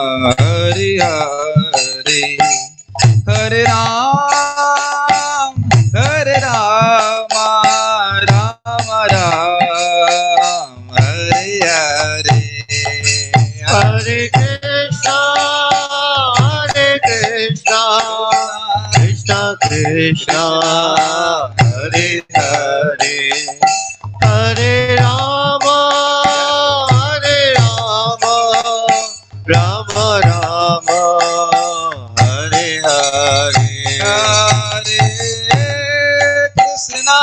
Hare Hare Hare Ram Ram Ram Hare Hare Hare Krishna Krishna Krishna Hare Hare Hare Ram Ram Ram Hare Hare Hare Krishna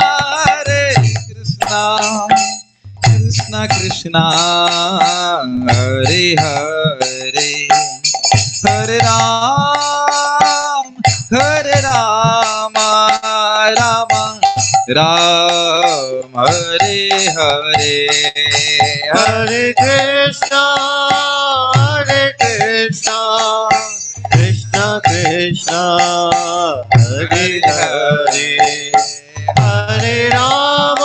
Krishna Krishna Hare Hare Hare Ram Ram Ram Hare Hare Hare Krishna Krishna Krishna Hare Hare Hare Ram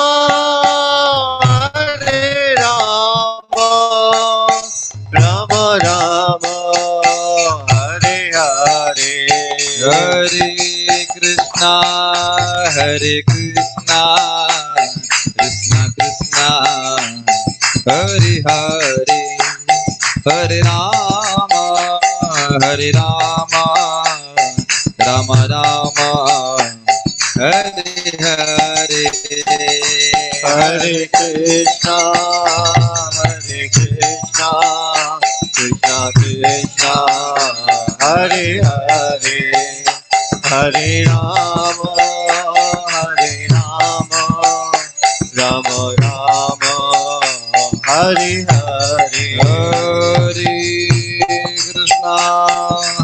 Ram Ram Hare Hare Hare Krishna Krishna Krishna Hare Hare Hare Ram Ram Ram Hare Hare Hare Krishna Krishna Krishna Hare Hare Hare Ram Ram Ram Hare Hare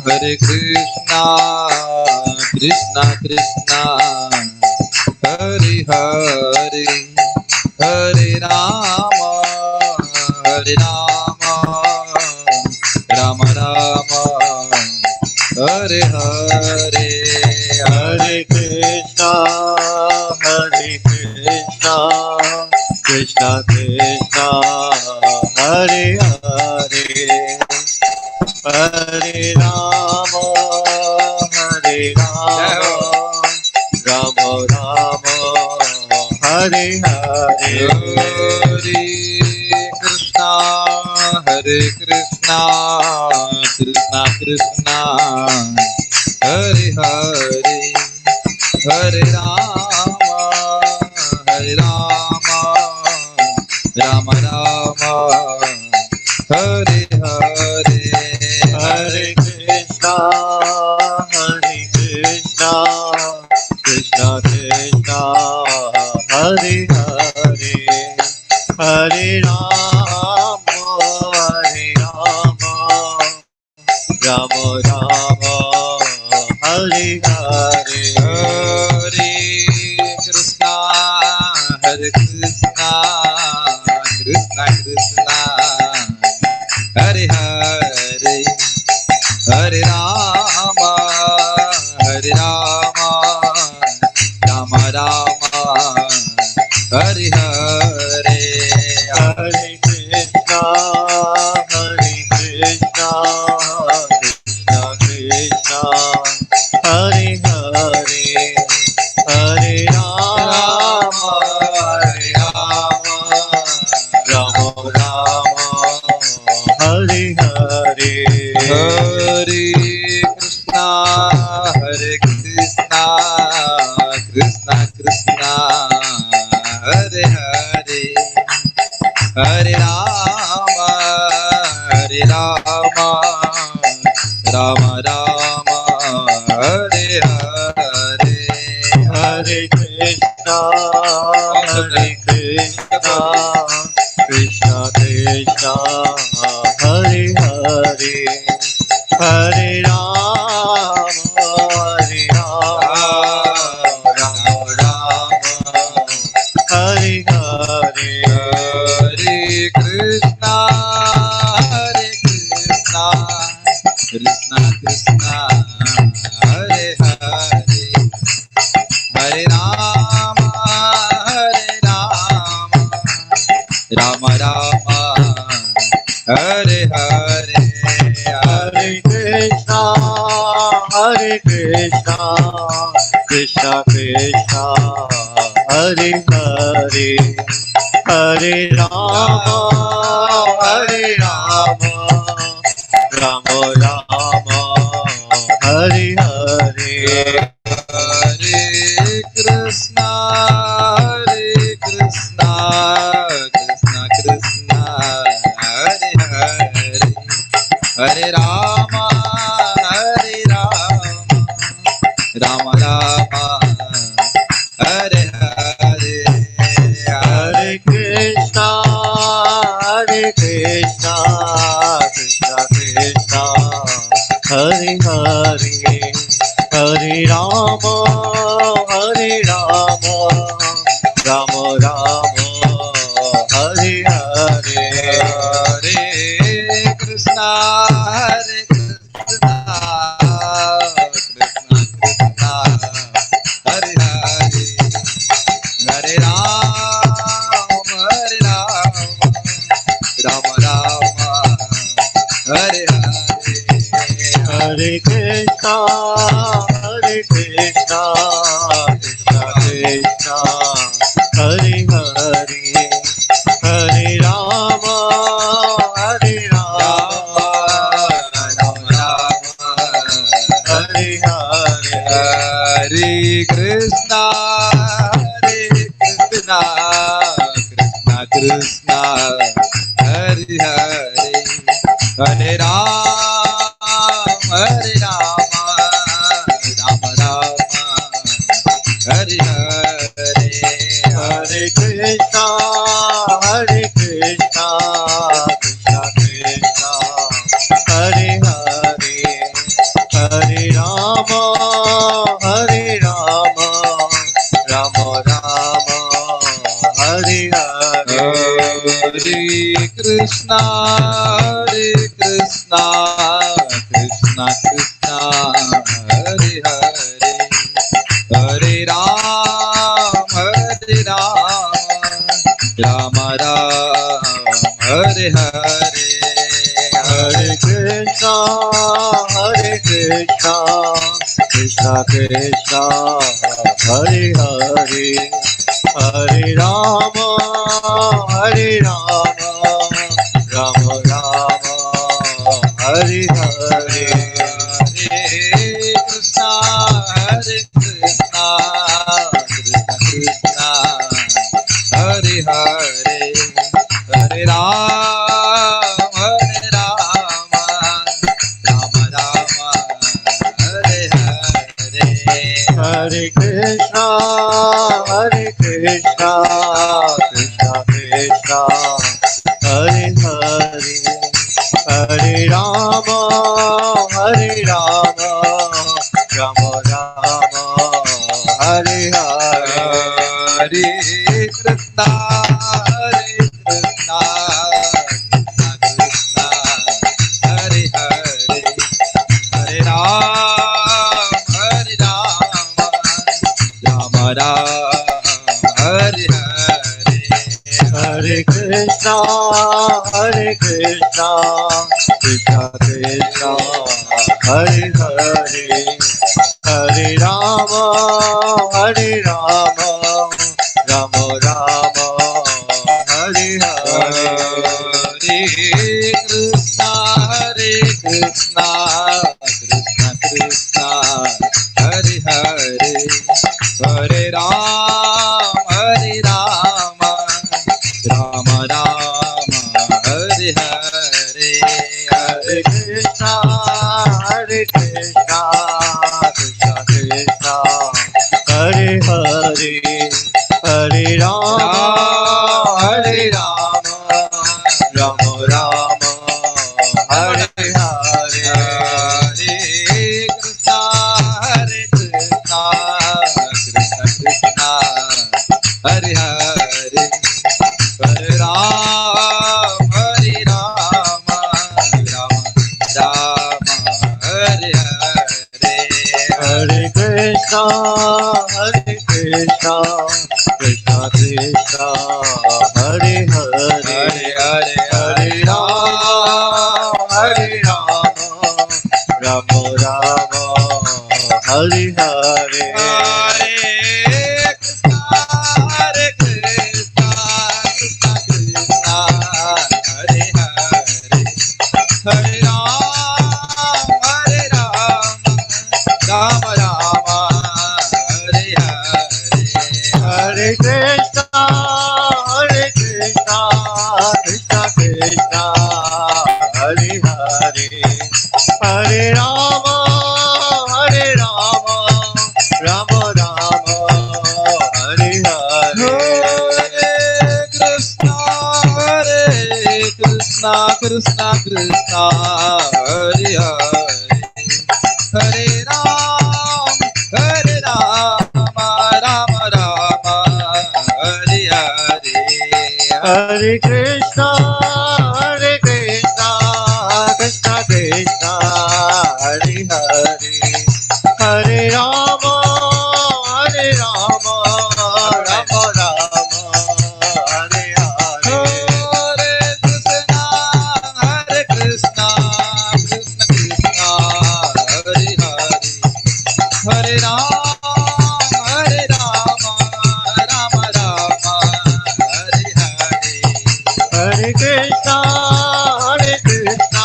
Hare Krishna Krishna Krishna Hare Hare Hare Ram Ram Ram Hare Hare Hare Krishna Krishna Krishna Hare Hare Hare Ram Ram Ram Hare Hare Hare Krishna Krishna Krishna Hare Hare Hare Ram Ram Ram Hare Hare Hare Krishna Krishna Krishna Hare Hare Hare Ram Ram Ram Hare Hare Hare Krishna Krishna Krishna Hare Hare Hare Ram Ram Ram Hare Hare Hare Krishna Krishna Krishna Hare Hare Hare Ram Ram Hare Hare Hare Krishna Krishna Hare Hare Hare Ram Ram Hare Hare Hare Krishna Krishna Krishna Hare Hare Hare Ram Ram Hare Hare Hare Krishna Krishna Hare Hare Hare Ram Ram Ram Hare Hare Krishna Krishna Hare Hare Hare Rama Hare Rama Rama Rama Hare Hare Hare Krishna Krishna Krishna Hare Hare Hare Rama Rama Rama Hare Hare Hare Krishna Krishna Krishna Hare Hare Hare Rama Rama Rama Hare Hare Hare Krishna Krishna Krishna Hare Hare Hare Rama Rama Rama Hare Hare Hare Krishna Krishna Krishna Hare Hare Hare Rama Hare Hare Hare Krishna Krishna Krishna Hare Hare Hare Rama Rama Hare Hare Hare Krishna Krishna Krishna Hare Hare Hare Rama Rama Rama Hare Hare Hare Krishna Krishna Krishna Hare Hare Hare Rama Rama Hare Hare Hare Krishna Krishna Krishna Hare Hare Hare Rama Rama Rama Hare Hare Hare Krishna Krishna Krishna Hare Hare Hare Rama Rama Hare Hare Hare Krishna Krishna Krishna Hare Hare Hare Rama Rama Rama Hare Hare Hare Krishna Krishna Krishna Hare Hare Hare Rama Rama Hare Hare Hare Krishna Krishna Krishna Hare Hare Hare Rama Rama Rama Hare Hare Hare Krishna Krishna Krishna Hare Hare Hare Rama Rama Hare Hare Hare Krishna Krishna Hare Hare Hare Rama Rama Hare Hare Hare Krishna Krishna Krishna Hare Hare Hare Rama Rama Hare Hare Hare Krishna Krishna Krishna Hare Hare Hare Rama Rama Hare Hare Hare Krishna, Hare Krishna, Krishna Krishna, Hare Hare, Hare Ram, Hare Ram, Rama Rama, Hare Hare, Hare Krishna, Hare Krishna, Krishna Krishna, Hare Hare, Hare Rama, Hare Rama, Rama Rama, Hare Hare. Hare Krishna, Krishna Krishna, Hare Hare, Hare Ram, Rama Rama, Hare Hare. Hare Krishna, Hare Krishna, Krishna Krishna, Hare Hare, Hare Rama, Hare Rama, Rama Rama, Hare Hare. Hare Krishna, Krishna Krishna, Hare Hare, Hare Ram, Rama Rama, Hare Hare. Hare Krishna, Hare Krishna,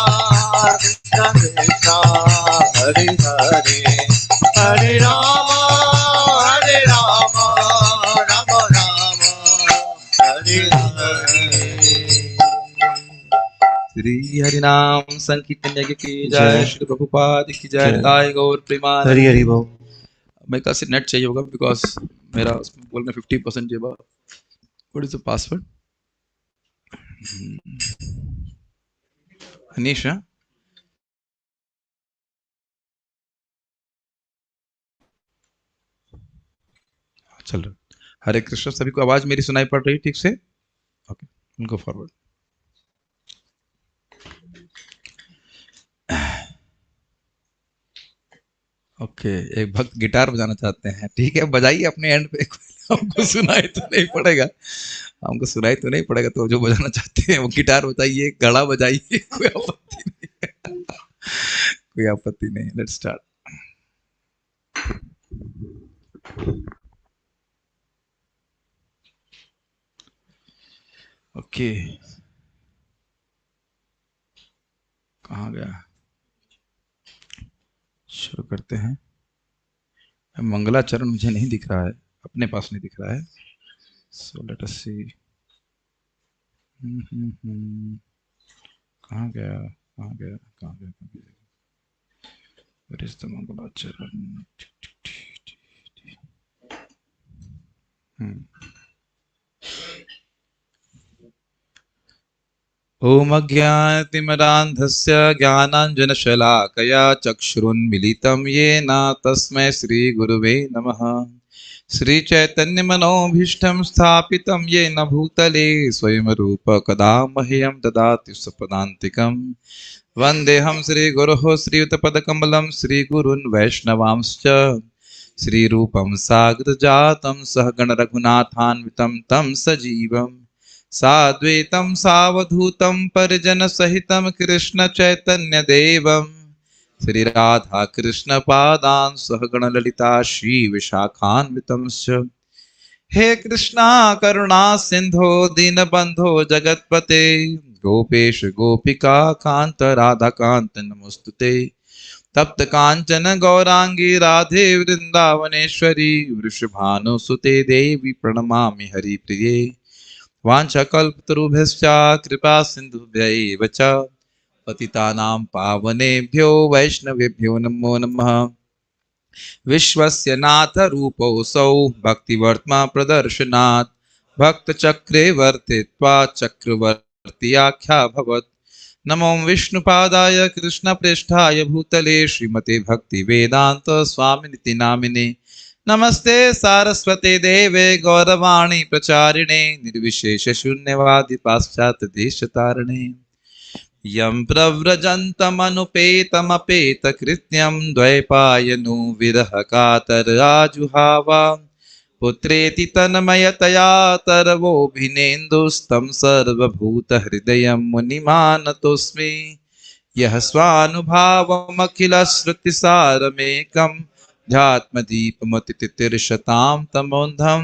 Krishna Krishna, Hare Hare, Hare Rama, Rama Rama, Hare Hare. Shri हरिनाम संकीर्तन यज्ञ की जय, जय। श्री प्रभुपाद की जय, जय। निताय गौर प्रेमान। हरि हरि बोल। मेरे पास नेट चाहिए होगा बिकॉज मेरा उसमें बोल में 50% जेबा। What is the password? Anish, हाँ? चल रहा। हरे कृष्ण। सभी को आवाज मेरी सुनाई पड़ रही ठीक से? ओके, उनको फॉरवर्ड। ओके, एक भक्त गिटार बजाना चाहते हैं, ठीक है, बजाइए अपने एंड पे। हमको सुनाई तो नहीं पड़ेगा, हमको सुनाई तो नहीं पड़ेगा, तो जो बजाना चाहते हैं वो गिटार बजाइए, घड़ा बजाइए, कोई आपत्ति नहीं है। कोई आपत्ति नहीं। Let's start. ओके, कहाँ गया? शुरू करते हैं। मंगलाचरण मुझे नहीं दिख रहा है, अपने पास नहीं दिख रहा है। सो लेट अस सी। कहाँ गया, कहाँ गया, कहाँ गया, कहाँ गया? Where is the मंगलाचरण? ओम अज्ञानतिमिरान्धस्य ज्ञानाञ्जनशलाकया चक्षुरुन्मिलितं येन तस्मै श्रीगुरुवे नमः। श्रीचैतन्यमनोभीष्टं स्थापितं येन भूतले स्वयं रूप कदा मह्यं ददाति स्वपदान्तिकं। वन्देऽहं श्रीगुरोः श्रीयुतपदकमलं श्रीगुरून् वैष्णवांश्च। श्रीरूपं साग्रजातं सहगण रघुनाथान्वितं तं सजीवम् साद्वैतं सावधूतं परिजनसहितं कृष्ण चैतन्यदेवं श्रीराधा कृष्णपादान् सहगण ललिता श्रीविशाखान्वितंश्च। हे कृष्णा करुणा सिंधो दीनबंधो जगत्पते गोपेश गोपिका कांत राधा कांत नमोस्तुते। तप्त कांचन गौरांगी राधे वृंदावनेश्वरी वृषभानुसुते देवी प्रणमामि हरिप्रिये। वाञ्छाकल्पतरुभ्यश्च कृपा सिन्धुभ्यैव च पतितानां पावनेभ्यो वैष्णवेभ्यो नमो नमः। विश्वस्य नाथ रूपोऽसौ भक्तिवर्त्मा प्रदर्शनात् भक्तचक्रे वर्तित्वा चक्रवर्ती आख्याभवत्। नमो विष्णुपादाय कृष्णप्रेष्ठाय भूतले श्रीमते भक्तिवेदान्त स्वामिनिति नामिने। नमस्ते सारस्वते देवे गौरवाणी प्रचारिणे निर्विशेष शून्यवादी पाश्चात्य देश तारिणे। यं प्रव्रजन्तमनुपेतमपेत कृत्यं द्वैपायनो विरह कातर आजुहावा। पुत्रेति तन्मयतया तरवोऽभिनेन्दुस्तं सर्वभूतहृदयं मुनिमानतोऽस्मि। यः स्वानुभावमखिलश्रुतिसारमेकं ध्यात्मदीपमतितितिर्शतां तमोन्धं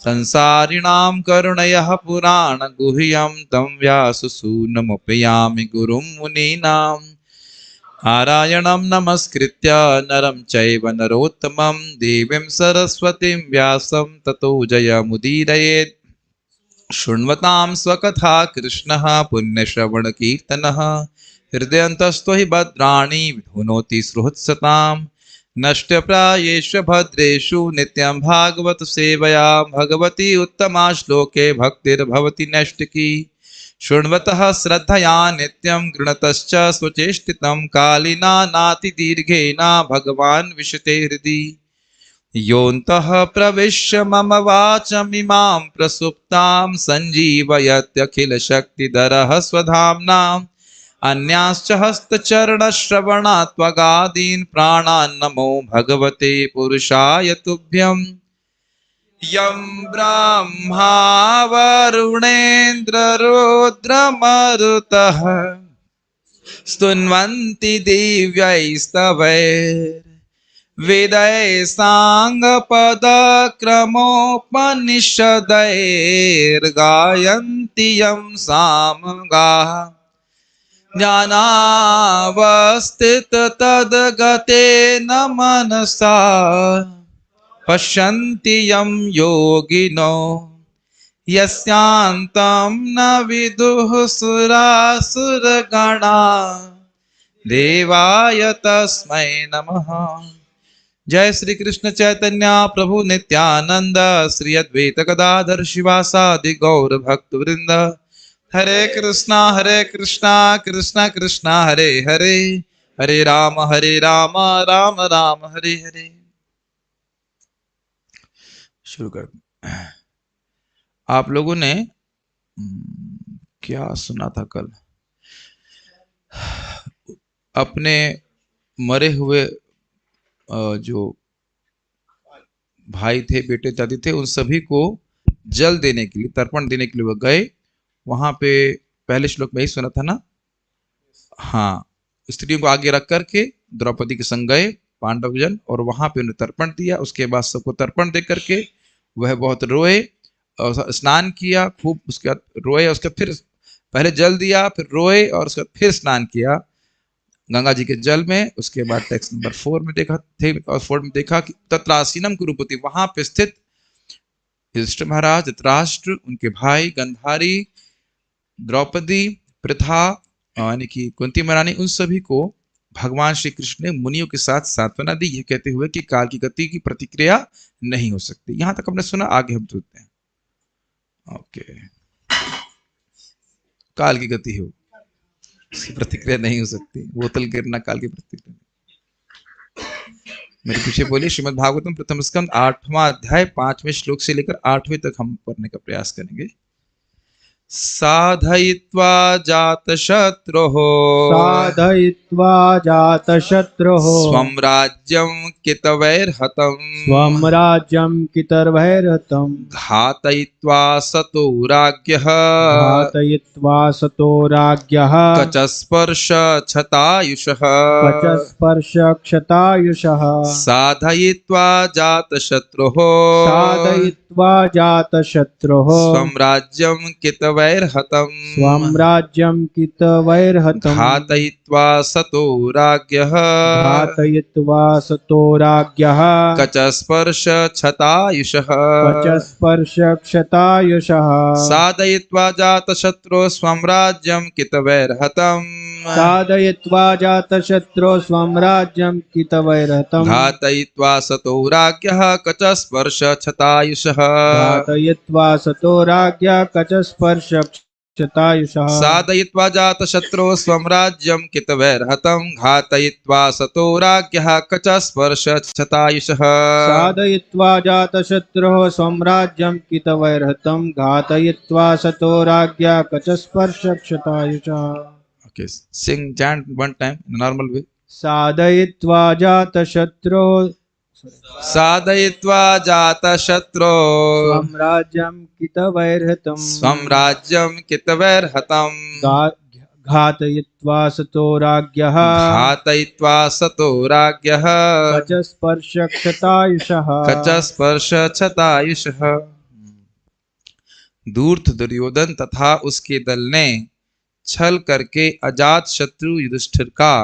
संसारिणां करुणयः पुराणगुह्यं तं व्याससूनमुपयामि गुरुं मुनीनाम् नारायणं नमस्कृत्य नरं चैव नरोत्तमं देवीं सरस्वतीं व्यासं ततो जयमुदीरयेत्। शृण्वतां स्वकथा कृष्णः पुण्यश्रवणकीर्तनः हृदयन्तस्थो हि भद्राणि विधुनोति सुहृत्सतां नष्टप्रायेषु भद्रेषु नित्यं भागवत सेवया भगवती उत्तमा श्लोके भक्तिर्भवति नैष्टिकी शृण्वतः श्रद्धया नित्यं गृणतश्च स्वचेष्टितं कालिना नातिदीर्घेन भगवान् विशते हृदि योऽन्तः प्रविश्य मम वाचमिमां प्रसुप्तां सञ्जीवयत्यखिलशक्तिधरः स्वधाम्नाम् अन्याश्च हस्तचरणश्रवणात्वगादीन् प्राणान् नमो भगवते पुरुषाय तुभ्यं यं ब्रह्मा वरुणेन्द्ररुद्रमरुतः स्तुन्वन्ति दिव्यैस्तवैर्वेदैः साङ्गपदक्रमोपनिषदैर्गायन्ति यं सामगाः ज्ञानावस्थिततद्गतेन मनसा पश्यन्ति यं योगिनो यस्यान्तं न विदुः सुरासुरगणा देवाय तस्मै नमः। जय श्री कृष्ण चैतन्य प्रभु नित्यानंद श्री अद्वैत गदाधर शिवासादि गौर भक्त वृंद हरे कृष्णा कृष्णा कृष्णा हरे हरे हरे राम राम राम हरे हरे। शुरू कर। आप लोगों ने क्या सुना था कल? अपने मरे हुए जो भाई थे, बेटे दादी थे, उन सभी को जल देने के लिए, तर्पण देने के लिए वो गए। वहां पे पहले श्लोक में ही सुना था ना? हाँ, स्त्रियों को आगे रख करके द्रौपदी के संग गए पांडवजन और वहां पे उन्हें तर्पण दिया। उसके बाद सबको तर्पण दे करके वह बहुत रोए और स्नान किया खूब। उसके बाद रोए, उसके फिर पहले जल दिया, फिर रोए और उसके बाद फिर स्नान किया गंगा जी के जल में। उसके बाद टेक्स्ट नंबर 4 में देखा थे और 4 में देखा कि तत्रासीनम कुरुपति, वहां पे स्थित युधिष्ठिर महाराज, धृतराष्ट्र, उनके भाई गंधारी, द्रौपदी, पृथा यानी कि कुंती महारानी, उन सभी को भगवान श्री कृष्ण ने मुनियों के साथ सांत्वना दी, ये कहते हुए कि काल की गति की प्रतिक्रिया नहीं हो सकती। यहां तक हमने सुना, आगे हम सुनते हैं। ओके, काल की गति हो, उसकी प्रतिक्रिया नहीं हो सकती। बोतल गिरना काल की प्रतिक्रिया। मेरे पीछे बोलिए। श्रीमद् भागवतम प्रथम स्कंद 8वां अध्याय 5वें श्लोक से लेकर 8वें तक हम पढ़ने का प्रयास करेंगे। साधयित्वा जातशत्रुः स्वं राज्यं कितवैर्हतं घातयित्वा सतो राज्ञः कचस्पर्श क्षतायुषः साधयित्वा जातशत्रुः स्वं राज्यं कितवैर्हतं घातयित्वा सतो राज्ञः कचस्पर्श क्षतायुषः साधयित्वा जातशत्रुः स्वं राज्यं कितवैर्हतं घातयित्वा सतो राज्ञः कचस्पर्श क्षतायुषः साधयित्वा जातशत्रुः स्वं राज्यं कितवैर्हतं घातयित्वा सतो राज्ञः कचस्पर्श क्षतायुषः Okay, sing, chant one time in a normal way. साधयित्वा जातशत्रुः स्वं राज्यं कितवैर्हतं घातयित्वा सतो राज्ञः घातयित्वा सतो राज्ञः कचस्पर्शक्षतायुषः कचस्पर्शक्षतायुषः। धूर्त दुर्योधन तथा उसके दल ने छल करके अजात शत्रु युधिष्ठिर का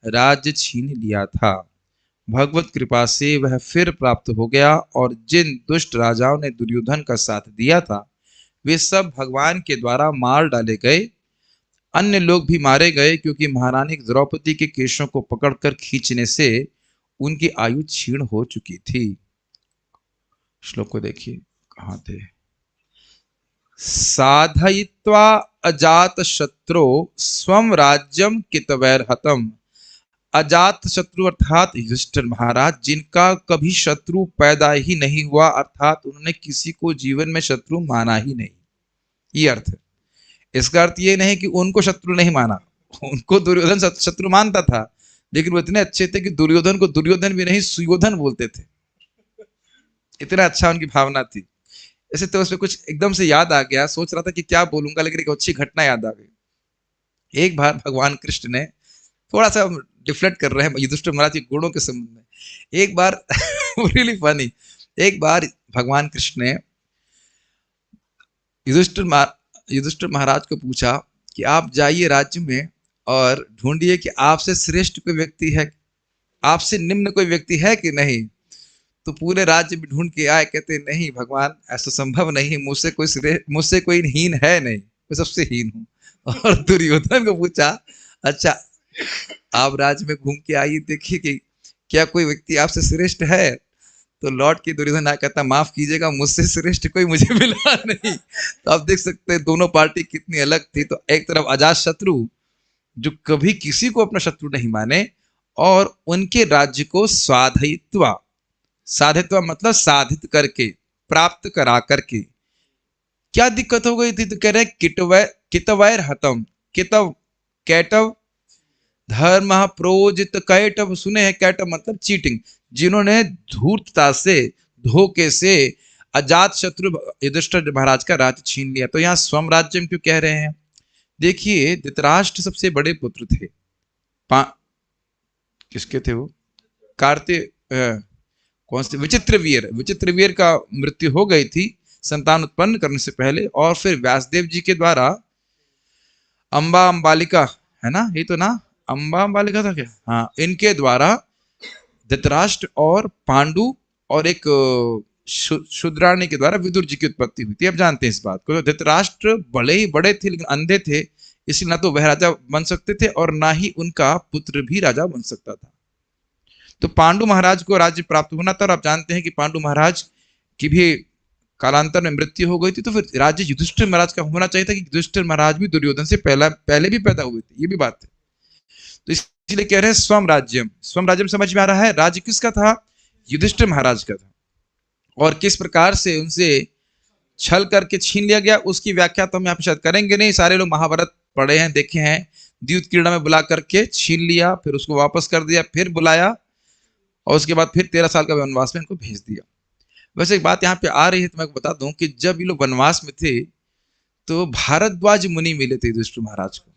राज्य छीन लिया था। भगवत कृपा से वह फिर प्राप्त हो गया और जिन दुष्ट राजाओं ने दुर्योधन का साथ दिया था वे सब भगवान के द्वारा मार डाले गए। अन्य लोग भी मारे गए क्योंकि महारानी द्रौपदी के केशों को पकड़कर खींचने से उनकी आयु क्षीण हो चुकी थी। श्लोक को देखिए, कहां थे? साधयित्वा अजात शत्रु स्वम राज्यम कितवैर्हतम। अजात शत्रु अर्थात युधिष्ठिर महाराज, जिनका कभी शत्रु पैदा ही नहीं हुआ, अर्थात उन्होंने किसी को जीवन में शत्रु माना ही नहीं। ये अर्थ है। इसका अर्थ ये नहीं कि उनको शत्रु नहीं माना, उनको दुर्योधन शत्रु मानता था, लेकिन वो इतने अच्छे थे कि दुर्योधन को दुर्योधन भी नहीं सुयोधन बोलते थे। इतना अच्छा उनकी भावना थी। ऐसे तो उसमें कुछ एकदम से याद आ गया, सोच रहा था कि क्या बोलूंगा, लेकिन एक अच्छी घटना याद आ गई। एक बार भगवान कृष्ण ने, थोड़ा सा डिफ्लेक्ट कर रहे हैं युधिष्ठिर महाराज के गुणों के संबंध में, एक बार रियली फनी, एक बार भगवान कृष्ण ने युधिष्ठिर महाराज को पूछा कि आप जाइए राज्य में और ढूंढिए कि आपसे श्रेष्ठ कोई व्यक्ति है, आपसे निम्न कोई व्यक्ति है कि नहीं। तो पूरे राज्य में ढूंढ के आए, कहते नहीं भगवान, ऐसा संभव नहीं, मुझसे कोई हीन है नहीं, मैं सबसे हीन हूं। और दुर्योधन को पूछा, अच्छा आप राज्य में घूम के आइए, देखिए कि क्या कोई व्यक्ति आपसे श्रेष्ठ है। तो लौट के दुर्योधन आ कहता, माफ कीजिएगा, मुझसे श्रेष्ठ कोई मुझे मिला नहीं। तो आप देख सकते हैं दोनों पार्टी कितनी अलग थी। तो एक तरफ अजात शत्रु जो कभी किसी को अपना शत्रु नहीं माने, और उनके राज्य को स्वाधयित्वा, साधित्वा मतलब साधित करके, प्राप्त करा करके। क्या दिक्कत हो गई थी? तो कह रहे कितवैर हतम। कितव कैटव धर्म प्रोजित कैटव, सुने हैं कैटव मतलब चीटिंग, जिन्होंने धूर्तता से, धोखे से अजात शत्रु युधिष्ठिर महाराज का राज्य छीन लिया। तो यहाँ स्वम राज्यम क्यों कह रहे हैं? देखिए धृतराष्ट्र सबसे बड़े पुत्र थे। किसके थे वो? कार्तिक कौन से? विचित्रवीर का मृत्यु हो गई थी संतान उत्पन्न करने से पहले, और फिर व्यासदेव जी के द्वारा अंबालिका, है ना, ये तो ना अंबालिका था क्या? हाँ, इनके द्वारा धृतराष्ट्र और पांडु और एक शूद्राणी के द्वारा विदुर जी की उत्पत्ति हुई थी। अब जानते हैं इस बात को। धृतराष्ट्र भले ही बड़े थे लेकिन अंधे थे, इसलिए ना तो वह राजा बन सकते थे और ना ही उनका पुत्र भी राजा बन सकता था। तो पांडु महाराज को राज्य प्राप्त होना था, और आप जानते हैं कि पांडु महाराज की भी कालांतर में मृत्यु हो गई थी। तो फिर राज्य युधिष्ठिर महाराज का होना चाहिए था कि युधिष्ठिर महाराज भी दुर्योधन से पहले भी पैदा हुए थे, ये भी बात है। तो इसलिए कह रहे हैं स्वम राज्यम। स्वम राज्यम समझ में आ रहा है, राज्य किसका था? युधिष्ठिर महाराज का था। और किस प्रकार से उनसे छल करके छीन लिया गया, उसकी व्याख्या तो हम यहाँ पे शायद करेंगे नहीं। सारे लोग महाभारत पढ़े हैं, देखे हैं। द्यूत क्रीड़ा में बुला करके छीन लिया, फिर उसको वापस कर दिया, फिर बुलाया, और उसके बाद फिर 13 साल का वनवास में इनको भेज दिया। वैसे एक बात यहाँ पे आ रही है, तो मैं बता दूं कि जब ये लोग वनवास में थे तो भारद्वाज मुनि मिले थे युधिष्ठिर महाराज को,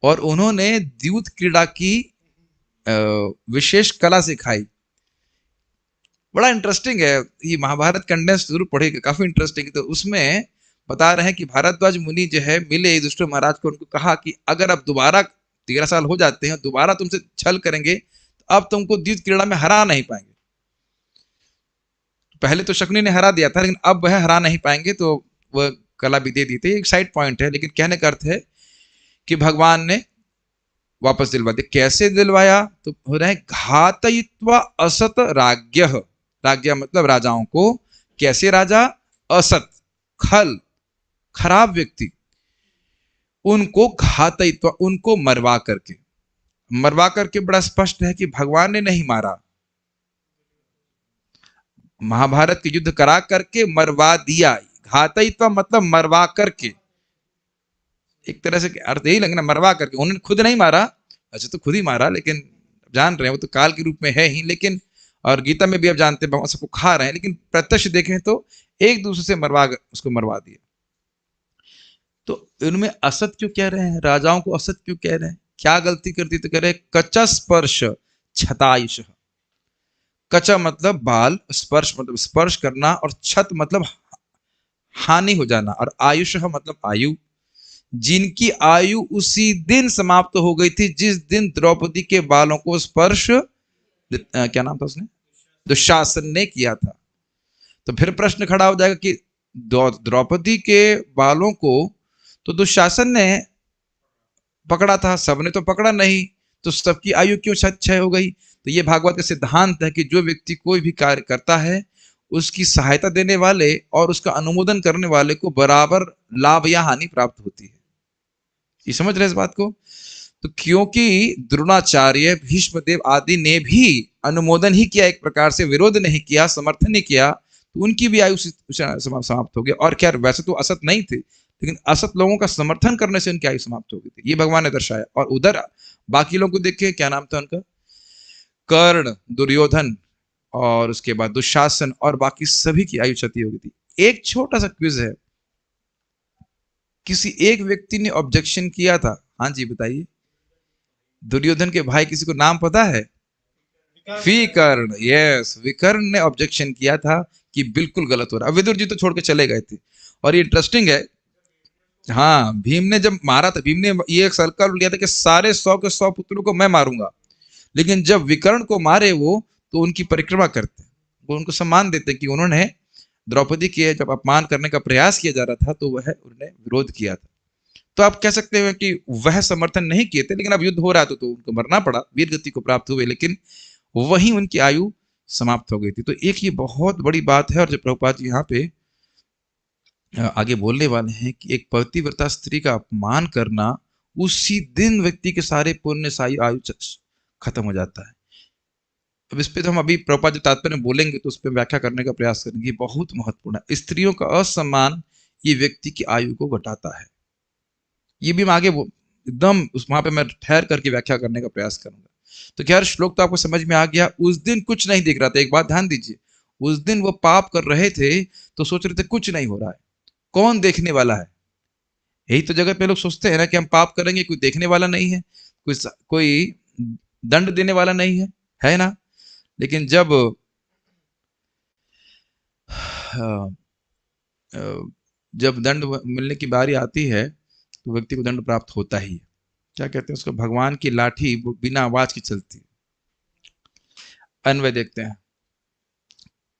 और उन्होंने द्यूत क्रीड़ा की विशेष कला सिखाई। बड़ा इंटरेस्टिंग है ये, महाभारत कंडेंस जरूर पढ़ेगा, काफी इंटरेस्टिंग। तो उसमें बता रहे हैं कि भारद्वाज मुनि जो है मिले युधिष्ठिर महाराज को, उनको कहा कि अगर अब दोबारा 13 साल हो जाते हैं, दोबारा तुमसे छल करेंगे तो अब तुमको द्यूत क्रीड़ा में हरा नहीं पाएंगे। पहले तो शकुनी ने हरा दिया था, लेकिन अब वह हरा नहीं पाएंगे, तो वह कला भी दे दी थी। एक साइड पॉइंट है, लेकिन कहने का अर्थ है कि भगवान ने वापस दिलवा दिया। कैसे दिलवाया? तो हो रहा है घातयित्वा असत राज्ञः। राज्ञ मतलब राजाओं को। कैसे राजा? असत, खल, खराब व्यक्ति, उनको घातयित्वा, उनको मरवा करके। मरवा करके बड़ा स्पष्ट है कि भगवान ने नहीं मारा, महाभारत के युद्ध करा करके मरवा दिया। घातयित्वा मतलब मरवा करके, एक तरह से अर्थ यही लगना, मरवा करके। उन्होंने खुद नहीं मारा, अच्छा तो खुद ही मारा, लेकिन जान रहे हैं वो तो काल के रूप में है ही, लेकिन और गीता में भी अब जानते हैं भगवान सबको खा रहे हैं, लेकिन प्रत्यक्ष देखें तो एक दूसरे से उसको मरवा दिया। तो इनमें असत क्यों कह रहे हैं, राजाओं को असत क्यों कह रहे हैं, क्या गलती करती, तो कह रहे हैं कचा स्पर्श छतायुष। कचा मतलब बाल, स्पर्श मतलब स्पर्श करना, और छत मतलब हानि हो जाना, और आयुष मतलब आयु, जिनकी आयु उसी दिन समाप्त हो गई थी जिस दिन द्रौपदी के बालों को स्पर्श, क्या नाम था उसने, दुशासन ने किया था। तो फिर प्रश्न खड़ा हो जाएगा कि द्रौपदी के बालों को तो दुशासन ने पकड़ा था, सबने तो पकड़ा नहीं, तो सबकी आयु क्यों क्षय हो गई। तो ये भागवत का सिद्धांत है कि जो व्यक्ति कोई भी कार्य करता है, उसकी सहायता देने वाले और उसका अनुमोदन करने वाले को बराबर लाभ या हानि प्राप्त होती है। ये समझ रहे इस बात को। तो क्योंकि द्रोणाचार्य, भीष्मदेव आदि ने भी अनुमोदन ही किया, एक प्रकार से विरोध नहीं किया, समर्थन नहीं किया, तो उनकी भी आयु समाप्त हो गई। और क्या, वैसे तो असत नहीं थे, लेकिन असत लोगों का समर्थन करने से उनकी आयु समाप्त हो गई थी, ये भगवान ने दर्शाया। और उधर बाकी लोगों को देखिए, क्या नाम था उनका, कर्ण, दुर्योधन, और उसके बाद दुशासन, और बाकी सभी की आयु क्षति हो गई थी। एक छोटा सा क्विज है, किसी एक व्यक्ति ने ऑब्जेक्शन किया था। हाँ जी बताइए, दुर्योधन के भाई किसी को नाम पता है? विकर्ण, यस, विकर्ण ने ऑब्जेक्शन किया था कि बिल्कुल गलत हो रहा है। विदुर जी तो छोड़ के चले गए थे। और ये इंटरेस्टिंग है, हाँ, भीम ने जब मारा था, भीम ने ये एक संकल्प लिया था कि सारे 100 के 100 पुत्रों को मैं मारूंगा, लेकिन जब विकर्ण को मारे वो, तो उनकी परिक्रमा करते, वो उनको सम्मान देते कि उन्होंने द्रौपदी के जब अपमान करने का प्रयास किया जा रहा था तो वह उन्होंने विरोध किया था। तो आप कह सकते हैं कि वह समर्थन नहीं किए थे, लेकिन अब युद्ध हो रहा था तो उनको मरना पड़ा, वीर गति को प्राप्त हुए, लेकिन वहीं उनकी आयु समाप्त हो गई थी। तो एक ये बहुत बड़ी बात है। और जब प्रभुपाद जी यहाँ पे आगे बोलने वाले हैं कि एक पतिव्रता स्त्री का अपमान करना, उसी दिन व्यक्ति के सारे पुण्यशाही आयु खत्म हो जाता है। अब इस पे तो हम अभी प्रभुपाद जी तात्पर्य में बोलेंगे, तो उस पर व्याख्या करने का प्रयास करेंगे। बहुत महत्वपूर्ण है, स्त्रियों का असम्मान ये व्यक्ति की आयु को घटाता है। ये भी मैं आगे एकदम उस वहां पे मैं ठहर करके व्याख्या करने का प्रयास करूंगा। तो क्या श्लोक तो आपको समझ में आ गया। उस दिन कुछ नहीं दिख रहा था। एक बात ध्यान दीजिए, उस दिन वो पाप कर रहे थे तो सोच रहे थे कुछ नहीं हो रहा है, कौन देखने वाला है। यही तो जगत में लोग सोचते हैं ना कि हम पाप करेंगे, कोई देखने वाला नहीं है, कोई दंड देने वाला नहीं है ना। लेकिन जब जब दंड मिलने की बारी आती है तो व्यक्ति को दंड प्राप्त होता ही है। क्या कहते हैं उसको, भगवान की लाठी वो बिना आवाज की चलती है। अन्वय देखते हैं,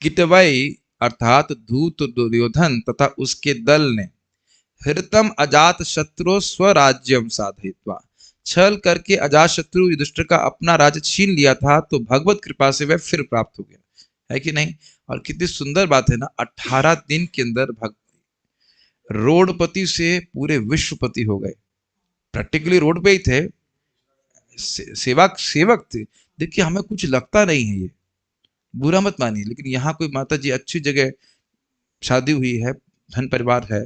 कितवई अर्थात धूत दुर्योधन तथा उसके दल ने हृतम अजात शत्रु स्वराज्यम साधयित्वा, छल करके अजात शत्रु युधिष्ठिर का अपना राज्य छीन लिया था, तो भगवत कृपा से वह फिर प्राप्त हो गया, है कि नहीं। और कितनी सुंदर बात है ना, 18 दिन के अंदर रोडपति से पूरे विश्वपति हो गए। प्रैक्टिकली रोड पे ही थे, सेवक सेवक थे। देखिए हमें कुछ लगता नहीं है, ये बुरा मत मानिए, लेकिन यहाँ कोई माता जी अच्छी जगह शादी हुई है, धन परिवार है,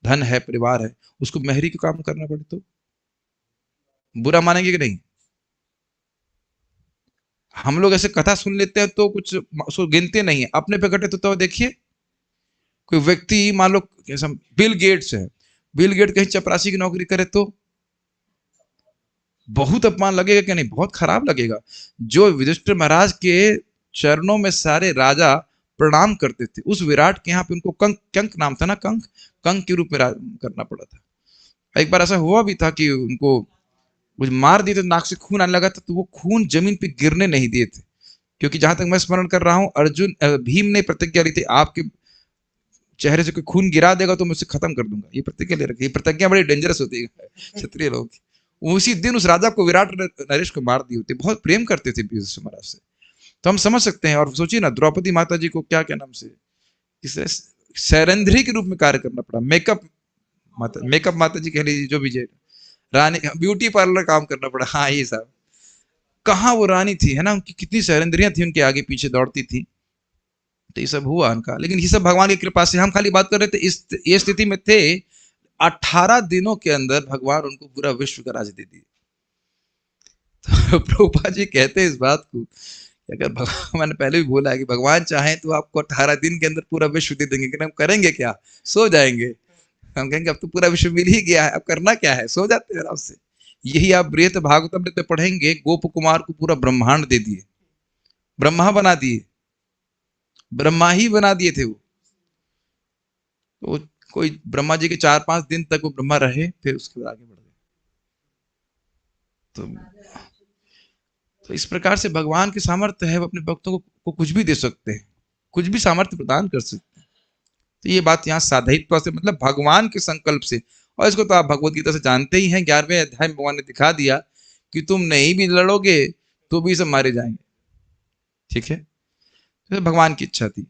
धन है, परिवार है, उसको मेहरी का काम करना पड़े तो बुरा मानेंगे कि नहीं। हम लोग ऐसे कथा सुन लेते हैं तो कुछ उसको गिनते नहीं है, अपने पे घटे तो देखिए कोई व्यक्ति मान लो बिल गेट्स है, बिल गेट कहीं चपरासी की नौकरी करे तो बहुत अपमान लगेगा कि नहीं, बहुत खराब लगेगा। जो युधिष्ठिर महाराज के चरणों में सारे राजा प्रणाम करते थे, उस विराट के यहाँ पे उनको कंक नाम था ना, कंक के रूप में करना पड़ा था। एक बार ऐसा हुआ भी था कि उनको कुछ मार दिए थे, नाक से खून आने लगा था, तो वो खून जमीन पे गिरने नहीं दिए थे, क्योंकि जहां तक मैं स्मरण कर रहा हूं, अर्जुन भीम ने प्रतिज्ञा ली थी, आपके चेहरे से कोई खून गिरा देगा तो मैं उसे खत्म कर दूंगा, ये प्रतिज्ञा ले रखी। ये प्रतिज्ञा बड़ी डेंजरस होती है क्षत्रिय लोग। उसी दिन उस राजा को, विराट नरेश को मार दी होती। बहुत प्रेम करते थे युधिष्ठिर महाराज से, तो हम समझ सकते हैं। और सोचिए ना, द्रौपदी माता जी को क्या क्या नाम से किस सैरंध्री के रूप में कार्य करना पड़ा। मेकअप माता जी कह लीजिए, जो भी रानी, ब्यूटी पार्लर काम करना पड़ा। हाँ ये साहब, कहाँ वो रानी थी, है ना, उनकी कितनी सैरंध्रियां थी, उनके आगे पीछे दौड़ती थी। तो ये सब हुआ उनका, लेकिन ये सब भगवान की कृपा से। हम खाली बात कर रहे थे इस ये स्थिति में थे, 18 दिनों के अंदर भगवान उनको पूरा विश्व का राज दे दिए। तो प्रभुपाद जी कहते हैं इस बात को, अगर भगवान, मैंने पहले भी बोला है कि भगवान चाहें तो आपको 18 दिन के अंदर पूरा विश्व दे देंगे, कि हम करेंगे क्या, सो जाएंगे। हम कहेंगे अब तो पूरा विश्व मिल ही गया है, अब करना क्या है, सो जाते हैं आराम से। यही आप बृहत भागवतम में पढ़ेंगे, गोप कुमार को पूरा ब्रह्मांड दे दिए, ब्रह्मा बना दिए, ब्रह्मा ही बना दिए थे वो। तो कोई ब्रह्मा जी के 4-5 दिन तक वो ब्रह्मा रहे, फिर उसके बाद आगे बढ़ गए। तो इस प्रकार से भगवान की सामर्थ्य है, वो अपने भक्तों को कुछ भी दे सकते हैं, कुछ भी सामर्थ्य प्रदान कर सकते हैं। तो ये बात यहाँ साधयित्व से मतलब भगवान के संकल्प से। और इसको तो आप भगवत गीता से जानते ही हैं, 11वें अध्याय में भगवान ने दिखा दिया कि तुम नहीं भी लड़ोगे तो भी सब मारे जाएंगे। ठीक है, तो भगवान की इच्छा थी।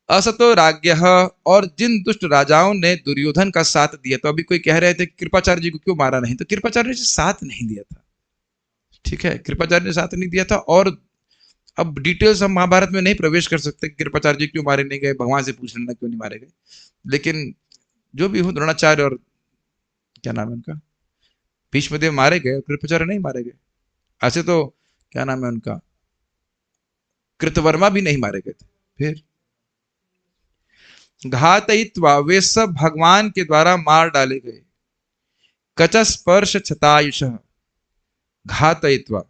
असतो राज्ञः, और जिन दुष्ट राजाओं ने दुर्योधन का साथ दिया, तो अभी कोई कह रहे थे कृपाचार्य जी को क्यों मारा नहीं, तो कृपाचार्य जी साथ नहीं दिया था। ठीक है, कृपाचार्य ने साथ नहीं दिया था। और अब डिटेल्स हम महाभारत में नहीं प्रवेश कर सकते, कृपाचार्य जी क्यों मारे नहीं गए, भगवान से पूछ लेना क्यों नहीं मारे गए। लेकिन जो भी हो, द्रोणाचार्य और क्या नाम है उनका, भीष्मदेव मारे गए, कृपाचार्य नहीं मारे गए। ऐसे तो क्या नाम है उनका, कृतवर्मा भी नहीं मारे गए थे। फिर घातयित्वा, वे सब भगवान के द्वारा मार डाले गए। कचस्पर्श क्षतायुष, घातयित्वा,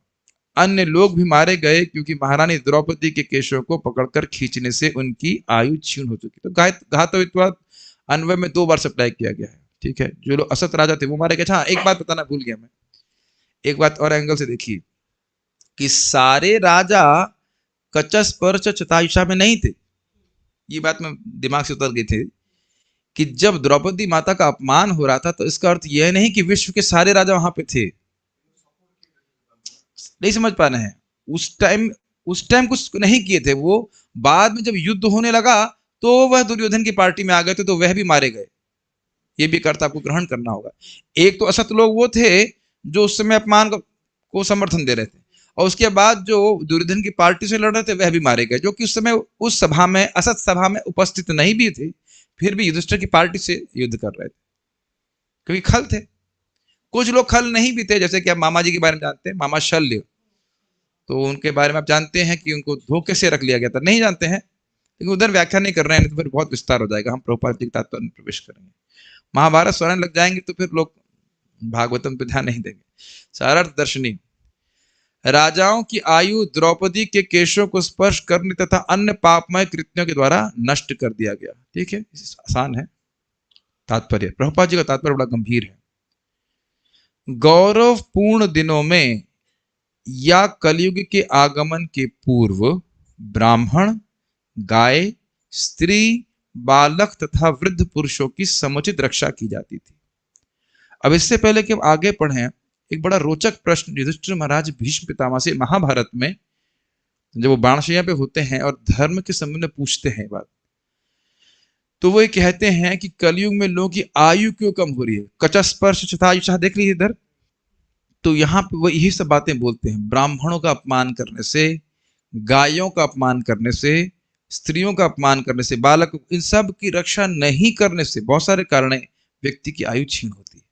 अन्य लोग भी मारे गए क्योंकि महारानी द्रौपदी के केशों को पकड़कर खींचने से उनकी आयु क्षीण हो चुकी। तो घातयित्वा अन्वय में 2 बार अप्लाई किया गया है। ठीक है, जो लोग असत राजा थे वो मारे गए। हाँ, एक बात बताना भूल गया मैं, एक बात और एंगल से देखिए कि सारे राजा कचस्पर्श क्षतायुषा में नहीं थे। ये बात में दिमाग से उतर गई थी कि जब द्रौपदी माता का अपमान हो रहा था, तो इसका अर्थ यह नहीं कि विश्व के सारे राजा वहां पे थे। नहीं समझ पा रहे हैं, उस टाइम कुछ नहीं किए थे वो। बाद में जब युद्ध होने लगा तो वह दुर्योधन की पार्टी में आ गए थे, तो वह भी मारे गए। ये भी अर्थ आपको ग्रहण करना होगा। एक तो असत लोग वो थे जो उस समय अपमान को समर्थन दे रहे थे, और उसके बाद जो दुर्योधन की पार्टी से लड़ रहे थे वह भी मारे गए, जो कि उस समय उस सभा में, असत सभा में उपस्थित नहीं भी थे, फिर भी युधिष्ठिर की पार्टी से युद्ध कर रहे थे, क्योंकि खल थे। कुछ लोग खल नहीं भी थे, जैसे कि आप मामा जी के बारे में जानते हैं, मामा शल्य, तो उनके बारे में आप जानते हैं कि उनको धोखे से रख लिया गया था। नहीं जानते हैं, लेकिन उधर व्याख्या नहीं कर रहे हैं, तो फिर बहुत विस्तार हो जाएगा, हम प्रभुपाद जी के तात्पर्य में प्रवेश करेंगे। महाभारत स्वर्ण लग जाएंगे तो फिर लोग भागवतम पे ध्यान नहीं देंगे। सारार्थ दर्शनी, राजाओं की आयु द्रौपदी के केशों को स्पर्श करने तथा अन्य पापमय कृत्यों के द्वारा नष्ट कर दिया गया। ठीक है, आसान है तात्पर्य, प्रभुपाद जी का तात्पर्य बड़ा गंभीर है। गौरवपूर्ण दिनों में या कलयुग के आगमन के पूर्व ब्राह्मण, गाय, स्त्री, बालक तथा वृद्ध पुरुषों की समुचित रक्षा की जाती थी। अब इससे पहले कि हम आगे पढ़ें, एक बड़ा रोचक प्रश्न युधिष्ठिर महाराज भीष्म पितामह से महाभारत में, जब वो बाणशैया पे होते हैं और धर्म के संबंध में पूछते हैं बात, तो वो ये कहते हैं कि कलयुग में लोगों की आयु क्यों कम हो रही है। कचस्पर्श क्षतायुषा देख लीजिए इधर, तो यहाँ पे वो यही सब बातें बोलते हैं। ब्राह्मणों का अपमान करने से, गायों का अपमान करने से, स्त्रियों का अपमान करने से, बालक, इन सब की रक्षा नहीं करने से बहुत सारे कारण व्यक्ति की आयु क्षीण होती है।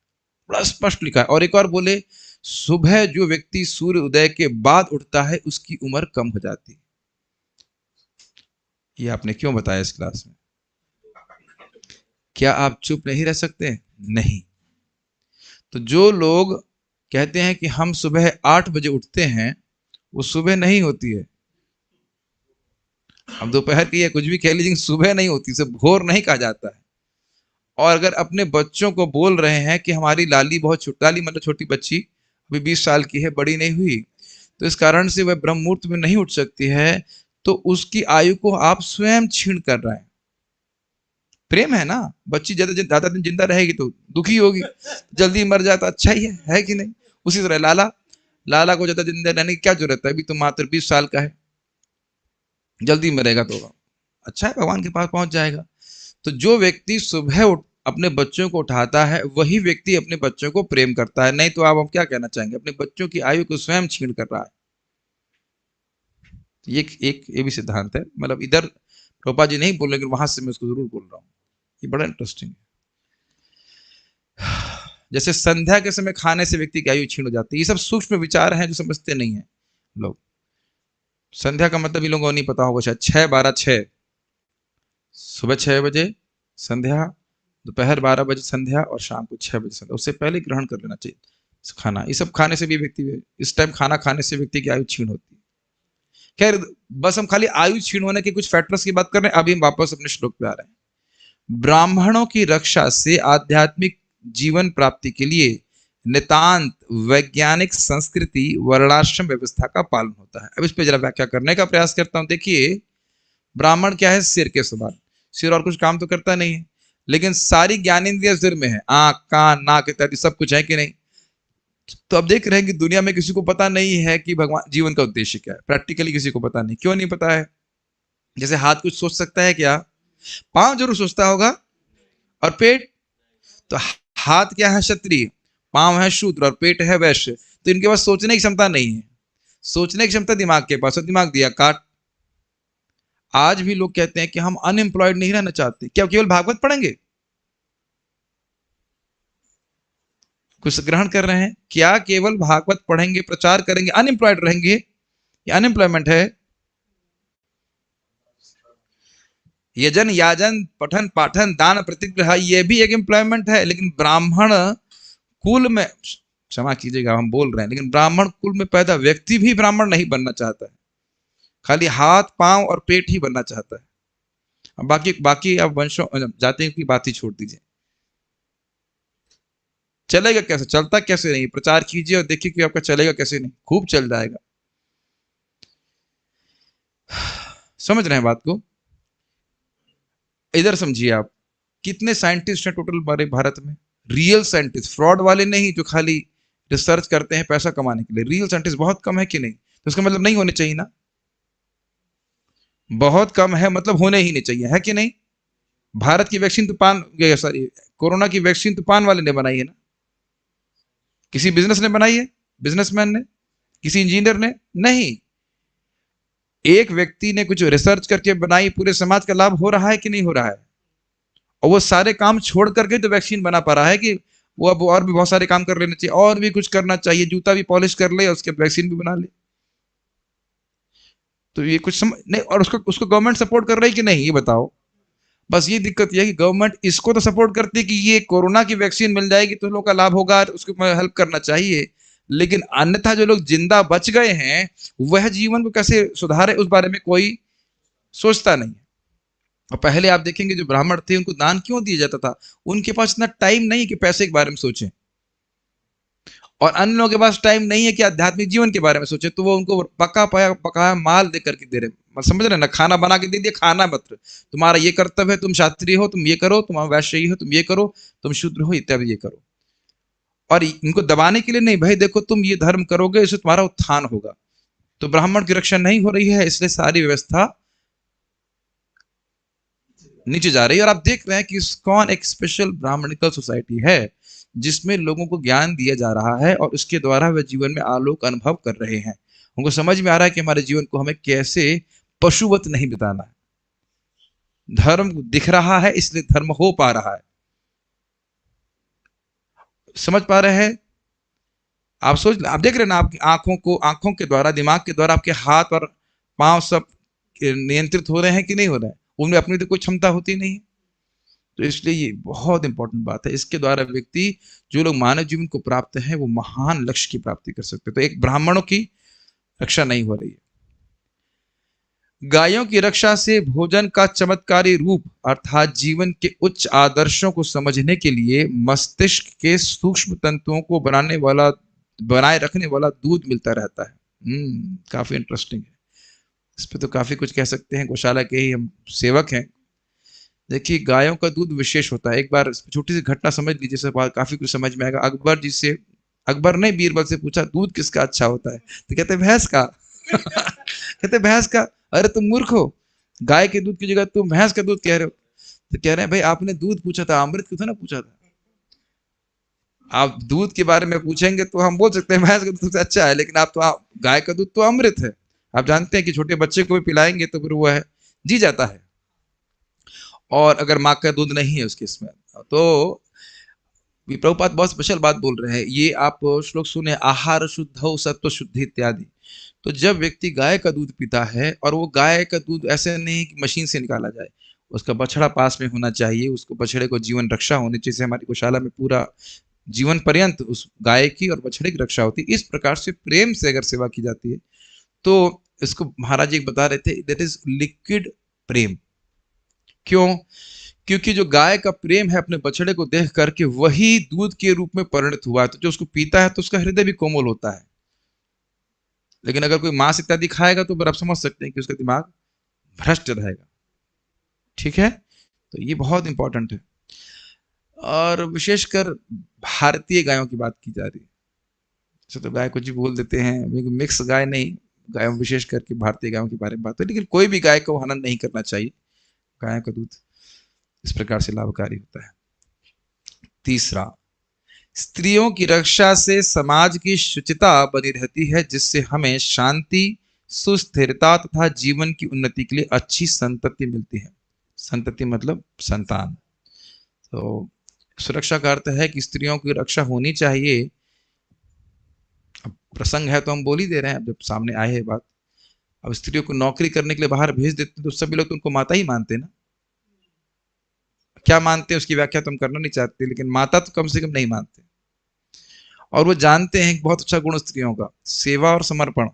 बड़ा स्पष्ट लिखा है। और एक और बोले, सुबह जो व्यक्ति सूर्य उदय के बाद उठता है उसकी उम्र कम हो जाती है। ये आपने क्यों बताया इस क्लास में? क्या आप चुप नहीं रह सकते? नहीं। तो जो लोग कहते हैं कि हम सुबह 8 बजे उठते हैं, वो सुबह नहीं होती है। हम दोपहर की या कुछ भी कह लीजिए, सुबह नहीं होती, इसे भोर नहीं कहा जाता है। और अगर अपने बच्चों को बोल रहे हैं कि हमारी लाली बहुत छोटी, लाली मतलब छोटी बच्ची, अभी 20 साल की है, बड़ी नहीं हुई, तो इस कारण से वह ब्रह्म मुहूर्त में नहीं उठ सकती है, तो उसकी आयु को आप स्वयं छीण कर रहे हैं। प्रेम है ना, बच्ची ज्यादा दिन जिंदा रहेगी तो दुखी होगी, जल्दी मर जाए तो अच्छा ही है कि नहीं। उसी तरह लाला, लाला को ज्यादा जिंदा रहने की क्या जरूरत है, अभी तो मात्र 20 साल का है, जल्दी मरेगा तो अच्छा है, भगवान के पास पहुंच जाएगा। तो जो व्यक्ति सुबह अपने बच्चों को उठाता है, वही व्यक्ति अपने बच्चों को प्रेम करता है। नहीं तो आप क्या कहना चाहेंगे, अपने बच्चों की आयु को स्वयं छीण कर रहा है। ये भी सिद्धांत है, मतलब इधर रूपा जी नहीं बोल रहे, लेकिन वहां से मैं उसको जरूर बोल रहा हूँ। ये बड़ा इंटरेस्टिंग है। जैसे संध्या के समय खाने से व्यक्ति की आयु छीण हो जाती है। ये सब सूक्ष्म विचार हैं जो समझते नहीं है लोग। संध्या का मतलब इन लोगों को नहीं पता होगा शायद, 6-12-6, सुबह 6 बजे संध्या, दोपहर 12 बजे संध्या और शाम को 6 बजे संध्या, उससे पहले ग्रहण कर लेना चाहिए खाना। ये सब खाने से भी व्यक्ति, इस टाइम खाना खाने से व्यक्ति की आयु क्षीण होती है। खैर, बस हम खाली आयु क्षीण होने के कुछ फैक्टर्स की बात कर रहे हैं। अभी हम वापस अपने श्लोक पे आ रहे हैं। ब्राह्मणों की रक्षा से आध्यात्मिक जीवन प्राप्ति के लिए नितांत वैज्ञानिक संस्कृति वर्णाश्रम व्यवस्था का पालन होता है। अब इस पे जरा व्याख्या करने का प्रयास करता हूं। देखिए, ब्राह्मण क्या है? सिर के समान। सिर और कुछ काम तो करता नहीं है, लेकिन सारी ज्ञानेंद्रिय सिर में है। आंख, कान, नाक इत्यादि सब कुछ है कि नहीं? तो अब देख रहे हैं कि दुनिया में किसी को पता नहीं है कि भगवान जीवन का उद्देश्य क्या है। प्रैक्टिकली किसी को पता नहीं। क्यों नहीं पता है? जैसे हाथ कुछ सोच सकता है क्या? पांव जरूर सोचता होगा। और पेट? तो हाथ क्या है? क्षत्रिय, पांव है शूद्र और पेट है वैश्य। तो इनके पास सोचने की क्षमता नहीं है। सोचने की क्षमता दिमाग के पास है, दिमाग दिया काट। आज भी लोग कहते हैं कि हम अनएम्प्लॉयड नहीं रहना चाहते। क्या केवल भागवत पढ़ेंगे? कुछ ग्रहण कर रहे हैं क्या? केवल भागवत पढ़ेंगे, प्रचार करेंगे, अनएम्प्लॉयड रहेंगे? ये अनएम्प्लॉयमेंट है। यजन, याजन, पठन, पाठन, दान, प्रतिग्रह, ये भी एक एम्प्लॉयमेंट है। लेकिन ब्राह्मण कुल में, क्षमा कीजिएगा हम बोल रहे हैं, लेकिन ब्राह्मण कुल में पैदा व्यक्ति भी ब्राह्मण नहीं बनना चाहता है। खाली हाथ, पांव और पेट ही बनना चाहता है। अब बाकी बाकी अब वंशों जातियों की बात ही छोड़ दीजिए। चलेगा कैसे? चलता कैसे नहीं? प्रचार कीजिए और देखिए कि आपका चलेगा कैसे नहीं। खूब चल जाएगा। समझ रहे हैं बात को? इधर समझिए आप, कितने साइंटिस्ट हैं टोटल हमारे भारत में? रियल साइंटिस्ट, फ्रॉड वाले नहीं जो खाली रिसर्च करते हैं पैसा कमाने के लिए। रियल साइंटिस्ट बहुत कम है कि नहीं? तो इसका मतलब नहीं होने चाहिए ना? बहुत कम है मतलब होने ही नहीं चाहिए, है कि नहीं? भारत की वैक्सीन तो सॉरी, कोरोना की वैक्सीन तो पान वाले ने बनाई है ना? किसी बिजनेस ने बनाई है? बिजनेसमैन ने? किसी इंजीनियर ने? नहीं। एक व्यक्ति ने कुछ रिसर्च करके बनाई, पूरे समाज का लाभ हो रहा है कि नहीं हो रहा है? और वो सारे काम छोड़ करके तो वैक्सीन बना पा रहा है कि वो अब और भी बहुत सारे काम कर लेने चाहिए, और भी कुछ करना चाहिए, जूता भी पॉलिश कर ले और उसके वैक्सीन भी बना ले। तो ये कुछ नहीं। और उसको उसको गवर्नमेंट सपोर्ट कर रही है कि नहीं, ये बताओ। बस ये दिक्कत ये है कि गवर्नमेंट इसको तो सपोर्ट करती है कि ये कोरोना की वैक्सीन मिल जाएगी तो लोगों का लाभ होगा, उसको हेल्प करना चाहिए। लेकिन अन्यथा जो लोग जिंदा बच गए हैं, वह जीवन को कैसे सुधारे उस बारे में कोई सोचता नहीं है। और पहले आप देखेंगे जो ब्राह्मण थे उनको दान क्यों दिया जाता था? उनके पास इतना टाइम नहीं कि पैसे के बारे में सोचें, और अन्य लोगों के पास टाइम नहीं है कि आध्यात्मिक जीवन के बारे में सोचे। तो वो उनको पका पाया पकाया माल दे करके दे रहे। समझ रहे ना? खाना बना के दे दिया, खाना मत, तुम्हारा ये कर्तव्य है, तुम क्षत्रिय हो तुम ये करो, तुम वैश्य हो तुम ये करो, तुम शूद्र हो इत्यादि ये करो। और इनको दबाने के लिए नहीं, भाई देखो तुम ये धर्म करोगे इससे तुम्हारा उत्थान होगा। तो ब्राह्मण की रक्षा नहीं हो रही है, इसलिए सारी व्यवस्था नीचे जा रही है। और आप देख रहे हैं कि इस्कॉन एक स्पेशल ब्राह्मणिकल सोसाइटी है जिसमें लोगों को ज्ञान दिया जा रहा है और उसके द्वारा वे जीवन में आलोक अनुभव कर रहे हैं। उनको समझ में आ रहा है कि हमारे जीवन को हमें कैसे पशुवत नहीं बिताना है। धर्म दिख रहा है इसलिए धर्म हो पा रहा है। समझ पा रहे हैं? आप देख रहे हैं ना, आपकी आंखों के द्वारा, दिमाग के द्वारा आपके हाथ और पांव सब नियंत्रित हो रहे हैं कि नहीं हो रहे हैं? उनमें अपनी तो कोई क्षमता होती नहीं है। तो इसलिए ये बहुत इंपॉर्टेंट बात है। इसके द्वारा व्यक्ति, जो लोग मानव जीवन को प्राप्त है, वो महान लक्ष्य की प्राप्ति कर सकते हैं। तो एक ब्राह्मणों की रक्षा नहीं हो रही है। गायों की रक्षा से भोजन का चमत्कारी रूप अर्थात जीवन के उच्च आदर्शों को समझने के लिए मस्तिष्क के सूक्ष्म तंतुओं को बनाए रखने वाला दूध मिलता रहता है। काफी इंटरेस्टिंग है। इस पे तो काफी कुछ कह सकते हैं। गौशाला के ही हम सेवक हैं। देखिए, गायों का दूध विशेष होता है। एक बार छोटी सी घटना समझ लीजिए, सब काफी कुछ समझ में आएगा। अकबर ने बीरबल से पूछा, दूध किसका अच्छा होता है? तो कहते भैंस का। कहते भैंस का? अरे तुम मूर्ख हो, गाय के दूध की जगह तुम भैंस का दूध कह रहे हो। तो कह रहे हैं भाई आपने दूध पूछा था, अमृत क्यों ना पूछा था। आप दूध के बारे में पूछेंगे तो हम बोल सकते हैं भैंस का दूध सबसे अच्छा है, लेकिन गाय का दूध तो अमृत है। आप जानते हैं कि छोटे बच्चे को भी पिलाएंगे तो फिर वो है जी जाता है। और अगर माँ का दूध नहीं है उसके इसमें, तो प्रभुपाद बहुत स्पेशल बात बोल रहे हैं। ये आप श्लोक सुने, आहार शुद्ध सत्व शुद्धि इत्यादि। तो जब व्यक्ति गाय का दूध पीता है, और वो गाय का दूध ऐसे नहीं कि मशीन से निकाला जाए, उसका बछड़ा पास में होना चाहिए, उसको बछड़े को जीवन रक्षा होनी चाहिए। जैसे हमारी गौशाला में पूरा जीवन पर्यंत उस गाय की और बछड़े की रक्षा होती है, इस प्रकार से प्रेम से अगर सेवा की जाती है तो इसको महाराज जी बता रहे थे, दैट इज लिक्विड प्रेम। क्यों? क्योंकि जो गाय का प्रेम है अपने बछड़े को देख करके वही दूध के रूप में परिणत हुआ है, तो जो उसको पीता है तो उसका हृदय भी कोमल होता है। लेकिन अगर कोई मांस इत्यादि खाएगा तो फिर आप समझ सकते हैं कि उसका दिमाग भ्रष्ट रहेगा। ठीक है, तो ये बहुत इंपॉर्टेंट है। और विशेषकर भारतीय गायों की बात की जा रही है, जैसे तो गाय को जी बोल देते हैं, मिक्स गाय नहीं, गाय विशेष करके भारतीय गायों के बारे में बात है। लेकिन कोई भी गाय को हनन नहीं करना चाहिए, गाय का दूध इस प्रकार से लाभकारी होता है। तीसरा, स्त्रियों की रक्षा से समाज की शुचिता बनी रहती है, जिससे हमें शांति, सुस्थिरता तथा जीवन की उन्नति के लिए अच्छी संतति मिलती है। संतति मतलब संतान। तो सुरक्षा का अर्थ है कि स्त्रियों की रक्षा होनी चाहिए। अब प्रसंग है तो हम बोल ही दे रहे हैं, जब सामने आए है बात। अब स्त्रियों को नौकरी करने के लिए बाहर भेज देते तो सभी लोग तो उनको माता ही मानते ना। क्या मानते हैं उसकी व्याख्या तो हम करना नहीं चाहते, लेकिन माता तो कम से कम नहीं मानते। और वो जानते हैं बहुत अच्छा गुण स्त्रियों का, सेवा और समर्पण।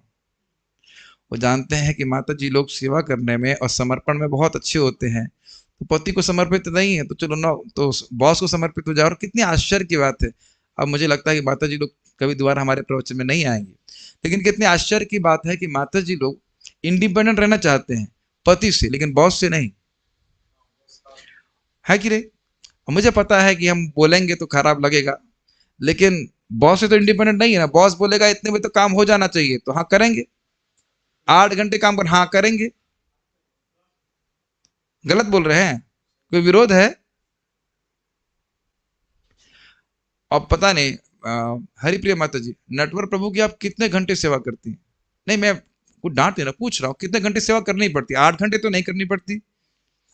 वो जानते हैं कि माता जी लोग सेवा करने में और समर्पण में बहुत अच्छे होते हैं, तो पति को समर्पित नहीं है तो चलो ना, तो बॉस को समर्पित हो जाओ। और कितनी आश्चर्य की बात है, अब मुझे लगता है कि माता जी लोग कभी दोबारा हमारे प्रवचन में नहीं आएंगे, लेकिन कितनी आश्चर्य की बात है कि माता जी लोग इंडिपेंडेंट रहना चाहते हैं पति से, लेकिन बॉस से नहीं। है कि नहीं? मुझे पता है कि हम बोलेंगे तो खराब लगेगा, लेकिन बॉस से तो इंडिपेंडेंट नहीं है ना। बॉस बोलेगा इतने बजे तो काम हो जाना चाहिए, तो हाँ करेंगे। 8 घंटे काम कर, हाँ करेंगे। गलत बोल रहे हैं? कोई विरोध है? अब पता नहीं, हरिप्रिया माता जी, नटवर प्रभु की आप कितने घंटे सेवा करती हैं? नहीं, मैं कुछ डांट देना पूछ रहा हूँ, कितने घंटे सेवा करनी पड़ती? 8 घंटे तो नहीं करनी पड़ती?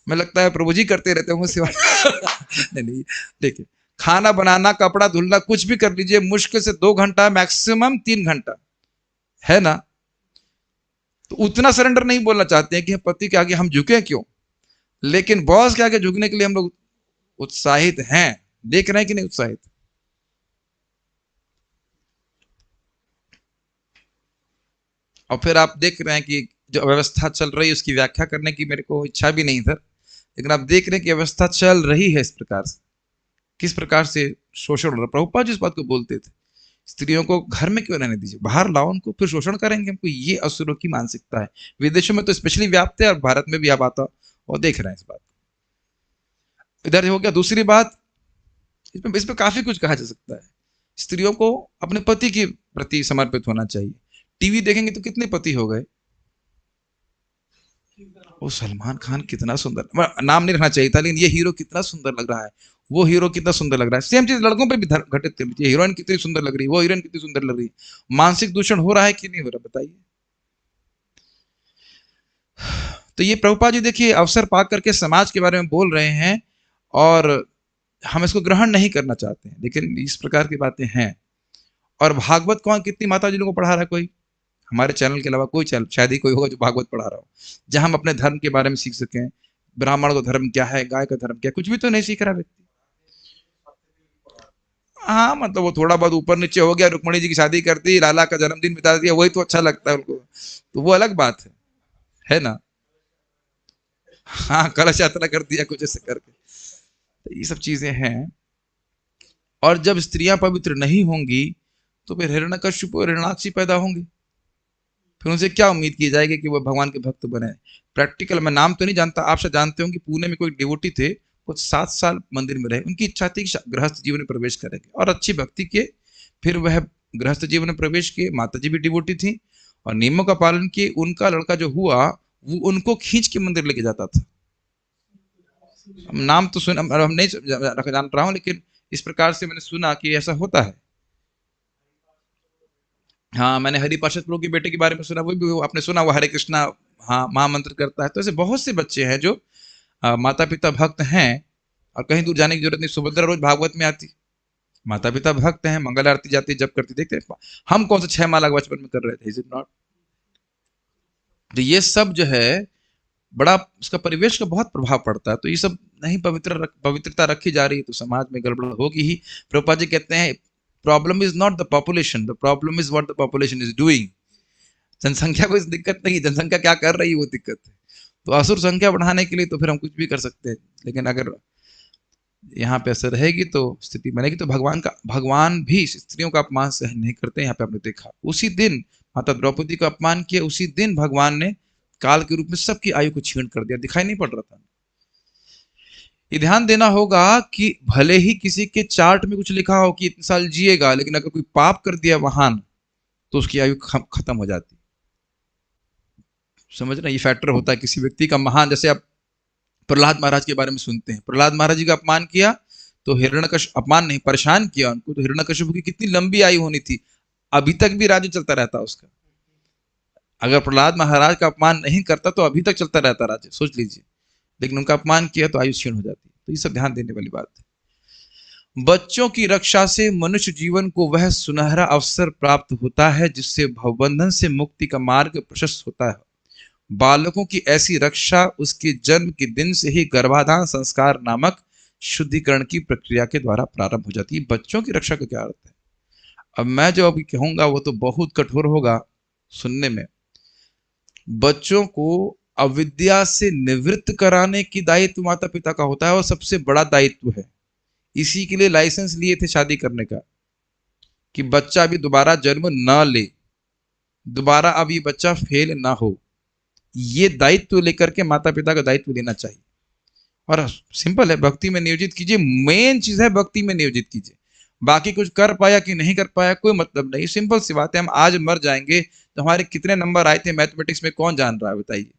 मैं लगता है प्रभु जी करते रहते होंगे सेवा। नहीं नहीं, देखिए, खाना बनाना, कपड़ा धुलना, कुछ भी कर लीजिए, मुश्किल से 2 घंटा, मैक्सिमम 3 घंटा, है ना? तो उतना सरेंडर नहीं बोलना चाहते हैं कि पति के आगे हम झुके क्यों, लेकिन बॉस के आगे झुकने के लिए हम लोग उत्साहित हैं। देख रहे हैं कि नहीं उत्साहित? और फिर आप देख रहे हैं कि जो व्यवस्था चल रही है उसकी व्याख्या करने की मेरे को इच्छा भी नहीं था, लेकिन आप देख रहे हैं कि व्यवस्था चल रही है इस प्रकार से, किस प्रकार से शोषण हो रहा है। प्रभुपाद जी इस बात को बोलते थे, स्त्रियों को घर में क्यों रहने दीजिए, बाहर लाओ उनको, फिर शोषण करेंगे हमको। ये असुरों की मानसिकता है, विदेशों में तो स्पेशली व्याप्त है और भारत में भी आप आता और देख रहे हैं इस बात। इधर हो गया। दूसरी बात, इसमें काफी कुछ कहा जा सकता है। स्त्रियों को अपने पति के प्रति समर्पित होना चाहिए। टीवी देखेंगे तो कितने पति हो गए। वो सलमान खान कितना सुंदर, नाम नहीं रखना चाहिए था, लेकिन ये हीरो कितना सुंदर लग रहा है, वो हीरो कितना सुंदर लग रहा है। सेम चीज लड़कों पे भी घटित कर लीजिए, हीरोइन कितनी सुंदर लग रही है, वो हीरोइन कितनी सुंदर लग रही है। मानसिक दूषण हो रहा है कि नहीं हो रहा, बताइए। तो ये प्रभुपाद जी देखिए अवसर पा करके समाज के बारे में बोल रहे हैं, और हम इसको ग्रहण नहीं करना चाहते हैं, लेकिन इस प्रकार की बातें हैं। और भागवत कौन कितनी माता जी लोगों को पढ़ा रहा है? कोई हमारे चैनल के अलावा कोई चैनल शायद ही कोई होगा जो भागवत पढ़ा रहा हो, जहां हम अपने धर्म के बारे में सीख सकें। ब्राह्मण का धर्म क्या है, गाय का धर्म क्या है, कुछ भी तो नहीं सीख रहा व्यक्ति। हाँ मतलब वो थोड़ा बहुत ऊपर नीचे हो गया, रुक्मणी जी की शादी कर दी, लाला का जन्मदिन बिता दिया, वही तो अच्छा लगता है उनको, तो वो अलग बात है ना? हाँ कलश यात्रा कर दिया कुछ ऐसे करके, तो ये सब चीजें हैं। और जब स्त्रियां पवित्र नहीं होंगी तो फिर हिरण्यकश्यप और हिरण्याक्षी पैदा होंगे, फिर उनसे क्या उम्मीद की जाएगी कि वो भगवान के भक्त बने। प्रैक्टिकल, मैं नाम तो नहीं जानता, आप शायद जानते होंगे, पुणे में कोई डिवोटी थे, वो 7 साल मंदिर में रहे। उनकी इच्छा थी कि गृहस्थ जीवन में प्रवेश करेंगे और अच्छी भक्ति के, फिर वह गृहस्थ जीवन में प्रवेश किए। माता जी भी डिवोटी थी और नियमों का पालन किए। उनका लड़का जो हुआ वो उनको खींच के मंदिर लेके जाता था। नाम तो सुना, हम नहीं जान रहा हूँ, लेकिन इस प्रकार से मैंने सुना कि ऐसा होता है। हाँ मैंने हरि पार्षद प्रभु के बेटे के बारे में सुना, वो भी आपने सुना, वो हरे कृष्णा हाँ महामंत्र करता है। तो ऐसे बहुत से बच्चे हैं जो माता पिता भक्त हैं और कहीं दूर जाने की जरूरत नहीं। सुभद्रा रोज भागवत में आती, माता पिता भक्त हैं, मंगल आरती जाती, जब करती, देखते हम कौन सा 6 माला बचपन में कर रहे थे, इज इट नॉट? तो ये सब जो है बड़ा उसका परिवेश का बहुत प्रभाव पड़ता है। तो ये सब नहीं पवित्रता रखी जा रही है तो समाज में गड़बड़ होगी ही। प्रभुपाद जी कहते हैं problem is not the population, the problem is what the population is doing. जनसंख्या को इस दिक्कत नहीं, जनसंख्या क्या कर रही है वो दिक्कत है। तो असुर संख्या बढ़ाने के लिए तो फिर हम कुछ भी कर सकते हैं, लेकिन अगर यहाँ पे असर रहेगी तो स्थिति बनेगी। तो भगवान भी स्त्रियों का अपमान सहन नहीं करते। यहाँ पे आपने देखा उसी दिन माता द्रौपदी का अपमान किया, उसी दिन भगवान ने काल के रूप में सबकी आयु को छीण कर दिया, दिखाई नहीं पड़ रहा था। ये ध्यान देना होगा कि भले ही किसी के चार्ट में कुछ लिखा हो कि इतने साल जिएगा, लेकिन अगर कोई पाप कर दिया महान तो उसकी आयु खत्म हो जाती। समझ रहे, ये फैक्टर होता है किसी व्यक्ति का महान। जैसे आप प्रहलाद महाराज के बारे में सुनते हैं, प्रहलाद महाराज जी का अपमान किया तो हिरण्यकश्यप, अपमान नहीं परेशान किया उनको, तो हिरण्यकश्यप की कितनी लंबी आयु होनी थी, अभी तक भी राज्य चलता रहता उसका। अगर प्रहलाद महाराज का अपमान नहीं करता तो अभी तक चलता रहता राज्य, सोच लीजिए। लेकिन उनका अपमान किया तो आयु क्षीण हो जाती। तो ये सब ध्यान देने वाली बात है। बच्चों की रक्षा से मनुष्य जीवन को वह सुनहरा अवसर प्राप्त होता है जिससे भवबंधन से मुक्ति का मार्ग प्रशस्त होता है। बालकों की ऐसी रक्षा उसके जन्म के दिन से ही गर्भाधान संस्कार नामक शुद्धिकरण की प्रक्रिया के द्वारा प्रारंभ हो जाती है। बच्चों की रक्षा का क्या अर्थ है? अब मैं जो अभी कहूंगा वो तो बहुत कठोर होगा सुनने में। बच्चों को अविद्या से निवृत्त कराने की दायित्व माता पिता का होता है और सबसे बड़ा दायित्व है। इसी के लिए लाइसेंस लिए थे शादी करने का, कि बच्चा अभी दोबारा जन्म ना ले, दोबारा अब ये बच्चा फेल ना हो। ये दायित्व लेकर के माता पिता का दायित्व लेना चाहिए। और सिंपल है, भक्ति में नियोजित कीजिए। मेन चीज है भक्ति में नियोजित कीजिए। बाकी कुछ कर पाया कि नहीं कर पाया कोई मतलब नहीं। सिंपल सी बात है, हम आज मर जाएंगे तो हमारे कितने नंबर आए थे मैथमेटिक्स में कौन जान रहा है बताइए।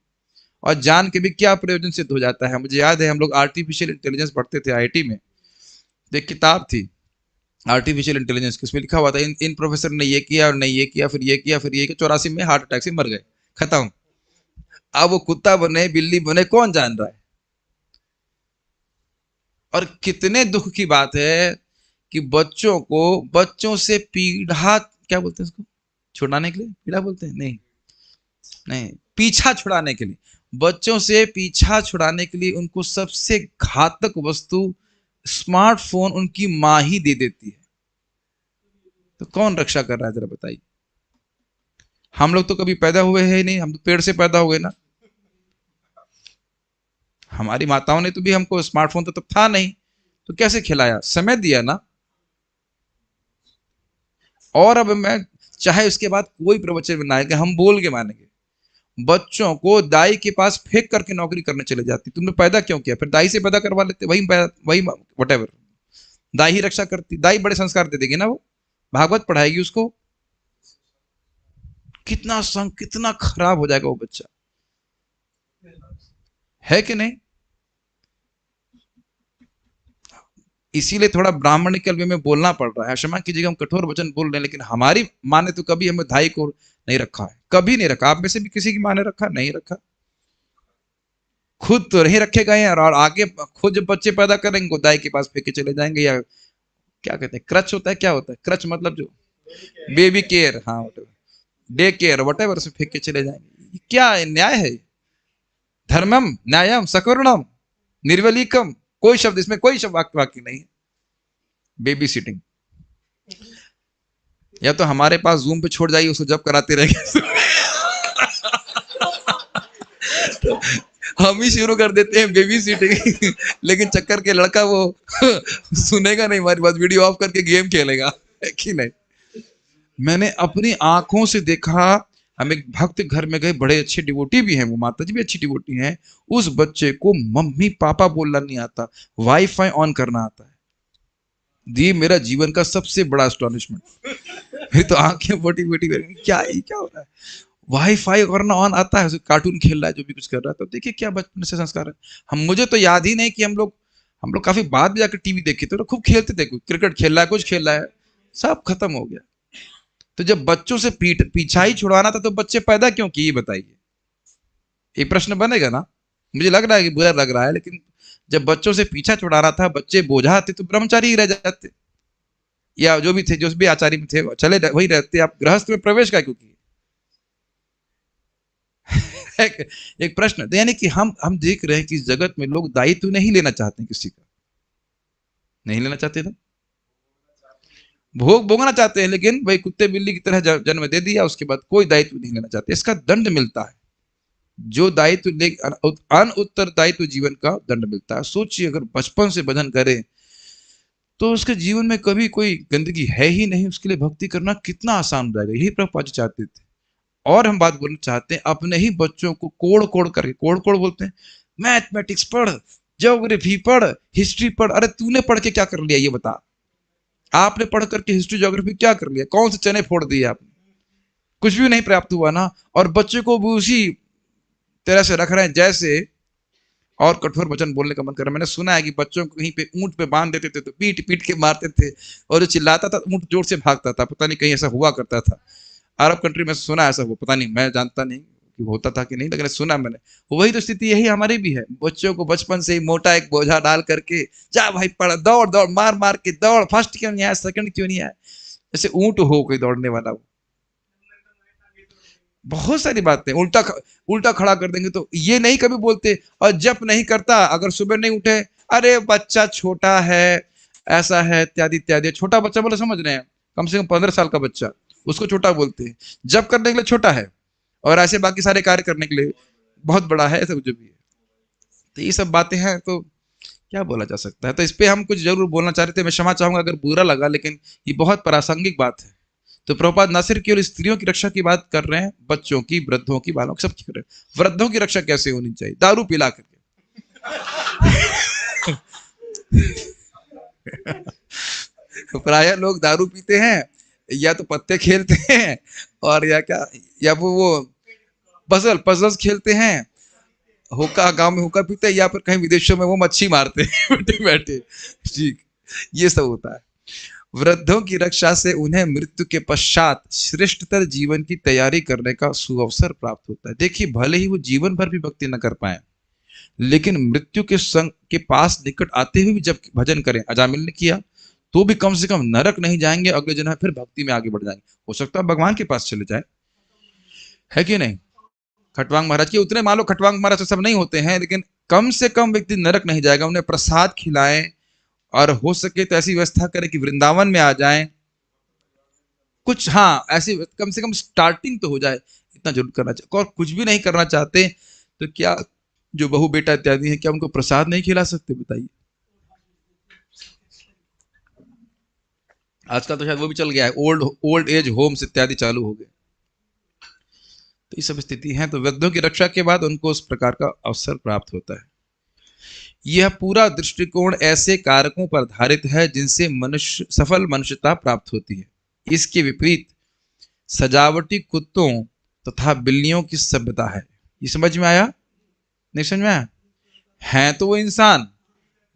और जान के भी क्या प्रयोजन सिद्ध हो जाता है। मुझे याद है हम लोग आर्टिफिशियल इंटेलिजेंस पढ़ते थे आईआईटी में, तो एक किताब थी आर्टिफिशियल इंटेलिजेंस, किसमें लिखा हुआ था इन प्रोफेसर ने ये किया और नहीं ये किया, फिर ये किया, फिर ये किया, 84 में हार्ट अटैक से मर गए, खत्म। अब वो कुत्ता बने बिल्ली बने कौन जान रहा है। और कितने दुख की बात है कि बच्चों से पीढ़ा, क्या बोलते हैं उसको, छुड़ाने के लिए पीढ़ा बोलते हैं, नहीं नहीं, पीछा छुड़ाने के लिए, बच्चों से पीछा छुड़ाने के लिए उनको सबसे घातक वस्तु स्मार्टफोन उनकी मां ही दे देती है। तो कौन रक्षा कर रहा है जरा बताइए। हम लोग तो कभी पैदा हुए हैं नहीं, हम तो पेड़ से पैदा हुए ना। हमारी माताओं ने तो भी हमको, स्मार्टफोन तो तब था नहीं, तो कैसे खिलाया, समय दिया ना। और अब मैं चाहे उसके बाद कोई प्रवचन ना आएगा, हम बोल के मानेंगे। बच्चों को दाई के पास फेंक करके नौकरी करने चले जाती। तुमने पैदा क्यों किया, फिर दाई से पैदा करवा लेते, वही वटेवर, दाई ही रक्षा करती। दाई बड़े संस्कार दे देगी ना, वो भागवत पढ़ाएगी उसको। कितना खराब हो जाएगा वो बच्चा, है कि नहीं। इसीलिए थोड़ा ब्राह्मणिकल वे में बोलना पड़ रहा है। क्षमा कीजिएगा हम कठोर वचन बोल रहे हैं, लेकिन हमारी माँ ने तो कभी हमें दाई को नहीं रखा है, कभी नहीं रखा। आप में से भी किसी की माँ ने रखा नहीं रखा, खुद तो नहीं रखे गए हैं। और आगे खुद जब बच्चे पैदा करेंगे दाई के पास फेंके चले जाएंगे, या क्या कहते हैं क्रच होता है, क्या होता है क्रच, मतलब जो बेबी केयर, हाँ डे केयर वटेवर, उसमें फेंक के चले जाएंगे। क्या न्याय है? धर्मम न्यायम सकरुणम निर्वलीकम, कोई शब्द इसमें, कोई शब्द वाक्य नहीं है। बेबी सिटिंग, या तो हमारे पास जूम पे छोड़ जाइए, उसको जब कराते रहेंगे हम ही शुरू कर देते हैं बेबी सिटिंग लेकिन चक्कर के लड़का वो सुनेगा नहीं हमारी बात, वीडियो ऑफ करके गेम खेलेगा, है कि नहीं। मैंने अपनी आंखों से देखा, हम एक भक्त घर में गए, बड़े अच्छे डिवोटी भी हैं, वो माता जी भी अच्छी डिवोटी हैं। उस बच्चे को मम्मी पापा बोलना नहीं आता, वाईफाई ऑन करना आता है। दी मेरा जीवन का सबसे बड़ा एस्टॉनिशमेंट। मेरी तो आंखें बोटी बोटी, क्या हो रहा है। वाईफाई करना ऑन आता है, कार्टून खेल रहा है, जो भी कुछ कर रहा है। तो देखिए क्या बचपन से संस्कार है। हम, मुझे तो याद ही नहीं कि हम लोग काफी बाद में जाकर टीवी देखे थे, तो खूब खेलते थे, क्रिकेट खेल रहा है, कुछ खेल रहा है, सब खत्म हो गया। तो जब बच्चों से पीछा ही छुड़वाना था तो बच्चे पैदा क्यों किए बताइए। एक प्रश्न बनेगा ना। मुझे लग रहा है कि बुरा लग रहा है, लेकिन जब बच्चों से पीछा छुड़ाना था, बच्चे बोझा थे, तो ब्रह्मचारी ही रह जाते, या जो भी थे, जो भी आचार्य में थे चले वही रहते। आप गृहस्थ में प्रवेश का क्यों किए एक प्रश्न, तो यानी कि हम देख रहे हैं कि इस जगत में लोग दायित्व नहीं लेना चाहते किसी का, नहीं लेना चाहते ना, भोग भोगना चाहते हैं, लेकिन भाई कुत्ते बिल्ली की तरह जन्म दे दिया, उसके बाद कोई दायित्व नहीं लेना चाहते। इसका दंड मिलता है, जो दायित्व ले अन उत्तरदायित्व जीवन का दंड मिलता है। सोचिए अगर बचपन से भजन करे तो उसके जीवन में कभी कोई गंदगी है ही नहीं, उसके लिए भक्ति करना कितना आसान हो जाएगा। यही प्रभुपाद जी चाहते थे। और हम बात बोलना चाहते हैं, अपने ही बच्चों को कोड़ कोड़ करके, कोड़ कोड़ बोलते हैं, मैथमेटिक्स पढ़, ज्योग्राफी पढ़, हिस्ट्री पढ़। अरे तूने पढ़ के क्या कर लिया ये बता, आपने पढ़ करके हिस्ट्री ज्योग्राफी क्या कर लिया, कौन से चने फोड़ दिए आपने, कुछ भी नहीं प्राप्त हुआ ना। और बच्चे को भी उसी तरह से रख रहे हैं जैसे, और कठोर वचन बोलने का मन कर रहा है। मैंने सुना है कि बच्चों को कहीं पे ऊंट पे बांध देते थे तो पीट पीट के मारते थे, और जो चिल्लाता था ऊंट जोर से भागता था। पता नहीं कहीं ऐसा हुआ करता था अरब कंट्री में, सुना ऐसा हुआ, पता नहीं, मैं जानता नहीं कि होता था कि नहीं, लेकिन सुना मैंने। वही तो स्थिति यही हमारी भी है, बच्चों को बचपन से ही मोटा एक बोझा डाल करके, जा भाई पढ़, दौड़ दौड़, मार मार के दौड़, फर्स्ट क्यों नहीं आया, सेकंड क्यों नहीं आया, जैसे ऊंट हो कोई दौड़ने वाला हो। बहुत सारी बातें उल्टा खड़ा कर देंगे। तो ये नहीं कभी बोलते, और जप नहीं करता, अगर सुबह नहीं उठे, अरे बच्चा छोटा है, ऐसा है, इत्यादि इत्यादि। छोटा बच्चा बोले समझ रहे हैं, कम से कम 15 साल का बच्चा, उसको छोटा बोलते हैं। जप करने के लिए छोटा है, और ऐसे बाकी सारे कार्य करने के लिए बहुत बड़ा है, ऐसा कुछ भी है। तो ये सब बातें हैं, तो क्या बोला जा सकता है। तो इस पे हम कुछ जरूर बोलना चाह रहे थे, मैं क्षमा चाहूंगा अगर बुरा लगा, लेकिन ये बहुत प्रासंगिक बात है। तो प्रभुपाद न सिर्फ केवल स्त्रियों की रक्षा की बात कर रहे हैं, बच्चों की, वृद्धों की, बालों की, सबकी कर रहे हैं। वृद्धों की रक्षा कैसे होनी चाहिए, दारू पिला करके। प्राय लोग दारू पीते हैं, या तो पत्ते खेलते हैं, और या क्या, या वो पजल्स खेलते हैं, हुक्का, गांव में हुक्का पीते हैं, या फिर कहीं विदेशों में वो मच्छी मारते हैं बैठे बैठे। ठीक, ये सब होता है। वृद्धों की रक्षा से उन्हें मृत्यु के पश्चात श्रेष्ठतर जीवन की तैयारी करने का सुअवसर प्राप्त होता है। देखिए, भले ही वो जीवन भर भी भक्ति न कर पाए, लेकिन मृत्यु के संग के पास निकट आते हुए भी जब भजन करें, अजामिल ने किया, तो भी कम से कम नरक नहीं जाएंगे, अगले जन्म फिर भक्ति में आगे बढ़ जाएंगे। हो सकता है भगवान के पास चले जाए, है कि नहीं। खटवांग महाराज के उतने, मान लो खटवांग महाराज तो सब नहीं होते हैं, लेकिन कम से कम व्यक्ति नरक नहीं जाएगा। उन्हें प्रसाद खिलाएं, और हो सके तो ऐसी व्यवस्था करें कि वृंदावन में आ जाएं कुछ, हाँ ऐसी कम से कम स्टार्टिंग तो हो जाए, इतना जरूर करना चाहिए। और कुछ भी नहीं करना चाहते तो क्या जो बहू बेटा इत्यादि है, क्या उनको प्रसाद नहीं खिला सकते, बताइए। आजकल तो शायद वो भी चल गया है, ओल्ड एज होम्स इत्यादि चालू हो गए। तो ये सब स्थिति है। तो वृद्धों की रक्षा के बाद उनको उस प्रकार का अवसर प्राप्त होता है। यह पूरा दृष्टिकोण ऐसे कारकों पर आधारित है जिनसे मनुष्य सफल मनुष्यता प्राप्त होती है। इसके विपरीत सजावटी कुत्तों तथा बिल्लियों की सभ्यता है। ये समझ में आया, नहीं समझ में आया? हैं तो वो इंसान,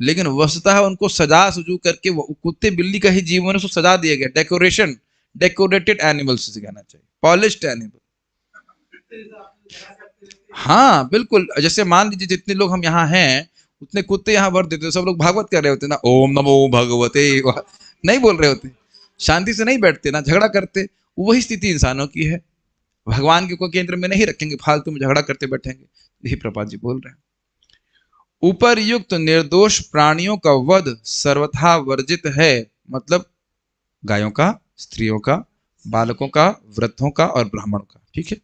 लेकिन वस्तुतः उनको सजा सुजू करके, वो कुत्ते बिल्ली का ही जीवन उसको सजा दिया गया, डेकोरेशन, डेकोरेटेड एनिमल्स से कहना चाहिए, पॉलिश्ड एनिमल। हाँ बिल्कुल, जैसे मान लीजिए जितने लोग हम यहाँ हैं उतने कुत्ते यहाँ वर्त देते, सब लोग भागवत कर रहे होते ना, ओम नमो भगवते, नहीं बोल रहे होते, शांति से नहीं बैठते ना, झगड़ा करते। वही स्थिति इंसानों की है। भगवान के को केंद्र में नहीं रखेंगे, फालतू में झगड़ा करते बैठेंगे। यही प्रभुपाद जी बोल रहे हैं। ऊपर युक्त निर्दोष प्राणियों का वध सर्वथा वर्जित है, मतलब गायों का, स्त्रियों का, बालकों का, वृद्धों का और ब्राह्मणों का, ठीक है।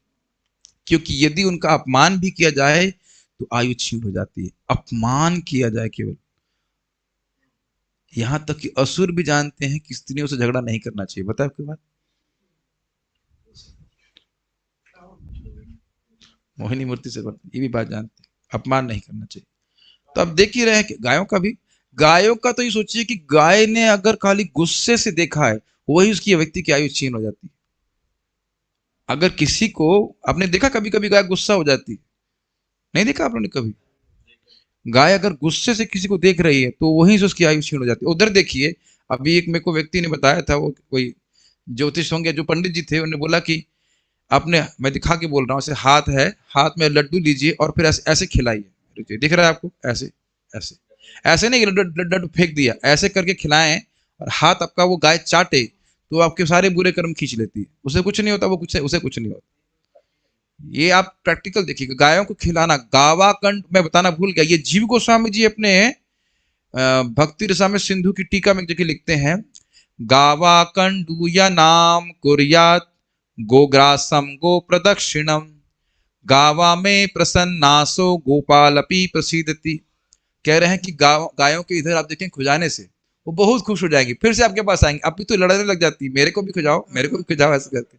क्योंकि यदि उनका अपमान भी किया जाए तो आयु छीन हो जाती है। अपमान किया जाए केवल, यहां तक कि असुर भी जानते हैं कि स्त्रियों से झगड़ा नहीं करना चाहिए। बताए आपकी बात, मोहिनी मूर्ति से ये भी बात जानते हैं, अपमान नहीं करना चाहिए। तो अब देख ही रहे हैं कि गायों का भी, गायों का तो ये सोचिए कि गाय ने अगर खाली गुस्से से देखा है, वही उसकी व्यक्ति की आयु छीन हो जाती है। अगर किसी को आपने देखा, कभी कभी गाय गुस्सा हो जाती है, नहीं देखा आप लोगों ने कभी? गाय अगर गुस्से से किसी को देख रही है तो वहीं से उसकी आयु छीन हो जाती है। उधर देखिए, अभी एक मेरे को व्यक्ति ने बताया था, वो कोई ज्योतिष होंगे, जो पंडित जी थे, उन्होंने बोला कि आपने, मैं दिखा के बोल रहा हूँ, ऐसे हाथ है, हाथ में लड्डू लीजिए और फिर ऐसे ऐसे खिलाइए। दिख रहा है आपको? ऐसे ऐसे, ऐसे नहीं लड्डू फेंक दिया, ऐसे करके खिलाएं, और हाथ आपका वो गाय चाटे तो आपके सारे बुरे कर्म खींच लेती है। उसे कुछ नहीं होता, वो कुछ, उसे कुछ नहीं होता। ये आप प्रैक्टिकल देखिएगा, गायों को खिलाना, गावाकंड मैं बताना भूल गया, ये जीव गोस्वामी जी अपने भक्ति रसामृत सिंधु की टीका में देखिए लिखते हैं, गावाकंडूया नाम कुर्यात गोग्रासम गो प्रदक्षिणम गावा में प्रसन्नासो गोपालपि प्रसीदति। कह रहे हैं कि गायों के इधर आप देखें खुजाने से वो बहुत खुश हो जाएंगी, फिर से आपके पास आएंगे, अभी तो लड़ने लग जाती है, मेरे को भी खुजाओ, मेरे को भी खुजाओ, ऐसे करके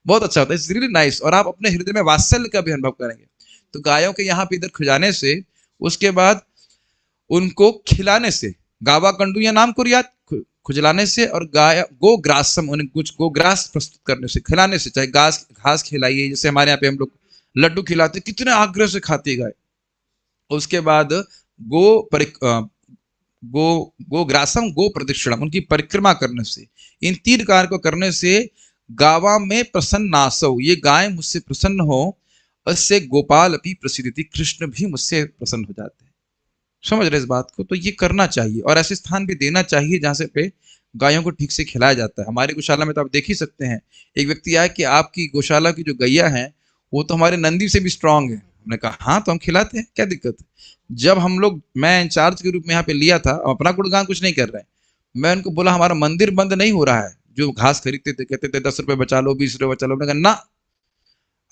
बहुत अच्छा होता है, इट्स रियली नाइस, और आप अपने हृदय में वात्सल्य का भी अनुभव करेंगे। तो गायों के यहाँ पे इधर खुजाने से, उसके बाद उनको खिलाने से, गावा कंडू या नाम कुरियात, खुजलाने से, और गाय गो ग्रासम, उन्हें कुछ गो ग्रास प्रस्तुत करने से, खिलाने से, चाहे घास घास खिलाइए, जैसे हमारे यहाँ पे हम लोग लड्डू खिलाते, कितने आग्रह से खाती है गाय। उसके बाद गो गो गो ग्रासम गो प्रदक्षिणम, उनकी परिक्रमा करने से, इन 3 कार्य को करने से गावा में प्रसन्नासौ, ये गाय मुझसे प्रसन्न हो, उससे गोपाल अपनी प्रसिद्धि, कृष्ण भी मुझसे प्रसन्न हो जाते हैं। समझ रहे इस बात को? तो ये करना चाहिए, और ऐसे स्थान भी देना चाहिए जहां से पे गायों को ठीक से खिलाया जाता है। हमारी गौशाला में तो आप देख ही सकते हैं, एक व्यक्ति आया कि आपकी गौशाला की जो गैया है वो तो हमारे नंदी से भी स्ट्रांग है। हमने कहा हाँ, तो हम खिलाते हैं, क्या दिक्कत है। जब हम लोग, मैं इंचार्ज के रूप में यहाँ पे लिया था, अपना गुणगान कुछ नहीं कर रहे हैं, मैं उनको बोला हमारा मंदिर बंद नहीं हो रहा है। जो घास खरीदते थे कहते थे 10 रुपए बचा लो, 20 रुपए बचा लो, मैंने कहा ना,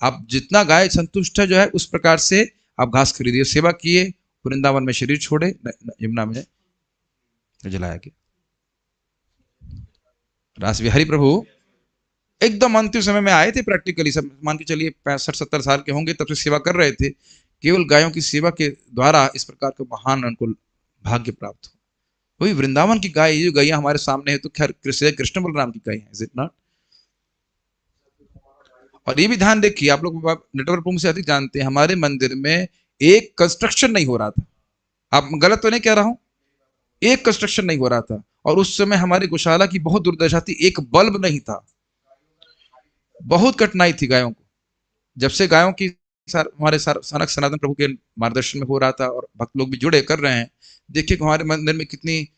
आप जितना गाय संतुष्ट है जो है उस प्रकार से आप घास खरीदिए, सेवा किए, वृंदावन में शरीर छोड़े, यमुना में जलाया गया। रास बिहारी प्रभु एकदम अंतिम समय में आए थे, प्रैक्टिकली सब मान के चलिए 65-70 साल के होंगे, तब से सेवा कर रहे थे, केवल गायों की सेवा के द्वारा इस प्रकार का महान उनको भाग्य प्राप्त हो। वही वृंदावन की गाय, ये जो गैया हमारे सामने है, तो खैर कृष्ण बलराम की गाय है, इज इट नॉट? और ये भी ध्यान देखिए, आप लोग नेटवर्क से अधिक जानते हैं, हमारे मंदिर में एक कंस्ट्रक्शन नहीं हो रहा था, आप गलत तो नहीं कह रहा हूं, एक कंस्ट्रक्शन नहीं हो रहा था, और उस समय हमारी गौशाला की बहुत दुर्दशा थी, एक बल्ब नहीं था, बहुत कठिनाई थी गायों को। जब से गायों की हमारे सनक सनातन प्रभु के मार्गदर्शन में हो रहा था, और भक्त लोग भी जुड़े कर रहे हैं, देखिए हमारे मंदिर में कितनी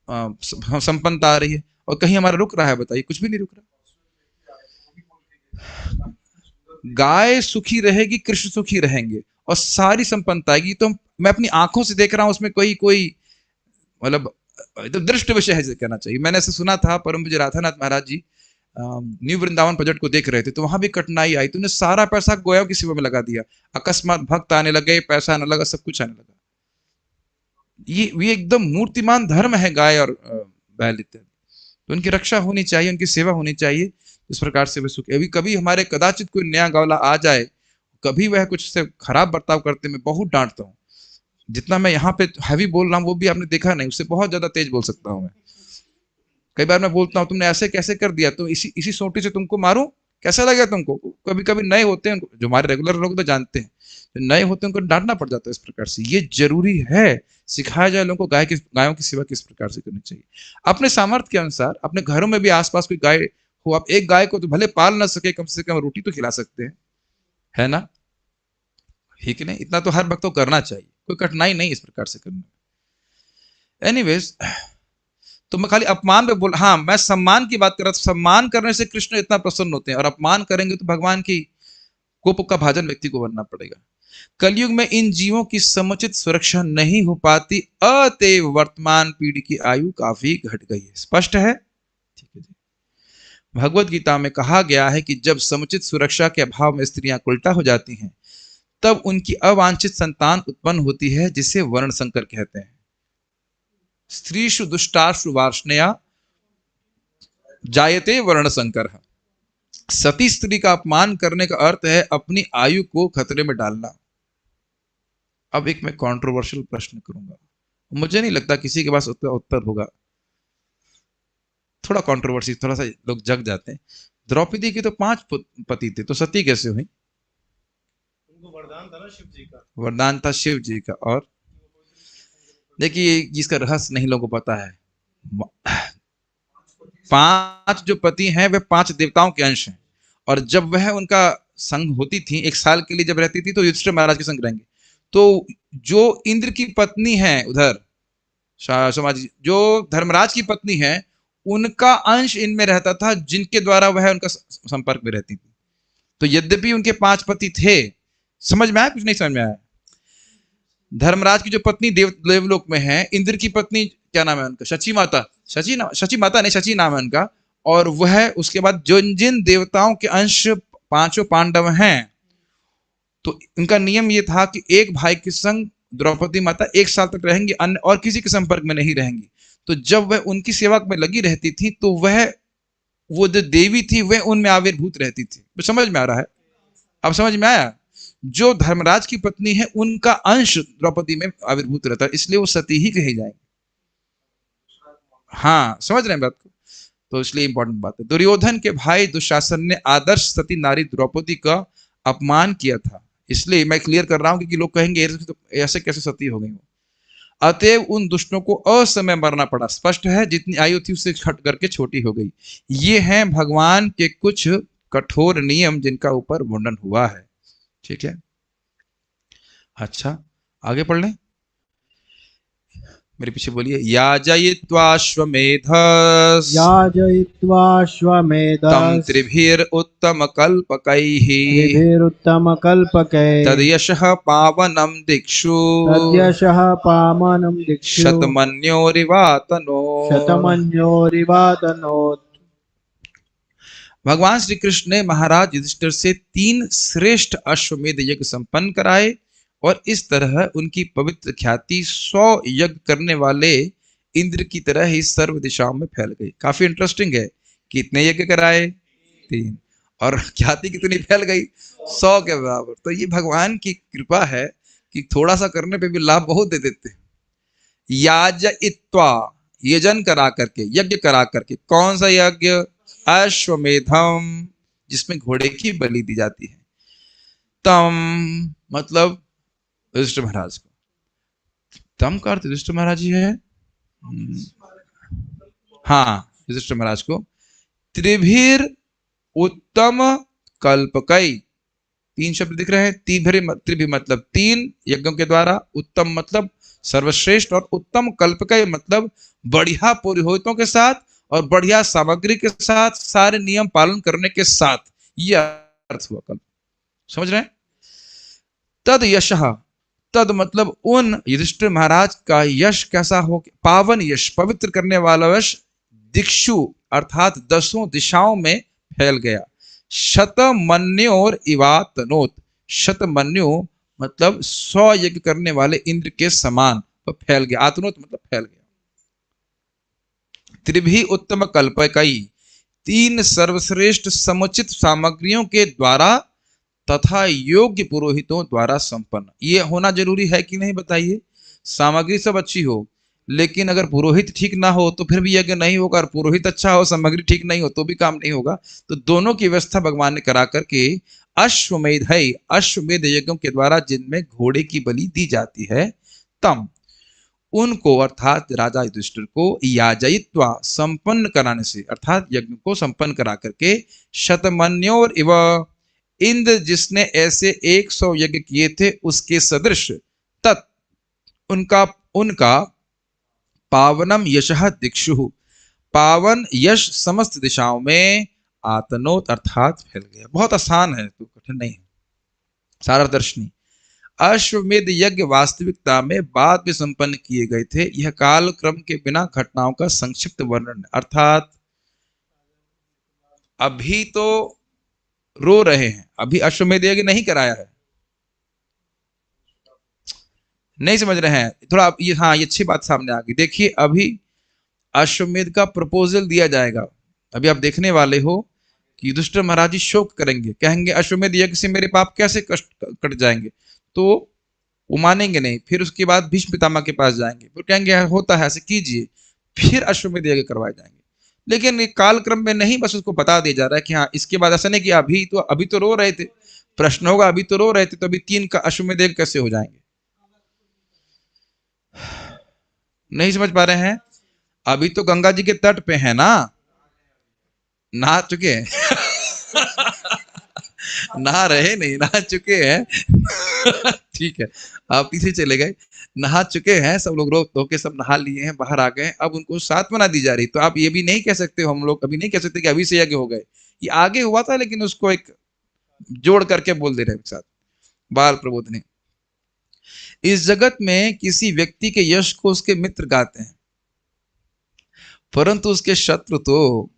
संपन्नता आ रही है, और कहीं हमारा रुक रहा है? बताइए, कुछ भी नहीं रुक रहा। गाय सुखी रहेगी, कृष्ण सुखी रहेंगे, और सारी संपन्नता आएगी। तो मैं अपनी आंखों से देख रहा हूं, उसमें कोई कोई मतलब तो दृष्ट विषय है कहना चाहिए। मैंने ऐसे सुना था, परम पूज्य राधानाथ महाराज जी न्यू वृंदावन प्रोजेक्ट को देख रहे थे, तो वहां भी कठिनाई आई, तो उन्हें सारा पैसा गोया की सेवा में लगा दिया, अकस्मात भक्त आने लगे, पैसा आने लगा, सब कुछ आने लगा। ये एकदम मूर्तिमान धर्म है गाय और बैल इत्यादि, तो उनकी रक्षा होनी चाहिए, उनकी सेवा होनी चाहिए, इस प्रकार से वे सुख। अभी कभी हमारे कदाचित कोई नया गौला आ जाए, कभी वह कुछ से खराब बर्ताव करते, मैं बहुत डांटता हूँ। जितना मैं यहाँ पे हैवी बोल रहा हूँ वो भी आपने देखा नहीं, उससे बहुत ज्यादा तेज बोल सकता हूँ मैं। कई बार मैं बोलता हूँ तुमने ऐसे कैसे कर दिया, तो इसी इसी सोटी से तुमको मारूं, कैसा लगा तुमको? कभी कभी नए होते हैं, जो हमारे रेगुलर लोग तो जानते हैं, जो नए होते हैं उनको डांटना पड़ जाता है इस प्रकार से। ये जरूरी है, सिखाया जाए लोगों को गायों की सेवा किस प्रकार से करनी चाहिए, अपने सामर्थ्य के अनुसार। अपने घरों में भी आसपास कोई गाय हो, आप एक गाय को तो भले पाल ना सके, कम से कम रोटी तो खिला सकते हैं, है ना? ठीक नहीं, इतना तो हर भक्त को करना चाहिए, कोई कठिनाई नहीं इस प्रकार से करना। एनीवेज, तो मैं खाली अपमान पे बोल, हाँ मैं सम्मान की बात कर रहा था। सम्मान करने से कृष्ण इतना प्रसन्न होते हैं, और अपमान करेंगे तो भगवान की कोप का भाजन व्यक्ति को बनना पड़ेगा। कलयुग में इन जीवों की समुचित सुरक्षा नहीं हो पाती, अतएव वर्तमान पीढ़ी की आयु काफी घट गई है। स्पष्ट है? ठीक है जी। भगवत गीता में कहा गया है कि जब समुचित सुरक्षा के अभाव में स्त्रियां उल्टा हो जाती हैं, तब उनकी अवांछित संतान उत्पन्न होती है, जिसे वर्ण संकर कहते हैं। स्त्रीषु दुष्टाशु वार्ष्णेया जायते वर्ण संकर। सती स्त्री का अपमान करने का अर्थ है अपनी आयु को खतरे में डालना। अब एक मैं कंट्रोवर्शियल प्रश्न करूंगा, मुझे नहीं लगता किसी के पास उत्तर होगा, थोड़ा कंट्रोवर्सी, थोड़ा सा लोग जग जाते हैं। द्रौपदी के तो 5 पति थे, तो सती कैसे हुई? उनको वरदान था ना शिव जी का, वरदान था शिव जी का। और देखिए जिसका रहस्य नहीं लोगों को पता है, 5 जो पति हैं वे 5 देवताओं के अंश हैं, और जब वह उनका संग होती थी, 1 साल के लिए जब रहती थी, तो युधिष्ठिर महाराज के संग रहेंगे। तो जो इंद्र की पत्नी है उधर समाज, जो धर्मराज की पत्नी है, उनका अंश इनमें रहता था, जिनके द्वारा वह उनका संपर्क में रहती थी। तो यद्यपि उनके 5 पति थे, समझ में आया कुछ नहीं समझ में आया? धर्मराज की जो पत्नी देवलोक में है, इंद्र की पत्नी क्या नाम है उनका? शची माता। शची माता नहीं, शची नाम है उनका। और वह उसके बाद जिन जिन देवताओं के अंश 5 पांडव हैं, तो इनका नियम ये था कि एक भाई के संग द्रौपदी माता 1 साल तक रहेंगी, अन्य और किसी के संपर्क में नहीं रहेंगी। तो जब वह उनकी सेवा में लगी रहती थी, तो वो जो देवी थी वह उनमें आविर्भूत रहती थी। तो समझ में आ रहा है? अब समझ में आया? जो धर्मराज की पत्नी है उनका अंश द्रौपदी में आविर्भूत रहता है, इसलिए वो सती ही कही जाएंगे। हाँ, समझ रहे हैं बात को? तो इसलिए इंपॉर्टेंट बात है। दुर्योधन के भाई दुशासन ने आदर्श सती नारी द्रौपदी का अपमान किया था, इसलिए मैं क्लियर कर रहा हूं, क्योंकि लोग कहेंगे ऐसे कैसे सती हो गई वो। अतएव उन दुष्टों को असमय मरना पड़ा। स्पष्ट है, जितनी आयु थी उससे घट करके छोटी हो गई। ये हैं भगवान के कुछ कठोर नियम जिनका ऊपर वर्णन हुआ है। ठीक है, अच्छा आगे पढ़ लें, मेरे पीछे बोलिए। याजयित्वाश्वमेधस् तं याजयित्वाश्वमेधस् त्रिभिरुत्तमकल्पकैः त्रिभिरुत्तमकल्पकैः तद्यशः पावनं दिक्षु तद्यशः पावनं दिक्षु शतमन्योरिवातनोत्। शतमन्योरिवातनोत्। भगवान श्री कृष्ण ने महाराज युधिष्ठिर से 3 श्रेष्ठ अश्वमेध यज्ञ संपन्न कराए, और इस तरह उनकी पवित्र ख्याति 100 यज्ञ करने वाले इंद्र की तरह ही सर्व दिशाओं में फैल गई। काफी इंटरेस्टिंग है, कितने यज्ञ कराए? 3, और ख्याति कितनी फैल गई? 100 के बराबर। तो ये भगवान की कृपा है कि थोड़ा सा करने पे भी लाभ बहुत दे देते हैं। याजयित्वा, यजन करा करके, यज्ञ करा करके। कौन सा यज्ञ? अश्वमेधम, जिसमें घोड़े की बलि दी जाती है। तम मतलब युधिष्ठिर महाराज को। तम का अर्थ युधिष्ठिर महाराज ही है। हाँ, युधिष्ठिर महाराज को। त्रिभिर उत्तम कल्पकई, 3 शब्द दिख रहे हैं। त्रिभि मतलब 3 यज्ञों के द्वारा, उत्तम मतलब सर्वश्रेष्ठ, और उत्तम कल्पकई मतलब बढ़िया पुरोहितों के साथ और बढ़िया सामग्री के साथ, सारे नियम पालन करने के साथ, यह अर्थ हुआ कल्प। समझ रहे हैं? तद यशः, तद मतलब उन युधिष्ठिर महाराज का यश कैसा हो? पावन यश, पवित्र करने वाला यश, दिक्षु अर्थात 10 दिशाओं में फैल गया। शतमन्योर इवातनोत, शतमन्यु मतलब 100 यज्ञ करने वाले इंद्र के समान फैल गया। आतनोत मतलब फैल गया। त्रिभी उत्तम कल्पकई, 3 सर्वश्रेष्ठ समुचित सामग्रियों के द्वारा तथा योग्य पुरोहितों द्वारा संपन्न। ये होना जरूरी है कि नहीं बताइए? सामग्री सब अच्छी हो, लेकिन अगर पुरोहित ठीक ना हो तो फिर भी यज्ञ नहीं होगा, और पुरोहित अच्छा हो, सामग्री ठीक नहीं हो तो भी काम नहीं होगा। तो दोनों की व्यवस्था भगवान ने करा करके अश्वमेध यज्ञों के द्वारा जिनमें घोड़े की बलि दी जाती है, तम उनको अर्थात राजा युधिष्ठिर को याजयित्वा संपन्न कराने से, अर्थात यज्ञ को संपन्न करा करके, शतमन्योर इव इंद्र जिसने ऐसे 100 यज्ञ किए थे उसके सदृश, तत् उनका उनका पावनम यशः दिक्षु, पावन यश समस्त दिशाओं में आतनोत अर्थात फैल गया। बहुत आसान है, तो कठिन नहीं है, सारा दर्शनी। अश्वमेध यज्ञ वास्तविकता में बाद में संपन्न किए गए थे। यह काल क्रम के बिना घटनाओं का संक्षिप्त वर्णन, अर्थात अभी तो रो रहे हैं, अभी अश्वमेध यज्ञ नहीं कराया है। नहीं समझ रहे हैं? थोड़ा ये, हाँ ये अच्छी बात सामने आ गई। देखिए, अभी अश्वमेध का प्रपोजल दिया जाएगा। अभी आप देखने वाले हो कि युधिष्ठिर महाराज जी शोक करेंगे, कहेंगे अश्वमेध यज्ञ से मेरे पाप कैसे कष्ट कट जाएंगे। तो वो मानेंगे नहीं। फिर उसके बाद भीष्म पितामह के पास जाएंगे, फिर कहेंगे होता है ऐसे कीजिए, फिर अश्वमेध यज्ञ करवाए जाएंगे। लेकिन काल क्रम में नहीं, बस उसको बता दिया जा रहा है कि हाँ इसके बाद ऐसा नहीं कि अभी तो रो रहे थे। प्रश्न होगा अभी तो रो रहे थे, तो अभी 3 का अश्वमेध यज्ञ कैसे हो जाएंगे? नहीं समझ पा रहे हैं? अभी तो गंगा जी के तट पे है ना, नहा चुके हैं नहा रहे नहीं, नहा चुके हैं ठीक है, आप पीछे चले गए। नहा चुके हैं सब लोग, रो धो के सब नहा लिए हैं, बाहर आ गए। अब उनको सांत्वना दी जा रही। तो आप ये भी नहीं कह सकते, हम लोग अभी नहीं कह सकते कि अभी से यज्ञ हो गए। ये आगे हुआ था, लेकिन उसको एक जोड़ करके बोल दे रहे हैं एक साथ। बाल प्रबोधनी। इस जगत में किसी व्यक्ति के यश को उसके मित्र गाते हैं, परंतु उसके शत्रु तो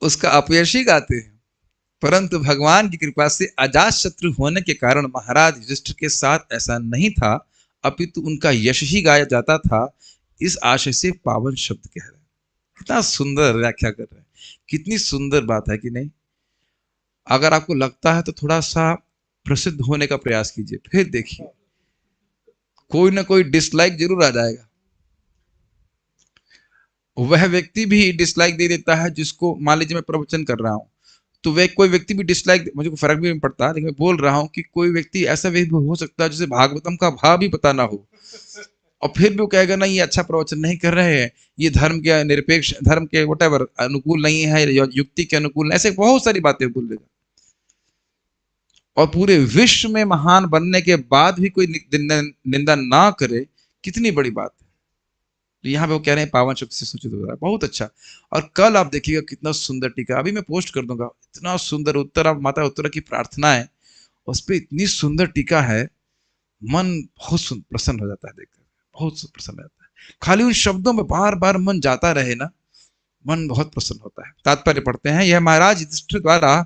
उसका अपयश ही गाते हैं। परंतु भगवान की कृपा से अजात शत्रु होने के कारण महाराज युधिष्ठिर के साथ ऐसा नहीं था, अपितु उनका यश ही गाया जाता था। इस आशय से पावन शब्द कह रहे हैं। कितना सुंदर व्याख्या कर रहे हैं, कितनी सुंदर बात है कि नहीं। अगर आपको लगता है तो थोड़ा सा प्रसिद्ध होने का प्रयास कीजिए, फिर देखिए कोई ना कोई डिसलाइक जरूर आ जाएगा। वह व्यक्ति भी डिसलाइक दे देता है जिसको, मान लीजिए मैं प्रवचन कर रहा हूं तो वह कोई व्यक्ति भी डिसलाइक, मुझे कोई फर्क भी नहीं पड़ता, लेकिन मैं बोल रहा हूं कि कोई व्यक्ति ऐसा भी हो सकता है जिसे भागवतम का भाव भी पता ना हो, और फिर भी वो कहेगा नहीं ये अच्छा प्रवचन नहीं कर रहे हैं, ये धर्म के निरपेक्ष, धर्म के वटेवर अनुकूल नहीं है, युक्ति के अनुकूल, ऐसे बहुत सारी बातें बोल देगा। और पूरे विश्व में महान बनने के बाद भी कोई निंदा ना करे, कितनी बड़ी बात है। तो यहाँ पे वो कह रहे हैं पावन शब्द से सूचित हो रहा है, बहुत अच्छा। और कल आप देखिएगा कितना सुंदर टीका, अभी मैं पोस्ट कर दूंगा, इतना सुंदर उत्तर, आप माता उत्तरा की प्रार्थना है, उस पर इतनी सुंदर टीका है, मन बहुत प्रसन्न हो जाता है देखकर, बहुत प्रसन्न रहता है। खाली उन शब्दों में बार बार मन जाता रहे ना, मन बहुत प्रसन्न होता है। तात्पर्य पढ़ते हैं, यह महाराज युधिष्ठिर द्वारा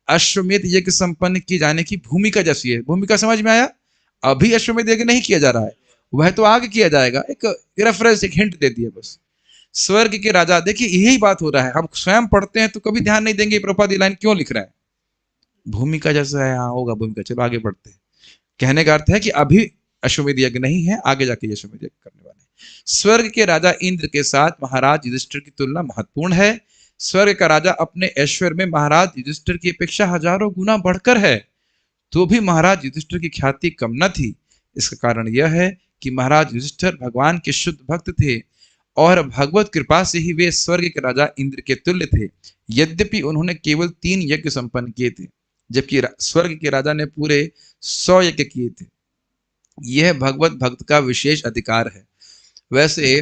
अश्वमेध यज्ञ संपन्न किए जाने की भूमिका जैसी है। भूमिका समझ में आया? अभी अश्वमेध यज्ञ नहीं किया जा रहा है, वह तो आगे किया जाएगा। एक रेफरेंस, एक हिंट दे दिया बस। स्वर्ग के राजा, देखिए यही बात हो रहा है, हम स्वयं पढ़ते हैं तो कभी ध्यान नहीं देंगे प्रभुपाद ये लाइन क्यों लिख रहे हैं। भूमिका जैसा है, हाँ होगा भूमिका, चलो आगे बढ़ते हैं। कहने का अर्थ है कि अभी अश्वमेध यज्ञ नहीं है, आगे जाके अश्वमेध यज्ञ करने वाले। स्वर्ग के राजा इंद्र के साथ महाराज युधिष्ठिर की तुलना महत्वपूर्ण है। स्वर्ग का राजा अपने ऐश्वर्य में महाराज युधिष्ठिर की अपेक्षा हजारों गुना बढ़कर है, तो भी महाराज युधिष्ठिर की ख्याति कम न थी। इसका कारण यह है कि महाराज युधिष्ठिर भगवान के शुद्ध भक्त थे और भगवत कृपा से ही वे स्वर्ग के राजा इंद्र के तुल्य थे। यद्यपि उन्होंने केवल 3 यज्ञ संपन्न किए थे, जबकि स्वर्ग के राजा ने पूरे 100 यज्ञ किए थे। यह भगवत भक्त का विशेष अधिकार है। वैसे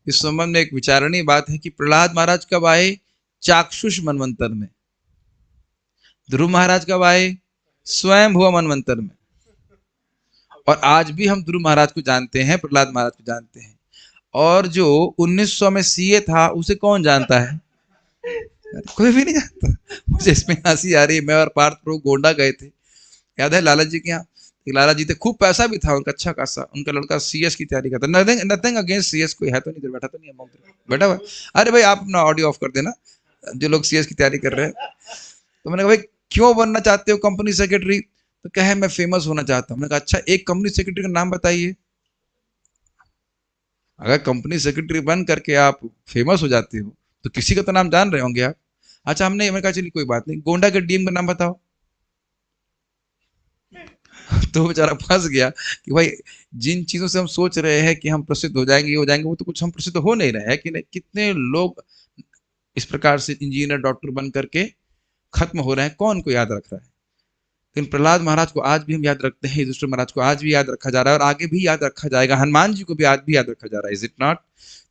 इस संबंध में एक विचारणीय बात है कि प्रहलाद महाराज कब आए? चाक्षुष मनवंतर में। ध्रुव महाराज कब आए? स्वयं भुआ मनवंतर में। और आज भी हम ध्रुव महाराज को जानते हैं, प्रहलाद महाराज को जानते हैं। और जो 1900 में सीए था उसे कौन जानता है? कोई भी नहीं जानता। मुझे इसमें हंसी आ रही है। मैं और पार्थ प्रभु गोंडा गए थे, याद है, लाला जी के यहाँ। लाला जी थे, खूब पैसा भी था उनका, अच्छा खासा। उनका लड़का सीएस की तैयारी करता। नथिंग अगेंस्ट सीएस, कोई है तो नहीं, बैठा तो नहीं है, बैठा हुआ। अरे भाई आप अपना ऑडियो ऑफ कर देना, जो लोग सीएस की तैयारी कर रहे हैं। तो मैंने कहा भाई क्यों बनना चाहते हो कंपनी सेक्रेटरी? तो कहे मैं फेमस होना चाहता हूँ। मैंने कहा अच्छा एक कंपनी सेक्रेटरी का नाम बताइए। अगर कंपनी सेक्रेटरी बन करके आप फेमस हो जाते हो तो किसी का तो नाम जान रहे होंगे आप। अच्छा हमने, मैं कहा चलिए कोई बात नहीं, गोंडा के डीएम का नाम बताओ। तो बेचारा फंस गया कि भाई जिन चीजों से हम सोच रहे हैं कि हम प्रसिद्ध हो जाएंगे, हो जाएंगे, वो तो कुछ हम प्रसिद्ध हो नहीं रहे हैं कि नहीं। कितने लोग इस प्रकार से इंजीनियर डॉक्टर बन करके खत्म हो रहे हैं, कौन को याद रख रहा है? लेकिन प्रहलाद महाराज को आज भी हम याद रखते हैं, युधिष्ठिर महाराज को आज भी याद रखा जा रहा है और आगे भी याद रखा जाएगा। हनुमान जी को भी आज भी याद रखा जा रहा है, इज इट नॉट?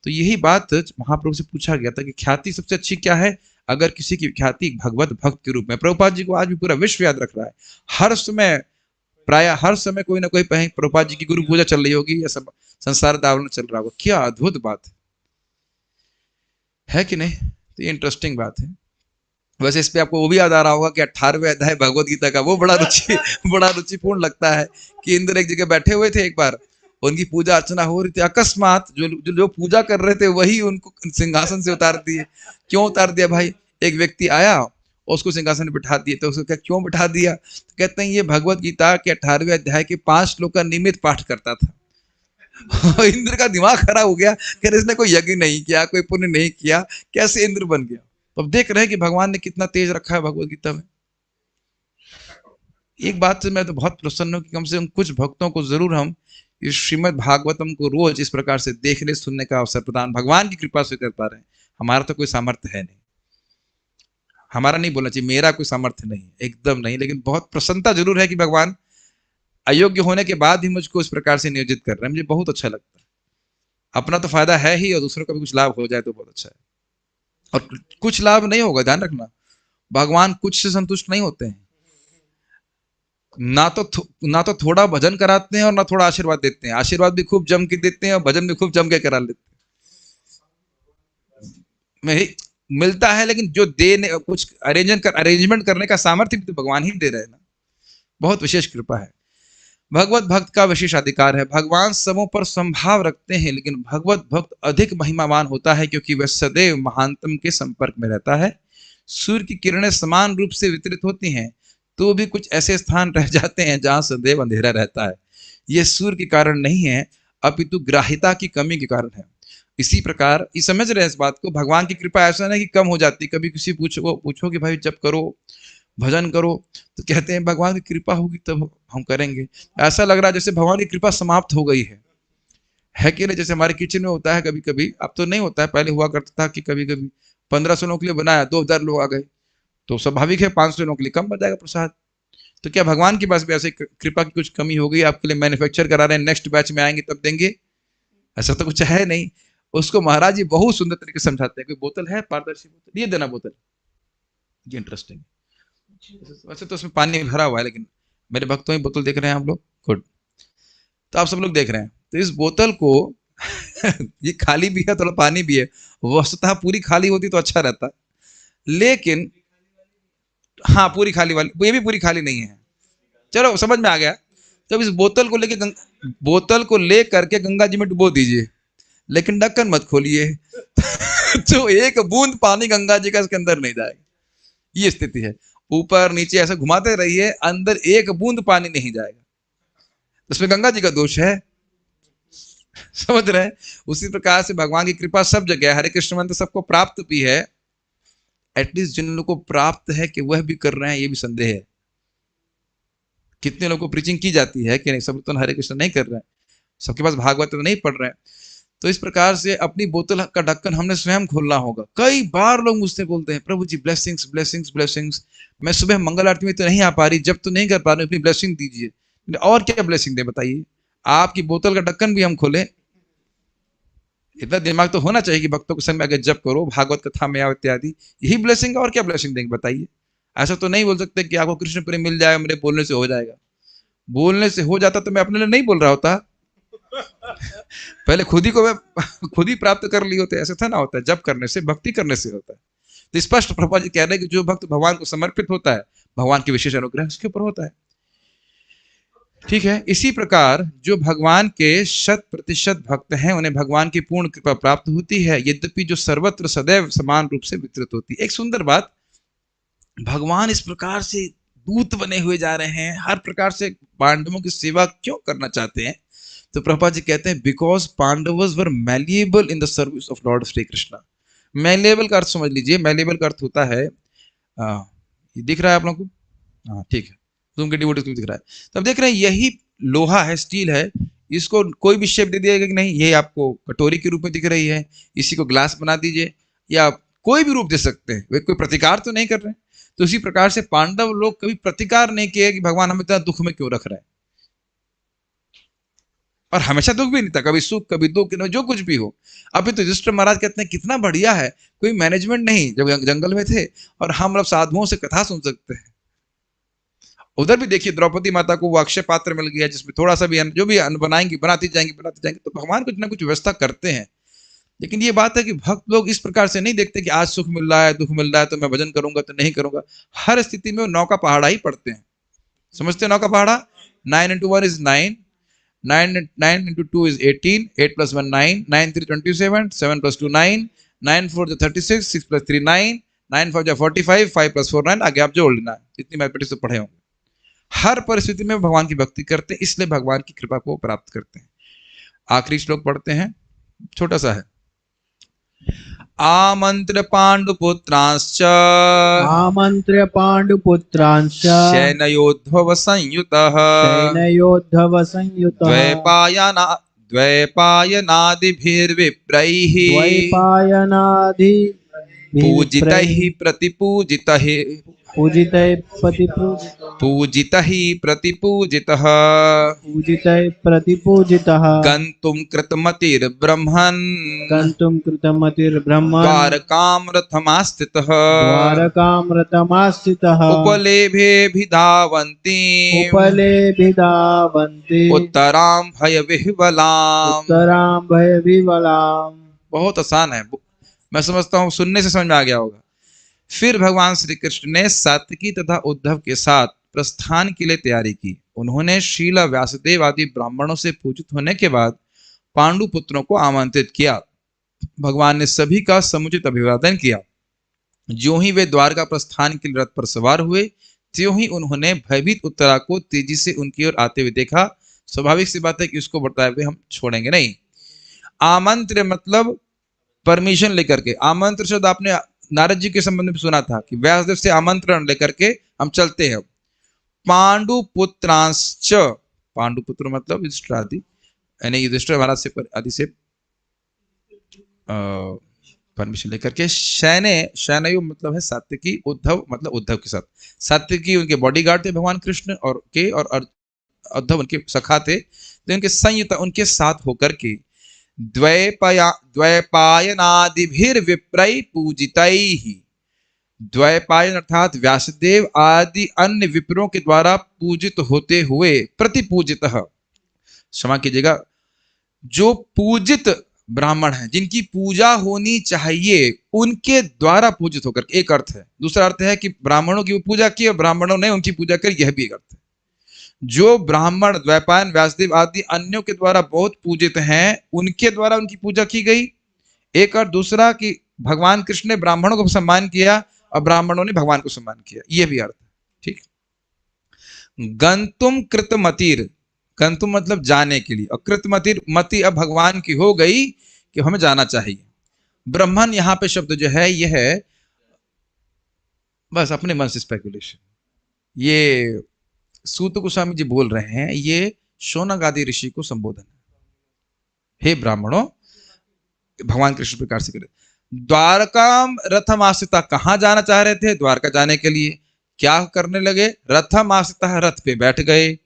तो यही बात महाप्रभु से पूछा गया था कि ख्याति सबसे अच्छी क्या है? अगर किसी की ख्याति भगवत भक्त के रूप में, प्रभुपाद जी को आज भी पूरा विश्व याद रख रहा है। हर समय, प्राय हर समय कोई ना कोई प्रभुपाद जी की गुरु पूजा चल रही होगी या सब संसार दावरण चल रहा होगा। क्या अद्भुत बात है कि नहीं? तो ये इंटरेस्टिंग बात है। वैसे इस पे आपको वो भी याद आ रहा होगा कि 18वें अध्याय भगवत गीता का, वो बड़ा रुचिपूर्ण लगता है कि इंद्र एक जगह बैठे हुए थे, एक बार उनकी पूजा अर्चना हो रही थी, अकस्मात जो पूजा कर रहे थे वही उनको सिंहासन से उतार दिए। क्यों उतार दिया भाई? एक व्यक्ति आया और उसको सिंहासन में बिठा दिए। तो उसको क्या, क्यों बिठा दिया? तो कहते हैं ये भगवत गीता के 18वें अध्याय के 5 श्लोक का नियमित पाठ करता था। इंद्र का दिमाग खराब हो गया, कह रहे इसने कोई यज्ञ नहीं किया, कोई पुण्य नहीं किया, कैसे इंद्र बन गया? तो अब देख रहे हैं कि भगवान ने कितना तेज रखा है भगवत गीता में। एक बात से मैं तो बहुत प्रसन्न हूं कि कम से कम कुछ भक्तों को जरूर हम इस श्रीमद् भागवतम को रोज इस प्रकार से देखने सुनने का अवसर प्रदान भगवान की कृपा से कर पा रहे हैं। हमारा तो कोई सामर्थ्य है नहीं, हमारा नहीं बोलना चाहिए, मेरा कोई सामर्थ्य नहीं, एकदम नहीं, लेकिन बहुत प्रसन्नता जरूर है कि भगवान अयोग्य होने के बाद भी मुझको इस प्रकार से नियोजित कर रहे हैं। मुझे बहुत अच्छा लगता है। अपना तो फायदा है ही, और दूसरों का भी कुछ लाभ हो जाए तो बहुत अच्छा है। और कुछ लाभ नहीं होगा, ध्यान रखना, भगवान कुछ से संतुष्ट नहीं होते हैं। ना तो थोड़ा भजन कराते हैं और ना थोड़ा आशीर्वाद देते हैं। आशीर्वाद भी खूब जम के देते हैं और भजन भी खूब जम के करा लेते हैं। मिलता है, लेकिन जो देने कुछ अरेंजमेंट करने का सामर्थ्य भी तो भगवान ही दे रहे हैं ना। बहुत विशेष कृपा है। भगवत भक्त का विशेष अधिकार है। भगवान सबों पर संभाव रखते हैं, लेकिन भगवत भक्त अधिक महिमावान होता है क्योंकि वह सदैव महानतम के संपर्क में रहता है। सूर्य की किरणें समान रूप से वितरित होती हैं, तो भी कुछ ऐसे स्थान रह जाते हैं जहां सदैव अंधेरा रहता है। यह सूर्य के कारण नहीं है, अपितु ग्राह्यता की कमी के कारण है। इसी प्रकार ये समझ रहे हैं इस बात को, भगवान की कृपा ऐसा नहीं कि कम हो जाती। कभी किसी पूछो कि भाई जब करो, भजन करो, तो कहते हैं भगवान की कृपा होगी तब हम करेंगे। ऐसा लग रहा है जैसे भगवान की कृपा समाप्त हो गई है कि नहीं? जैसे हमारे किचन में होता है कभी कभी, अब तो नहीं होता है, पहले हुआ करता था कि कभी कभी 1500 लोगों के लिए बनाया, 2000 लोग आ गए, तो स्वाभाविक है 500 लोगों के लिए कम बन प्रसाद। तो क्या भगवान के पास भी ऐसे कृपा की कुछ कमी हो गई? आपके लिए मैन्युफैक्चर करा रहे हैं, नेक्स्ट बैच में आएंगे तब देंगे? ऐसा तो कुछ है नहीं। उसको महाराज जी बहुत सुंदर तरीके से समझाते हैं। कोई बोतल है, पारदर्शी बोतल, ये देना बोतल, ये इंटरेस्टिंग। वैसे तो उसमें पानी भरा हुआ है, लेकिन मेरे भक्तों ही बोतल देख रहे हैं आप लोग, गुड। तो आप सब लोग देख रहे हैं, तो इस बोतल को ये खाली भी है, थोड़ा पानी भी है। वस्तुतः पूरी खाली होती तो अच्छा रहता, लेकिन हाँ पूरी खाली वाली, ये भी पूरी खाली नहीं है। चलो समझ में आ गया। तो इस बोतल को लेके बोतल को ले करके गंगा जी में डुबो दीजिए, लेकिन ढक्कन मत खोलिए। तो एक बूंद पानी गंगा जी का इसके अंदर नहीं जाएगा। ये स्थिति है। ऊपर नीचे ऐसे घुमाते रहिए, अंदर एक बूंद पानी नहीं जाएगा। उसमें गंगा जी का दोष है, समझ रहे हैं? उसी प्रकार से भगवान की कृपा सब जगह है। हरे कृष्ण मंत्र सबको प्राप्त भी है, एटलीस्ट जिन लोगों को प्राप्त है कि वह भी कर रहे हैं, ये भी संदेह है। कितने लोगों को प्रीचिंग की जाती है कि नहीं, सब तो हरे कृष्ण नहीं कर रहे हैं, सबके पास भागवत नहीं पढ़ रहे हैं। तो इस प्रकार से अपनी बोतल का ढक्कन हमने स्वयं खोलना होगा। कई बार लोग मुझसे बोलते हैं, प्रभु जी ब्लेसिंग्स ब्लेसिंग्स ब्लेसिंग्स, मैं सुबह मंगल आरती में तो नहीं आ पा रही, जब तो नहीं कर पा रही, अपनी ब्लेसिंग दीजिए। और क्या ब्लेसिंग दे बताइए? आपकी बोतल का ढक्कन भी हम खोलें? इतना दिमाग तो होना चाहिए कि भक्तों के संग में आगे जब करो, भागवत कथा में आओ इत्यादि, यही ब्लेसिंग है। और क्या ब्लेसिंग देंगे बताइए? ऐसा तो नहीं बोल सकते कि आपको कृष्ण प्रेम मिल जाएगा, मेरे बोलने से हो जाएगा। बोलने से हो जाता तो मैं अपने लिए नहीं बोल रहा होता। पहले खुद ही को मैं खुद ही प्राप्त कर ली होते। ऐसा था ना होता है, जब करने से, भक्ति करने से होता है। तो स्पष्ट प्रभुपाद जी कह रहे हैं कि जो भक्त भगवान को समर्पित होता है, भगवान की विशेष अनुग्रह उसके ऊपर होता है। ठीक है। इसी प्रकार जो भगवान के 100% भक्त हैं, उन्हें भगवान की पूर्ण कृपा प्राप्त होती है, यद्यपि जो सर्वत्र सदैव समान रूप से वितरित होती है। एक सुंदर बात, भगवान इस प्रकार से दूत बने हुए जा रहे हैं, हर प्रकार से पांडवों की सेवा क्यों करना चाहते हैं? तो प्रभुपाद जी कहते हैं, because Pandavas were malleable in the service of Lord Shri Krishna. Malleable का अर्थ समझ लीजिए। मैलिएबल का अर्थ होता है, ये दिख रहा है आप लोगों को? हाँ ठीक है, तुम के डिवोटी दिख रहा है। तब देख रहे हैं यही लोहा है, स्टील है, इसको कोई भी शेप दे दिएगा कि नहीं, ये आपको कटोरी के रूप में दिख रही है, इसी को ग्लास बना दीजिए, या कोई भी रूप दे सकते हैं, वे कोई प्रतिकार तो नहीं कर रहे हैं। तो इसी प्रकार से पांडव लोग कभी प्रतिकार नहीं किए कि भगवान हमें इतना दुख में क्यों रख रहे हैं। और हमेशा दुख भी नहीं था, कभी सुख कभी दुख, जो कुछ भी हो। अभी तो युधिष्ठिर महाराज कहते हैं कितना बढ़िया है, कोई मैनेजमेंट नहीं, जब जंगल में थे और हम लोग साधुओं से कथा सुन सकते हैं। उधर भी देखिए द्रौपदी माता को वो अक्षय पात्र मिल गया, जिसमें थोड़ा सा भी जो भी अन्न बनाएंगी बनाती जाएंगी। तो भगवान कुछ ना कुछ व्यवस्था करते हैं। लेकिन ये बात है कि भक्त लोग इस प्रकार से नहीं देखते कि आज सुख मिल रहा है, दुख मिल रहा है, तो मैं भजन करूंगा तो नहीं करूंगा। हर स्थिति में वो 9 का पहाड़ा ही पढ़ते हैं। समझते हैं 9 का पहाड़ा? 9 into 1 is 9, 9 into 2 is 18, 8 plus 1 9, 9 3 27, 7 plus 2 9, 9 4 36, 6 plus 3 9, 9 5 45, 5 plus 4 9। आगे आप जोड़ लेना, इतनी मैथमेटिक्स तो पढ़े होंगे। हर परिस्थिति में भगवान की भक्ति करते हैं, इसलिए भगवान की कृपा को प्राप्त करते हैं। आखिरी श्लोक पढ़ते हैं, छोटा सा है। आमंत्र पांडुपुत्रांश्च आमन्त्र्य पाण्डुपुत्रांश्च सैन्योद्धव संयुतः सैन्योद्धव संयुतः द्वैपायनादिभिर्विप्रैः द्वैपायनादि पूजितैः प्रतिपूजितैः पूजितैः प्रतिपूजितः पूजितः ही प्रतिपूजितः पूजितैः प्रतिपूजितः गन्तुं कृतमतिर्ब्रह्मन् गन्तुं कृतमतिर्ब्रह्मन् द्वारकां रथमास्थितः द्वारकामृतमास्थितः उपलेभेऽभिधावन्ति उपलेभिधावन्ति उत्तरां भयविह्वलाम्। उत्तरां भयविह्वलाम्। बहुत आसान है, मैं समझता हूँ सुनने से समझ में आ गया होगा। फिर भगवान श्री कृष्ण ने सात्विकी तथा उद्धव के साथ प्रस्थान के लिए तैयारी की। उन्होंने शीला व्यासदेव आदि ब्राह्मणों से पूजित होने के बाद पांडु पुत्रों को आमंत्रित किया। भगवान ने सभी का समुचित अभिवादन किया। ज्यों ही वे द्वारका प्रस्थान के लिए रथ पर सवार हुए, त्यों ही उन्होंने भयभीत उत्तरा को तेजी से उनकी ओर आते हुए देखा। स्वाभाविक सी बात है कि उसको बताए हुए हम छोड़ेंगे नहीं। आमंत्र मतलब परमिशन लेकर के। आमंत्र शब्द आपने नारद जी के संबंध में सुना था कि व्यासदेव से आमंत्रण लेकर के हम चलते हैं। पांडुपुत्रांश्च, पांडुपुत्र मतलब युधिष्ठिर आदि, यानी युधिष्ठिर महाराज से आदि से परमिशन लेकर के शयनयो मतलब है सात्विकी, उद्धव मतलब उद्धव के साथ। सात्विकी उनके बॉडीगार्ड थे भगवान कृष्ण और उद्धव उनके सखा थे। तो उनके संयुक्त उनके साथ होकर के द्वैपायनादिभिर्विप्रैः पूजितैः, द्वैपायन अर्थात व्यासदेव आदि अन्य विप्रों के द्वारा पूजित होते हुए प्रतिपूजितः, क्षमा कीजिएगा, जो पूजित ब्राह्मण हैं, जिनकी पूजा होनी चाहिए, उनके द्वारा पूजित होकर, एक अर्थ है। दूसरा अर्थ है कि ब्राह्मणों की पूजा की और ब्राह्मणों ने उनकी पूजा करी, यह भी एक अर्थ है। जो ब्राह्मण द्वैपायन व्यासदेव आदि अन्यों के द्वारा बहुत पूजित हैं, उनके द्वारा उनकी पूजा की गई, एक और दूसरा कि भगवान कृष्ण ने ब्राह्मणों को सम्मान किया और ब्राह्मणों ने भगवान को सम्मान किया, यह भी अर्थ है। ठीक। गंतुम कृतमतिर, गंतुम मतलब जाने के लिए, और कृतमतिर मति अब भगवान की हो गई कि हमें जाना चाहिए। ब्रह्मन यहां पे शब्द जो है यह है बस अपने मन से स्पेकुलेशन। ये सूत गोस्वामी जी बोल रहे हैं, ये शौनक आदि ऋषि को संबोधन है। हे ब्राह्मणों, भगवान कृष्ण प्रकार से करे। द्वारका रथम आश्रिता, कहां जाना चाह रहे थे? द्वारका जाने के लिए। क्या करने लगे? रथम आश्रिता, रथ पे बैठ गए।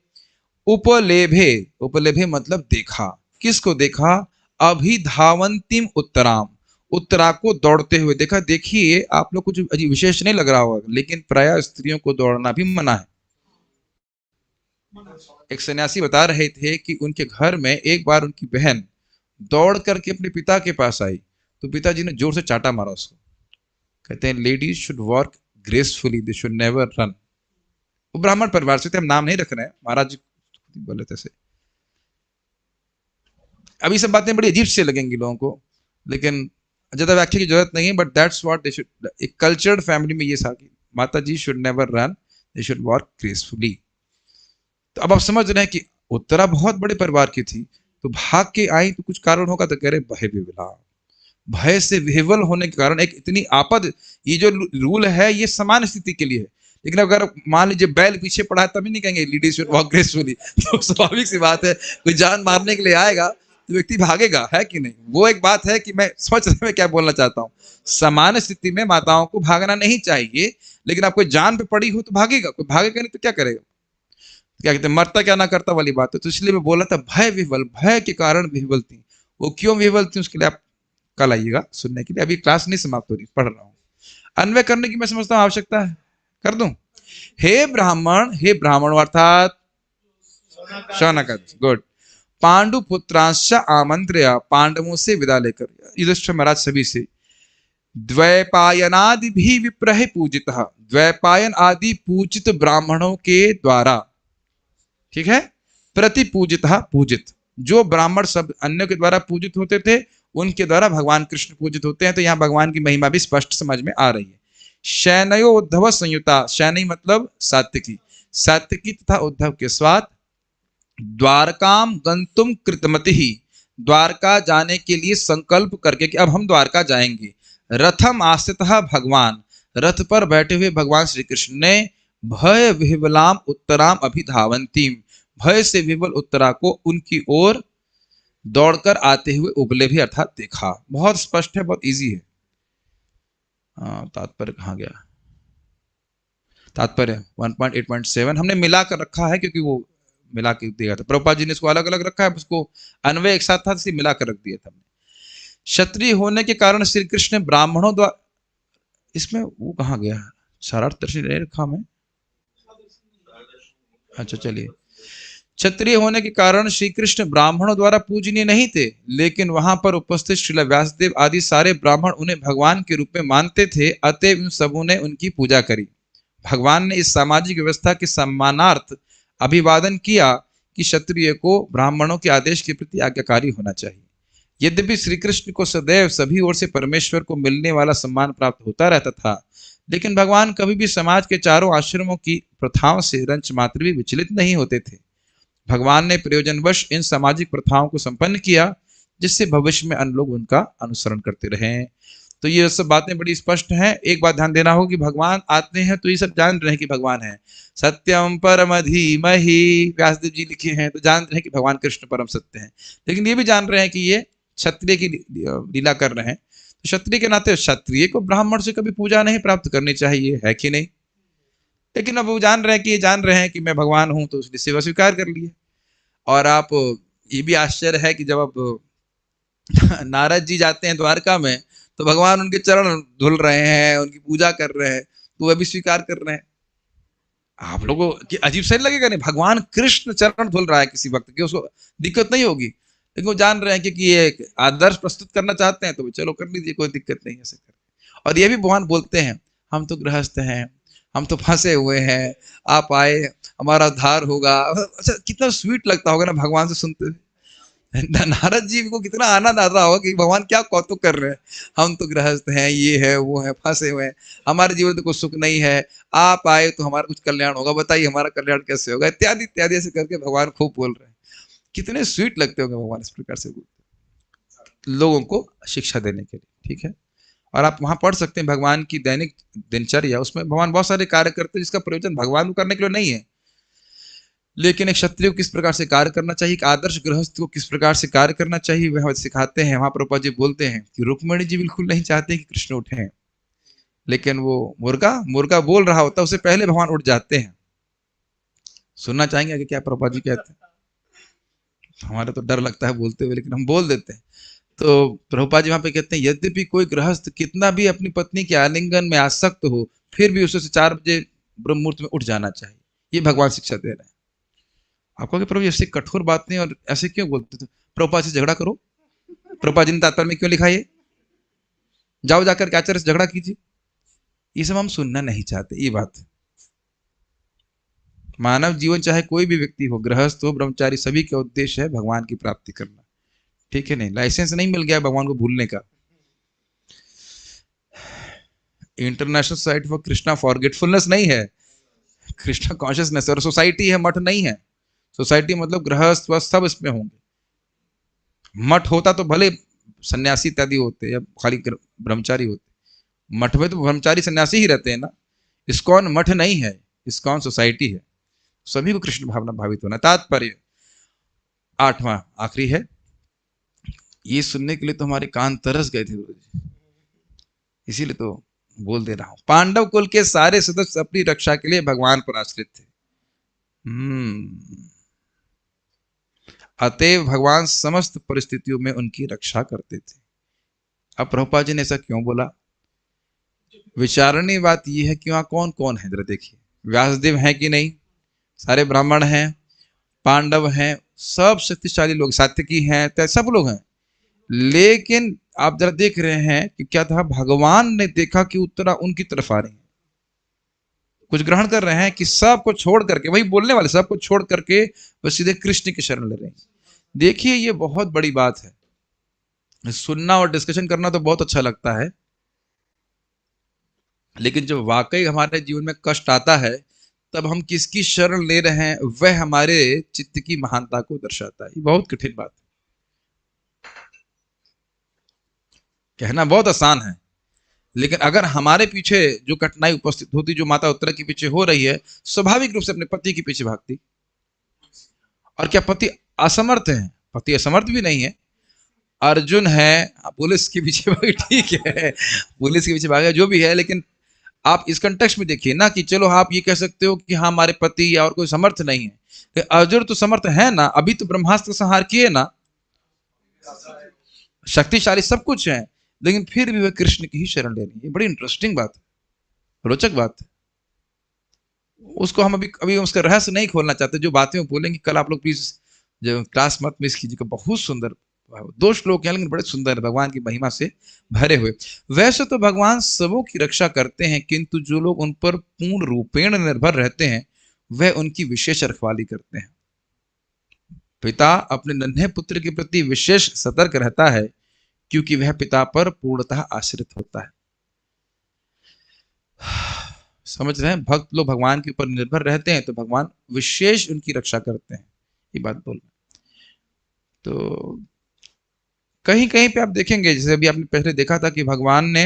उपलेभे, उपलेभे मतलब देखा। किसको देखा? अभिधावंतिम उत्तराम, उत्तरा को दौड़ते हुए देखा। देखिए आप लोग कुछ अजीब विशेष नहीं लग रहा होगा, लेकिन प्राय स्त्रियों को दौड़ना भी मना है। एक सन्यासी बता रहे थे कि उनके घर में एक बार उनकी बहन दौड़ करके अपने पिता के पास आई, तो पिताजी ने जोर से चाटा मारा उसको। कहते हैं ladies should walk gracefully, they should never run. वो ब्राह्मण परिवार से थे, हम नाम नहीं रख रहे हैं, महाराज जी बोले थे। अभी सब बातें बड़ी अजीब से लगेंगी लोगों को, लेकिन ज्यादा व्याख्या की जरूरत नहीं है, but that's what they should. एक कल्चर्ड फैमिली में ये था कि माता जी should never run, they should walk gracefully. तो अब आप समझ रहे हैं कि उत्तरा बहुत बड़े परिवार की थी, तो भाग के आई तो कुछ कारण होगा, तो कह रहे भय विवला, भय से विह्वल होने के कारण एक इतनी आपद। ये जो रूल है ये समान स्थिति के लिए है, लेकिन अगर मान लीजिए बैल पीछे पड़ा है तभी नहीं कहेंगे लेडीज शुड वॉक ग्रेसफुली। तो स्वाभाविक सी बात है, कोई जान मारने के लिए आएगा तो व्यक्ति भागेगा, है कि नहीं? वो एक बात है कि मैं समझ रहे मैं क्या बोलना चाहता हूँ। समान स्थिति में माताओं को भागना नहीं चाहिए, लेकिन आप कोई जान पे पड़ी हो तो भागेगा, कोई भागेगा नहीं तो क्या करेगा? क्या कहते हैं, मरता क्या ना करता वाली बात है। तो इसलिए मैं बोला था भय विह्वल, भय के कारण विह्वल थी। वो क्यों विह्वल थी उसके लिए आप कल आइएगा सुनने के लिए, अभी क्लास नहीं समाप्त हो रही, पढ़ रहा हूँ। अन्वय करने की मैं समझता हूँ आवश्यकता है, कर दूं। हे ब्राह्मण, हे ब्राह्मण अर्थात शौनकादि, गुड। पांडु पुत्रांश आमंत्र्य, पांडवों से विदा लेकर, युधिष्ठिर महाराज सभी से। द्वैपायनादि भी विप्रह पूजित, द्वैपायन आदि पूजित ब्राह्मणों के द्वारा, ठीक है, प्रति पूजित, पूजित, जो ब्राह्मण सब अन्य के द्वारा पूजित होते थे उनके द्वारा भगवान कृष्ण पूजित होते हैं। तो यहाँ भगवान की महिमा भी स्पष्ट समझ में आ रही है। शयनयो उद्धव संयुता, शयनी मतलब सात्विकी, सात्विकी तथा उद्धव के साथ द्वारकाम गंतुम कृतमति ही, द्वारका जाने के लिए संकल्प करके कि अब हम द्वारका जाएंगे। रथम आस्थितः भगवान, रथ पर बैठे हुए भगवान श्री कृष्ण ने भय विह्वलाम उत्तराम अभिधावंतीम, भय से विह्वल उत्तरा को उनकी ओर दौड़कर आते हुए उबले भी अर्थात देखा। बहुत स्पष्ट है, बहुत इजी है। तात्पर्य कहाँ गया? तात्पर्य 1.8.7 हमने मिला कर रखा है क्योंकि वो मिला के दिया था। प्रभुपाद जी ने इसको अलग अलग रखा है, उसको अन्वय एक साथ था, इसे मिला कर रख दिया था हमने। क्षत्रिय होने के कारण श्री कृष्ण ने ब्राह्मणों द्वारा, इसमें वो कहाँ गया, शरारत दर्शी नहीं रखा मैं, अच्छा चलिए। क्षत्रिय होने के कारण श्री कृष्ण ब्राह्मणों द्वारा पूजनीय नहीं थे, लेकिन वहां पर उपस्थित श्रील व्यासदेव आदि सारे ब्राह्मण उन्हें भगवान के रूप में मानते थे, अतएव इन सबों ने उनकी पूजा करी। भगवान ने इस सामाजिक व्यवस्था के सम्मानार्थ अभिवादन किया कि क्षत्रिय को ब्राह्मणों के आदेश के प्रति आज्ञाकारी होना चाहिए। यद्यपि श्री कृष्ण को सदैव सभी ओर से परमेश्वर को मिलने वाला सम्मान प्राप्त होता रहता था, लेकिन भगवान कभी भी समाज के चारों आश्रमों की प्रथाओं से रंच मात्र भी विचलित नहीं होते थे। भगवान ने प्रयोजनवश इन सामाजिक प्रथाओं को संपन्न किया, जिससे भविष्य में अन्य लोग उनका अनुसरण करते रहे। तो ये सब बातें बड़ी स्पष्ट हैं। एक बात ध्यान देना हो कि भगवान आते हैं तो ये सब जान रहे हैं कि भगवान है। सत्यम परम धीमहि व्यासदेव जी लिखे हैं, तो जान रहे हैं कि भगवान कृष्ण परम सत्य हैं, लेकिन ये भी जान रहे हैं कि ये क्षत्रिय की लीला कर रहे हैं। तो क्षत्रिय के नाते क्षत्रिय को ब्राह्मण से कभी पूजा नहीं प्राप्त करनी चाहिए, है कि नहीं? लेकिन अब वो जान रहे हैं कि ये जान रहे हैं कि मैं भगवान हूं, तो उसने सेवा स्वीकार कर लिए। और आप, ये भी आश्चर्य है कि जब अब नारद जी जाते हैं द्वारका में, तो भगवान उनके चरण धुल रहे हैं, उनकी पूजा कर रहे हैं, तो वह भी स्वीकार कर रहे हैं। आप लोगों की अजीब सही लगेगा नहीं? भगवान कृष्ण चरण धुल रहा है किसी वक्त की, उसको दिक्कत नहीं होगी, लेकिन वो जान रहे हैं कि ये एक आदर्श प्रस्तुत करना चाहते हैं, तो चलो कर लीजिए, कोई दिक्कत नहीं है ऐसे कर। और ये भी भगवान बोलते हैं, हम तो गृहस्थ हैं, हम तो फंसे हुए हैं, आप आए हमारा उद्धार होगा। अच्छा, कितना स्वीट लगता होगा ना भगवान से सुनते हुए। नारद जी को कितना आनंद आता होगा कि भगवान क्या कौतुक कर रहे हैं, हम तो गृहस्थ हैं, ये है वो है, फंसे हुए हैं, हमारे जीवन में कुछ सुख नहीं है, आप आए तो हमारा कुछ कल्याण होगा, बताइए हमारा कल्याण कैसे होगा, इत्यादि इत्यादि ऐसे करके भगवान खूब बोल रहे हैं। कितने स्वीट लगते होंगे भगवान इस प्रकार से लोगों को शिक्षा देने के लिए, ठीक है। और आप वहां पढ़ सकते हैं भगवान की दैनिक दिनचर्या, उसमें भगवान बहुत सारे कार्य करते हैं जिसका प्रयोजन भगवान को करने के लिए नहीं है, लेकिन एक क्षत्रिय को किस प्रकार से कार्य करना चाहिए, एक आदर्श गृहस्थ को किस प्रकार से कार्य करना चाहिए, वह सिखाते हैं। वहां प्रभुपाद जी बोलते हैं कि रुक्मिणी जी बिल्कुल नहीं चाहते कि कृष्ण उठे, लेकिन वो मुर्गा मुर्गा बोल रहा होता है, उससे पहले भगवान उठ जाते हैं। सुनना चाहेंगे कि क्या प्रभुपाद जी कहते हैं? हमारा तो डर लगता है बोलते हुए, लेकिन हम बोल देते हैं। तो प्रभुपाद जी वहां पे कहते हैं, यद्यपि कोई गृहस्थ कितना भी अपनी पत्नी के आलिंगन में आसक्त हो, फिर भी उसे 4 बजे ब्रह्म मुहूर्त में उठ जाना चाहिए। ये भगवान शिक्षा दे रहे हैं। आपको कि प्रभु ऐसी कठोर बात नहीं, और ऐसे क्यों बोलते थे? प्रभुपाद से झगड़ा करो, प्रभुपाद जी ने तात्पर्य में क्यों लिखा ये, जाओ जाकर के आचार्य से झगड़ा कीजिए। ये सब हम सुनना नहीं चाहते। ये बात, मानव जीवन चाहे कोई भी व्यक्ति हो, गृहस्थ हो, ब्रह्मचारी, सभी का उद्देश्य है भगवान की प्राप्ति करना, ठीक है नहीं? लाइसेंस नहीं मिल गया भगवान को भूलने का। International society for Krishna forgetfulness नहीं है, कृष्णा कॉन्शियसनेस। और सोसाइटी है, मठ नहीं है। सोसाइटी मतलब गृहस्थ व सब इसमें होंगे। मठ होता तो भले सन्यासी इत्यादि होते या खाली ब्रह्मचारी होते, मठ में तो ब्रह्मचारी सन्यासी ही रहते हैं ना। इस्कॉन मठ नहीं है, इस्कॉन सोसाइटी है। सभी को कृष्ण भावना भावित होना। तात्पर्य 8वां आखिरी है, ये सुनने के लिए तो हमारे कान तरस गए थे, इसीलिए तो बोल दे रहा हूं। पांडव कुल के सारे सदस्य अपनी रक्षा के लिए भगवान पर आश्रित थे। अतएव भगवान समस्त परिस्थितियों में उनकी रक्षा करते थे। अब प्रभुपाद जी ने ऐसा क्यों बोला? विचारणी बात यह है कि वहां कौन कौन है, जरा देखिए। व्यासदेव हैं कि नहीं? सारे ब्राह्मण हैं, पांडव हैं, सब शक्तिशाली लोग, सात्यकी हैं, सब लोग हैं। लेकिन आप जरा देख रहे हैं कि क्या था, भगवान ने देखा कि उत्तरा उनकी तरफ आ रही है, कुछ ग्रहण कर रहे हैं कि सबको छोड़ करके, वही बोलने वाले, सबको छोड़ करके वो सीधे कृष्ण की शरण ले रहे हैं। देखिए ये बहुत बड़ी बात है। सुनना और डिस्कशन करना तो बहुत अच्छा लगता है, लेकिन जब वाकई हमारे जीवन में कष्ट आता है, तब हम किसकी शरण ले रहे हैं वह हमारे चित्त की महानता को दर्शाता है। ये बहुत कठिन बात है, कहना बहुत आसान है, लेकिन अगर हमारे पीछे जो कठिनाई उपस्थित होती, जो माता उत्तरा के पीछे हो रही है, स्वाभाविक रूप से अपने पति के पीछे भागती। और क्या पति असमर्थ है? पति असमर्थ भी नहीं है। अर्जुन है, पुलिस के पीछे भागे, ठीक है, पुलिस के पीछे भागे, जो भी है, लेकिन आप इस कंटेक्स्ट में देखिए ना कि चलो आप ये कह सकते हो कि हाँ हमारे पति या और कोई समर्थ नहीं है, तो अर्जुन तो समर्थ है ना, अभी तो ब्रह्मास्त्र संहार किए ना, शक्तिशाली सब कुछ है, लेकिन फिर भी वह कृष्ण की ही शरण ले रही है। बड़ी इंटरेस्टिंग बात है, रोचक बात है। उसको हम अभी अभी उसका रहस्य नहीं खोलना चाहते, जो बातें वो बोलेंगे कल आप लोग प्लीज जो क्लास मत मिस कीजिएगा, बहुत सुंदर दो श्लोक हैं लेकिन बड़े सुंदर है, भगवान की महिमा से भरे हुए। वैसे तो भगवान सबों की रक्षा करते हैं, किंतु जो लोग उन पर पूर्ण रूपेण निर्भर रहते हैं वह उनकी विशेष रखवाली करते हैं। पिता अपने नन्हे पुत्र के प्रति विशेष सतर्क रहता है, क्योंकि वह पिता पर पूर्णतः आश्रित होता है। समझ रहे हैं, भक्त लोग भगवान के ऊपर निर्भर रहते हैं तो भगवान विशेष उनकी रक्षा करते हैं, ये बात बोल। तो कहीं कहीं पे आप देखेंगे, जैसे अभी आपने पहले देखा था कि भगवान ने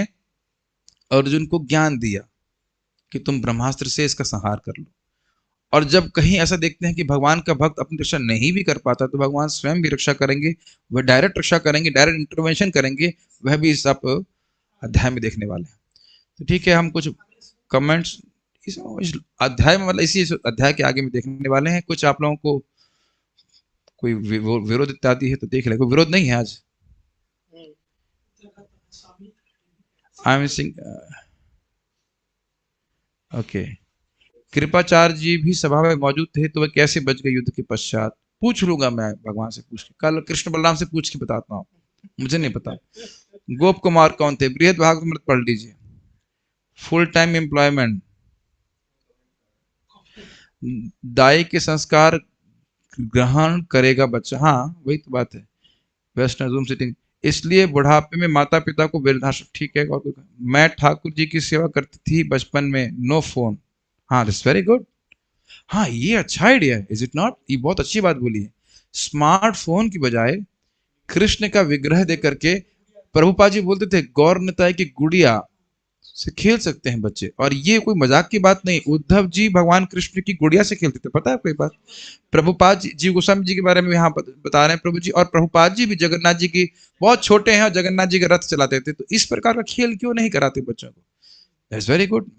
अर्जुन को ज्ञान दिया कि तुम ब्रह्मास्त्र से इसका संहार कर लो, और जब कहीं ऐसा देखते हैं कि भगवान का भक्त अपनी रक्षा नहीं भी कर पाता तो भगवान स्वयं भी रक्षा करेंगे, वह डायरेक्ट रक्षा करेंगे, डायरेक्ट इंटरवेंशन करेंगे, वह भी इस आप अध्याय में देखने वाले हैं। तो ठीक है, हम कुछ कमेंट्स इस अध्याय में, मतलब इसी अध्याय के आगे में देखने वाले हैं। कुछ आप लोगों को कोई विरोध इत्यादि है तो देख ले, कोई विरोध नहीं है आज। I am sing okay. Kripacharya ji भी सभा में मौजूद थे, तो वह कैसे बच गए युद्ध के पश्चात? पूछ लूंगा मैं भगवान से, पूछ के कल कृष्ण बलराम से पूछ के बताता हूँ, मुझे नहीं पता। गोप कुमार कौन थे? बृहद भागवत पढ़ लीजिए। फुल टाइम एम्प्लॉयमेंट, दाई के संस्कार ग्रहण करेगा बच्चा, हाँ वही तो बात है। वेस्टर्न जूम सिटिंग, इसलिए बुढ़ापे में माता पिता को वृद्धाश्रम, ठीक है। और मैं ठाकुर जी की सेवा करती थी बचपन में, नो फोन। हाँ दिस वेरी गुड। हाँ ये अच्छा आइडिया है, इज इट नॉट? ये बहुत अच्छी बात बोली है। स्मार्टफोन की बजाय कृष्ण का विग्रह दे करके, प्रभुपाद जी बोलते थे गौर निताई की गुड़िया से खेल सकते हैं बच्चे, और ये कोई मजाक की बात नहीं। उद्धव जी भगवान कृष्ण की गुड़िया से खेलते थे, पता है आपको ये बात? प्रभुपाद जी जीव गोस्वामी जी के बारे में यहाँ बता रहे हैं प्रभु जी, और प्रभुपाद जी भी जगन्नाथ जी की बहुत छोटे हैं और जगन्नाथ जी का रथ चलाते थे, तो इस प्रकार का खेल क्यों नहीं कराते बच्चों को? That's very good.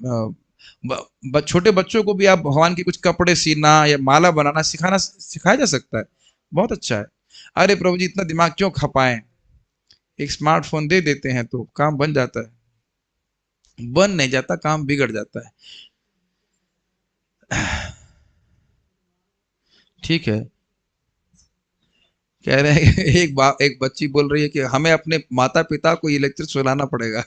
छोटे बच्चों को भी आप भगवान के कुछ कपड़े सीना या माला बनाना सिखाया जा सकता है, बहुत अच्छा है। अरे प्रभु जी इतना दिमाग क्यों खपाएं, एक स्मार्टफोन दे देते हैं तो काम बन जाता है। बन नहीं जाता, काम बिगड़ जाता है। ठीक है, कह रहे हैं एक बच्ची बोल रही है कि हमें अपने माता पिता को ये लेक्चर सुनाना पड़ेगा।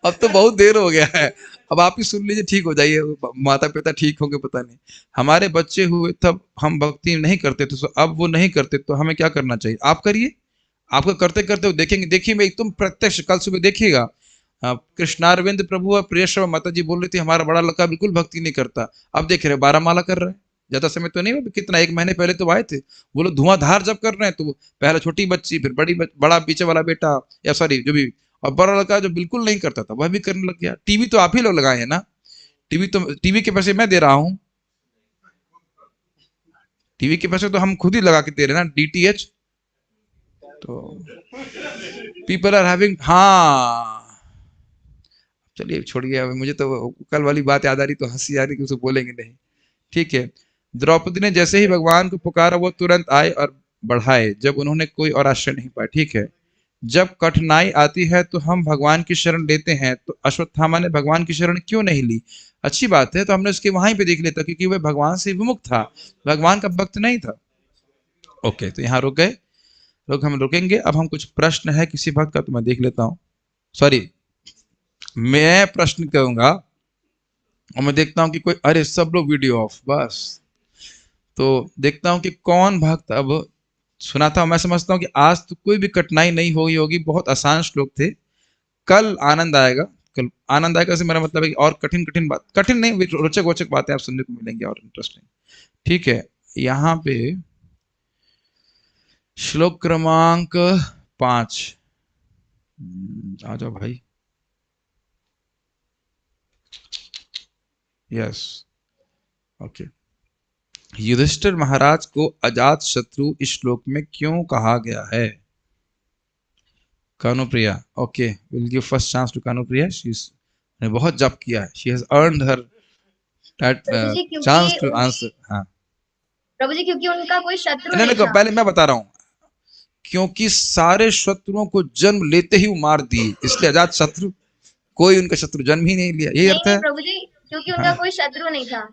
अब तो बहुत देर हो गया है, अब आप ही सुन लीजिए, ठीक हो जाइए। माता पिता ठीक होंगे पता नहीं। हमारे बच्चे हुए तब हम भक्ति नहीं करते थे, तो अब वो नहीं करते तो हमें क्या करना चाहिए? आप करिए, आपको करते करते वो देखेंगे। देखिए मैं तुम प्रत्यक्ष कल सुबह देखिएगा, कृष्णारविंद प्रभु और प्रियश्रवा माता जी बोल रही थी हमारा बड़ा लड़का बिल्कुल भक्ति नहीं करता, अब देख रहे 12 माला कर रहे हैं। ज्यादा समय तो नहीं, कितना 1 महीने पहले तो आए थे, वो लोग धुआंधार जब कर रहे हैं, तो पहले छोटी बच्ची, फिर बड़ा पीछे वाला बेटा, या सॉरी जो भी, और बड़ा लड़का जो बिल्कुल नहीं करता था वह भी करने लग गया। टीवी तो आप ही लोग लगाए हैं ना, टीवी तो टीवी के पैसे मैं दे रहा हूँ, टीवी के पैसे तो हम खुद ही लगा के दे रहे हैं ना, डीटीएच। तो पीपल आर हैविंग, हाँ चलिए छोड़िए, अब मुझे तो कल वाली बात याद आ रही तो हंसी आ रही कि उसे बोलेंगे नहीं। ठीक है। द्रौपदी ने जैसे ही भगवान को पुकारा वो तुरंत आए और बढ़ाए, जब उन्होंने कोई और आश्रय नहीं पाया। ठीक है, जब कठिनाई आती है तो हम भगवान की शरण लेते हैं, तो अश्वत्थामा ने भगवान की शरण क्यों नहीं ली? अच्छी बात है, तो हमने उसके वहां पे देख लेता, क्योंकि वह भगवान से विमुख था, भगवान का भक्त नहीं था। ओके, तो यहाँ रुक गए, हम रुकेंगे। अब हम कुछ प्रश्न है किसी भक्त का, तो मैं देख लेता हूँ। सॉरी, मैं प्रश्न करूंगा और मैं देखता हूं कि कोई, अरे सब लोग वीडियो ऑफ, बस। तो देखता हूं कि कौन भक्त अब सुनाता हूं। मैं समझता हूं कि आज तो कोई भी कठिनाई नहीं हुई होगी, बहुत आसान श्लोक थे। कल आनंद आएगा, कल आनंद आएगा से मेरा मतलब है कि और कठिन कठिन बात, कठिन नहीं, रोचक रोचक बातें आप सुनने को मिलेंगी और इंटरेस्टिंग। ठीक है, यहाँ पे श्लोक क्रमांक 5, आ जाओ भाई। Yes, okay. युधिष्ठिर महाराज को अजात शत्रु इस श्लोक में क्यों कहा गया है? Kanupriya, okay, will give first chance to Kanupriya. She ने बहुत जप किया है, she has earned her that Prabhu ji क्योंकि चांस टू आंसर। हाँ, प्रभु जी क्योंकि उनका कोई शत्रु नहीं नहीं नहीं, था। पहले मैं बता रहा हूँ, क्योंकि सारे शत्रुओं को जन्म लेते ही वो मार दिए, इसलिए अजात शत्रु, कोई उनका शत्रु जन्म ही नहीं लिया, यही नहीं अर्थ नहीं है। प्रभु जी, क्योंकि उनका हाँ कोई शत्रु नहीं था।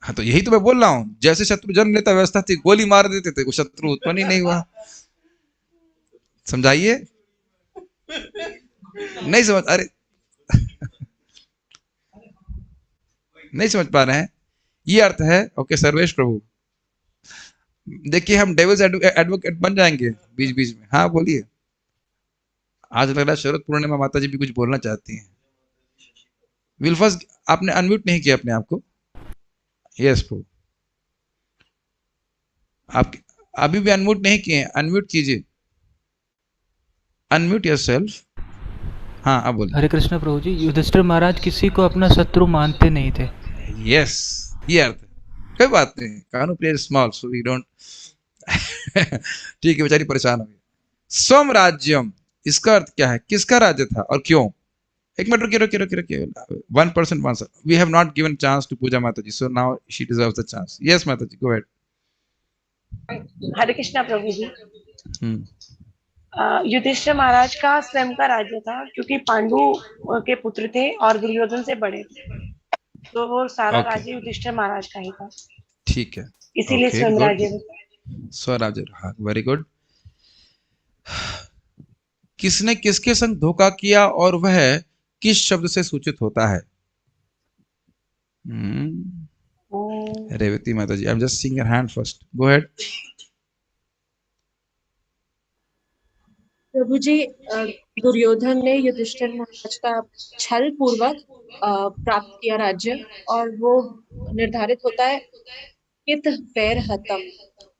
हाँ, तो यही तो मैं बोल रहा हूँ, जैसे शत्रु जन्म लेता व्यवस्था थी, गोली मार देते थे, वो शत्रु उत्पन्न ही नहीं हुआ। समझाइए, नहीं समझ, अरे नहीं समझ पा रहे हैं, ये अर्थ है। ओके सर्वेश प्रभु, देखिए हम डेविल्स एडवोकेट बन जाएंगे बीच बीच में। हाँ बोलिए, आज लग रहा है शरद पूर्णिमा माता जी भी कुछ बोलना चाहती हैं। विल्फस, आपने अनम्यूट नहीं किया अपने आप को। यस प्रभु, आप अभी भी अनम्यूट नहीं किए, अनम्यूट कीजिए, अनम्यूट योरसेल्फ। हाँ अब बोलिए। हरे कृष्ण प्रभु जी, युधिष्ठिर महाराज किसी को अपना शत्रु मानते नहीं थे। यस, ये अर्थ है। कोई बात नहीं, Kanupriya small so we don't ठीक है, बेचारी परेशान हो गई। स्वम राज्यम, इसका अर्थ क्या है, किसका राज्य था और क्यों? एक मिनट रुकिए रुकिए रुकिए रुकिए, 1% answer, we have not given chance to Puja Mata ji, so now she deserves the chance. Yes Mata ji, go ahead. Hare Krishna Prabhu ji. हम्म, युधिष्ठिर महाराज का स्वयं का राज्य था, क्योंकि पांडु के पुत्र थे और दुर्योधन से बड़े थे, तो वो सारा ओके, राज्य युधिष्ठिर महाराज का ही था, ठीक है, इसीलिए ओके स्वयं गुड, राज्य होता स्वराज्य, हाँ वेरी गुड। किसने किसके संग धोखा किया और वह किस शब्द से सूचित होता है? है। Revati Mata ji, I am just seeing your hand first, go ahead. Prabhu ji, Duryodhan ने युधिष्ठिर महाराज का छल पूर्वक प्राप्त किया राज्य, और वो निर्धारित होता है कित पैर हतम।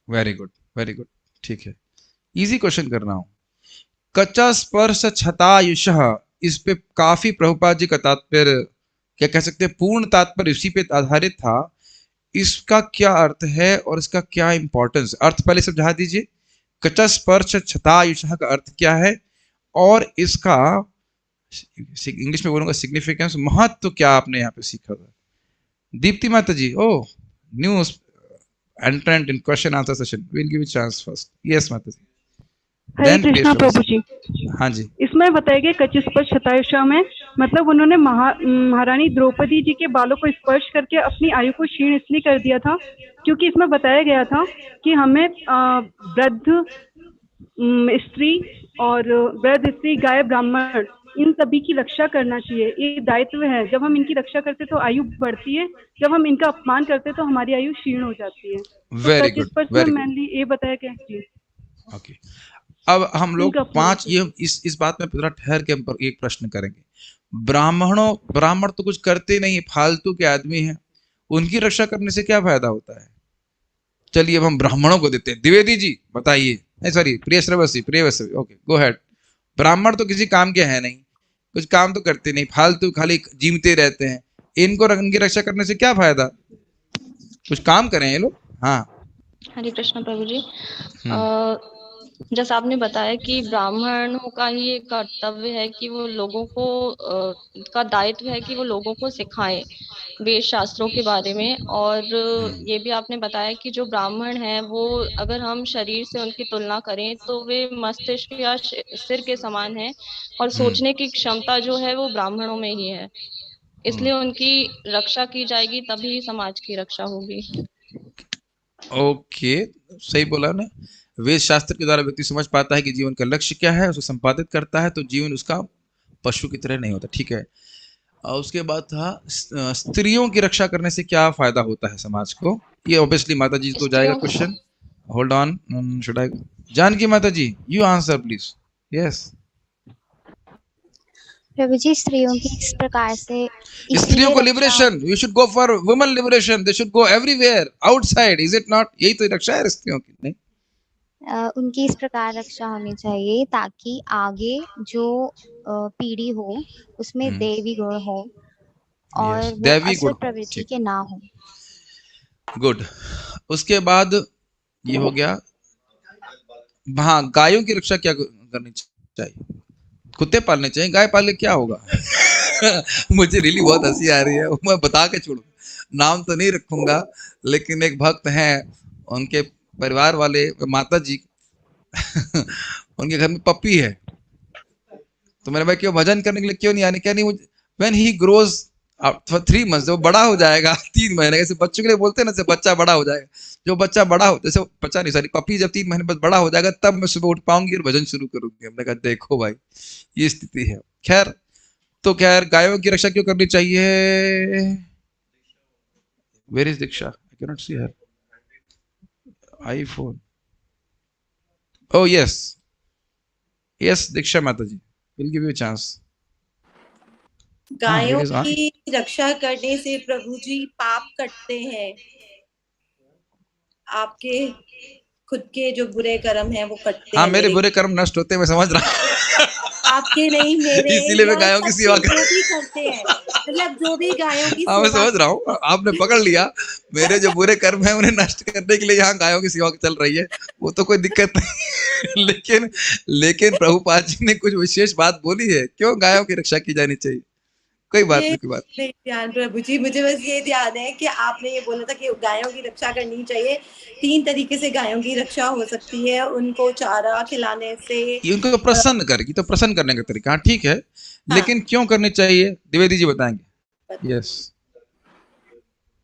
वेरी गुड वेरी गुड, ठीक है, इजी क्वेश्चन कर रहा हूं। कच्चा स्पर्श छतायुषः, इस पे काफी प्रभुपाद जी का तात्पर्य, क्या कह सकते हैं, पूर्ण तात्पर्य इसी पे आधारित था। इसका क्या अर्थ है और इसका क्या इंपॉर्टेंस, अर्थ पहले समझा दीजिए। कच्चा स्पर्श छतायुषः का अर्थ क्या है और इसका इंग्लिश में बोलूंगा सिग्निफिकेंस, महत्व क्या आपने यहाँ पे सीखा था? Deepti Mata ji, oh new entrant in question answer session, will give you chance first. Yes Mata ji. हरे कृष्णा प्रभु जी, हाँ जी, इसमें बताया गया कच्ची स्पर्श शतायुषा में, मतलब उन्होंने महारानी द्रौपदी जी के बालों को स्पर्श करके अपनी आयु को क्षीण इसलिए कर दिया था, क्योंकि इसमें बताया गया था कि हमें वृद्ध स्त्री और वृद्ध स्त्री, गाय, ब्राह्मण, इन सभी की रक्षा करना चाहिए, ये दायित्व है। जब हम इनकी रक्षा करते तो आयु बढ़ती है, जब हम इनका अपमान करते तो हमारी आयु क्षीण हो जाती है। वेरी कच्ची गुड स्पर्श में वेरी गुड, मेनली ये बताया गया जी। ओके। अब हम लोग इनका अपमान पांच, ये इस बात में थोड़ा ठहर के हम एक प्रश्न करेंगे। ब्राह्मण तो कुछ करते नहीं, फालतू के आदमी हैं, उनकी रक्षा करने से क्या फायदा होता है? चलिए अब हम ब्राह्मणों को देते हैं, द्विवेदी जी बताइए, नहीं सॉरी प्रियश्रवसी, ओके गो हेड। ब्राह्मण तो किसी काम के हैं नहीं, कुछ काम तो करते नहीं, फालतू खाली जीमते रहते हैं, इनकी रक्षा करने से क्या फायदा? कुछ काम करें ये लोग। हाँ हरे कृष्ण प्रभु जी, जैसा आपने बताया कि ब्राह्मणों का ही एक कर्तव्य है कि वो लोगों को का दायित्व है कि वो लोगों को सिखाएं वेद शास्त्रों के बारे में, और ये भी आपने बताया कि जो ब्राह्मण हैं वो, अगर हम शरीर से उनकी तुलना करें तो वे मस्तिष्क या सिर के समान हैं, और सोचने की क्षमता जो है वो ब्राह्मणों में ही है, इसलिए उनकी रक्षा की जाएगी, तभी समाज की रक्षा होगी। ओके, सही बोला ना। वेद शास्त्र के द्वारा व्यक्ति समझ पाता है कि जीवन का लक्ष्य क्या है, उसको संपादित करता है, तो जीवन उसका पशु की तरह नहीं होता, ठीक है। और उसके बाद था स्त्रियों की रक्षा करने से क्या फायदा होता है समाज को, ये ऑब्वियसली माता जी को जाएगा question. Hold on, should I, Janaki माता ji you answer please. Yes Prabhu ji, स्त्रियों की इस प्रकार से, स्त्रियों को liberation, we should go for women liberation, they should go everywhere outside, is it not? यही तो रक्षा है स्त्रियों की, नहीं? उनकी इस प्रकार रक्षा होनी चाहिए ताकि आगे जो पीढ़ी हो उसमें देवी गुण हो और वो दैवी असुर गुण, प्रवृत्ति ठीक, के ना हो। गुड। उसके बाद ये हो गया, हाँ गायों की रक्षा क्या करनी चाहिए? कुत्ते पालने चाहिए, गाय पाल के क्या होगा? मुझे रियली बहुत हंसी आ रही है, मैं बता के छोड़ू, नाम तो नहीं रखूंगा, लेकिन एक भक्त हैं, उनके परिवार वाले माता जी उनके घर में पप्पी है, तो मेरे भाई क्यों भजन करने के लिए क्यों नहीं आने, क्या नहीं, मुझे व्हेन ही ग्रोज 3 months, वो बड़ा हो जाएगा 3 महीने, जैसे बच्चों के लिए बोलते हैं ना, जैसे बच्चा बड़ा हो जाएगा, जो बच्चा बड़ा हो, जैसे बच्चा नहीं सॉरी पपी जब 3 महीने बाद बड़ा हो जाएगा, तब मैं सुबह उठ पाऊंगी और भजन शुरू करूंगी। हमने कहा देखो भाई ये स्थिति है। खैर, तो खैर गायों की रक्षा क्यों करनी चाहिए? Where is Diksha? I can not see her iPhone. Oh yes yes Diksha Mata ji, will give you chance. गायों it is on. की रक्षा करने से प्रभु जी पाप कटते हैं, आपके खुद के जो बुरे कर्म हैं वो कटते हाँ हैं। मेरे बुरे कर्म नष्ट होते हैं, मैं समझ रहा हूँ। आपके नहीं मेरे, इसीलिए मैं गायों की सेवा कर, जो भी करते हैं, मतलब जो भी गायों की हाँ मैं सेवा, समझ रहा हूँ, आपने पकड़ लिया, मेरे जो बुरे कर्म है उन्हें नष्ट करने के लिए यहाँ गायों की सेवा चल रही है, वो तो कोई दिक्कत नहीं। लेकिन प्रभुपाद जी ने कुछ विशेष बात बोली है, क्यों गायों की रक्षा की जानी चाहिए? कोई बात ये नहीं, कोई बात नहीं ध्यान प्रभु जी, मुझे बस ये ध्यान है कि आपने ये बोला था कि गायों की रक्षा करनी चाहिए। 3 तरीके से गायों की रक्षा हो सकती है, उनको चारा खिलाने से, नहीं। उनको प्रसन्न करेगी, तो प्रसन्न करने का तरीका, हाँ ठीक है, लेकिन क्यों करनी चाहिए द्विवेदी जी बताएंगे। यस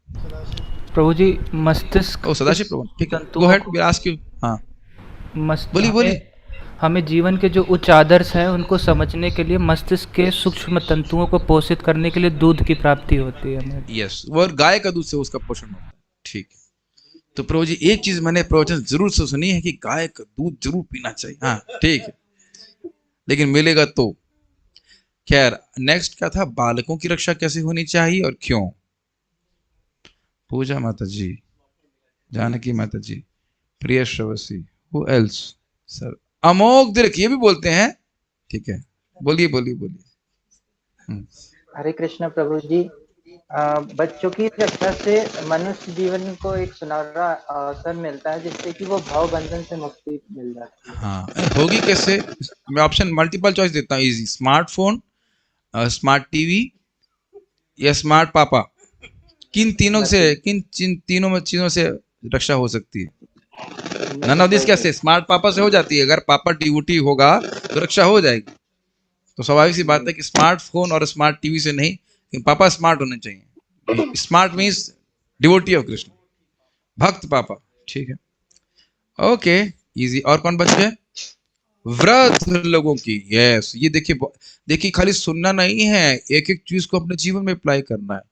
प्रभु जी, मस्तिष्क ओ सदाशिव प्रभु, ठीक है, तंतुओं गो अहेड, को- विल आस्क यू। हाँ बोलिए हमें- बोलिए। हमें जीवन के जो उच्च आदर्श हैं उनको समझने के लिए मस्तिष्क के सूक्ष्म तंतुओं को पोषित करने के लिए दूध की प्राप्ति होती है हमें। यस, वो गाय का दूध से उसका पोषण होता है, ठीक है। तो प्रभु जी एक चीज मैंने प्रवचन जरूर से सुनी है कि गाय का दूध जरूर पीना चाहिए, हाँ ठीक है, लेकिन मिलेगा तो। खैर नेक्स्ट क्या था, बालकों की रक्षा कैसे होनी चाहिए और क्यों? पूजा माता जी, जानकी माता जी, प्रिय श्रवसी, हु एल्स? सर अमोघ दीर्घ, ये भी बोलते हैं, ठीक है, बोलिए बोलिए बोलिए। हरे कृष्ण प्रभु जी। बच्चों की रक्षा से मनुष्य जीवन को एक सुनहरा अवसर मिलता है, जिससे कि वो भाव बंधन से मुक्ति मिल जाती है। हाँ होगी कैसे? मैं ऑप्शन मल्टीपल चॉइस देता हूँ, इजी, स्मार्टफोन, स्मार्ट टीवी या स्मार्ट पापा, किन तीनों चीजों से रक्षा हो सकती है? नन ऑफ दिस कैसे? स्मार्ट पापा से हो जाती है, अगर पापा डिवोटी होगा तो रक्षा हो जाएगी। तो स्वाभाविक सी बात है कि स्मार्टफोन और स्मार्ट टीवी से नहीं, लेकिन पापा स्मार्ट होने चाहिए। Smart means devotee of Krishna, भक्त पापा, ठीक है, ओके इजी। और कौन बच गए? वृद्ध लोगों की, यस, ये देखिए खाली सुनना नहीं है, एक एक चीज को अपने जीवन में अप्लाई करना है।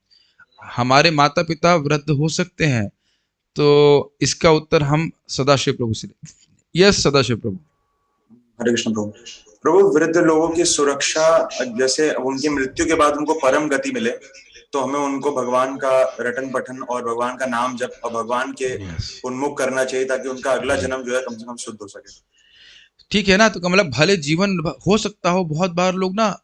हमारे माता पिता वृद्ध हो सकते हैं, तो इसका उत्तर हम सदाशिव प्रभु से लेंगे। यस सदाशिव प्रभु। हरे कृष्ण प्रभु। प्रभु वृद्ध लोगों की सुरक्षा, जैसे उनकी मृत्यु के बाद उनको परम गति मिले, तो हमें उनको भगवान का रटन पठन और भगवान का नाम जप और भगवान के उन्मुख करना चाहिए, ताकि उनका अगला जन्म जो है कम से कम शुद्ध हो सके। ठीक है ना, तो मतलब भले जीवन हो सकता हो, बहुत बार लोग ना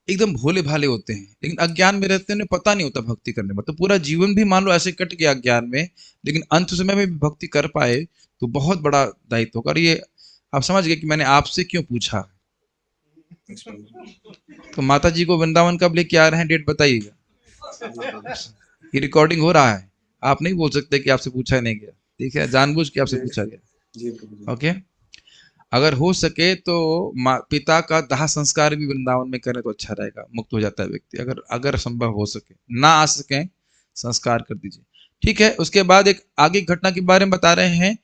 एकदम भोले भाले होते हैं, लेकिन अज्ञान में रहते हैं, उन्हें पता नहीं होता भक्ति करने में, तो पूरा जीवन भी मान लो ऐसे कट गया अज्ञान में, लेकिन अंत समय में भी भक्ति कर पाए तो बहुत बड़ा दायित्व होगा। और ये आप समझ गए कि मैंने आपसे क्यों पूछा। तो माता जी को वृंदावन कब लेके आ रहे हैं, डेट बताइएगा। ये रिकॉर्डिंग हो रहा है, आप नहीं बोल सकते कि आपसे पूछा नहीं गया, ठीक है, जानबूझ के आपसे पूछा गया। ओके, अगर हो सके तो पिता का दाह संस्कार भी वृंदावन में करें तो अच्छा रहेगा, मुक्त हो जाता है व्यक्ति। अगर संभव हो सके, ना आ सके संस्कार कर दीजिए, ठीक है। उसके बाद एक आगे घटना के बारे में बता रहे हैं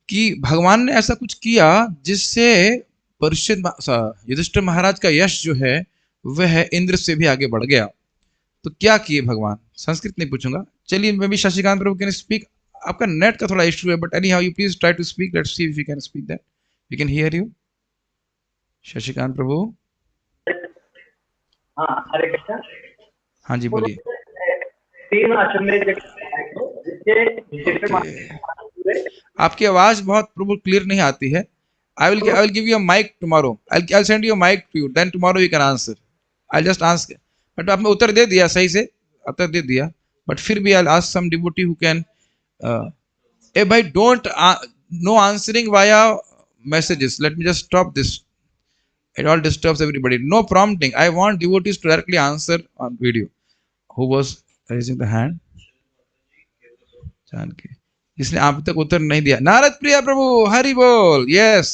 कि भगवान ने ऐसा कुछ किया जिससे युधिष्ठिर महाराज का यश जो है वह इंद्र से भी आगे बढ़ गया। तो क्या किए भगवान? संस्कृत नहीं पूछूंगा, चलिए मैं भी शशिकांत प्रभु कैन स्पीक। आपका नेट का थोड़ा इशू है, but anyhow you please try to speak, let's see if you can speak that, we can hear you. Shashikant Prabhu. हाँ हरे कृष्ण। हाँ जी बोलिए। 3 अश्वमेध आपकी आवाज बहुत प्रभु क्लियर नहीं आती है। I will give you a mic tomorrow. I'll send you a mic to you. Then tomorrow you can answer. I'll just ask. But आपने उत्तर दे दिया, सही से उत्तर दे दिया, but फिर भी I'll ask some devotee who can. Hey भाई, don't no answering via messages. Let me just stop this. It all disturbs everybody. No prompting. I want devotees to directly answer on video. Who was raising the hand? Janaki, इसने आप तक उत्तर नहीं दिया. नारद प्रिया प्रभु, हरि बोल. Yes.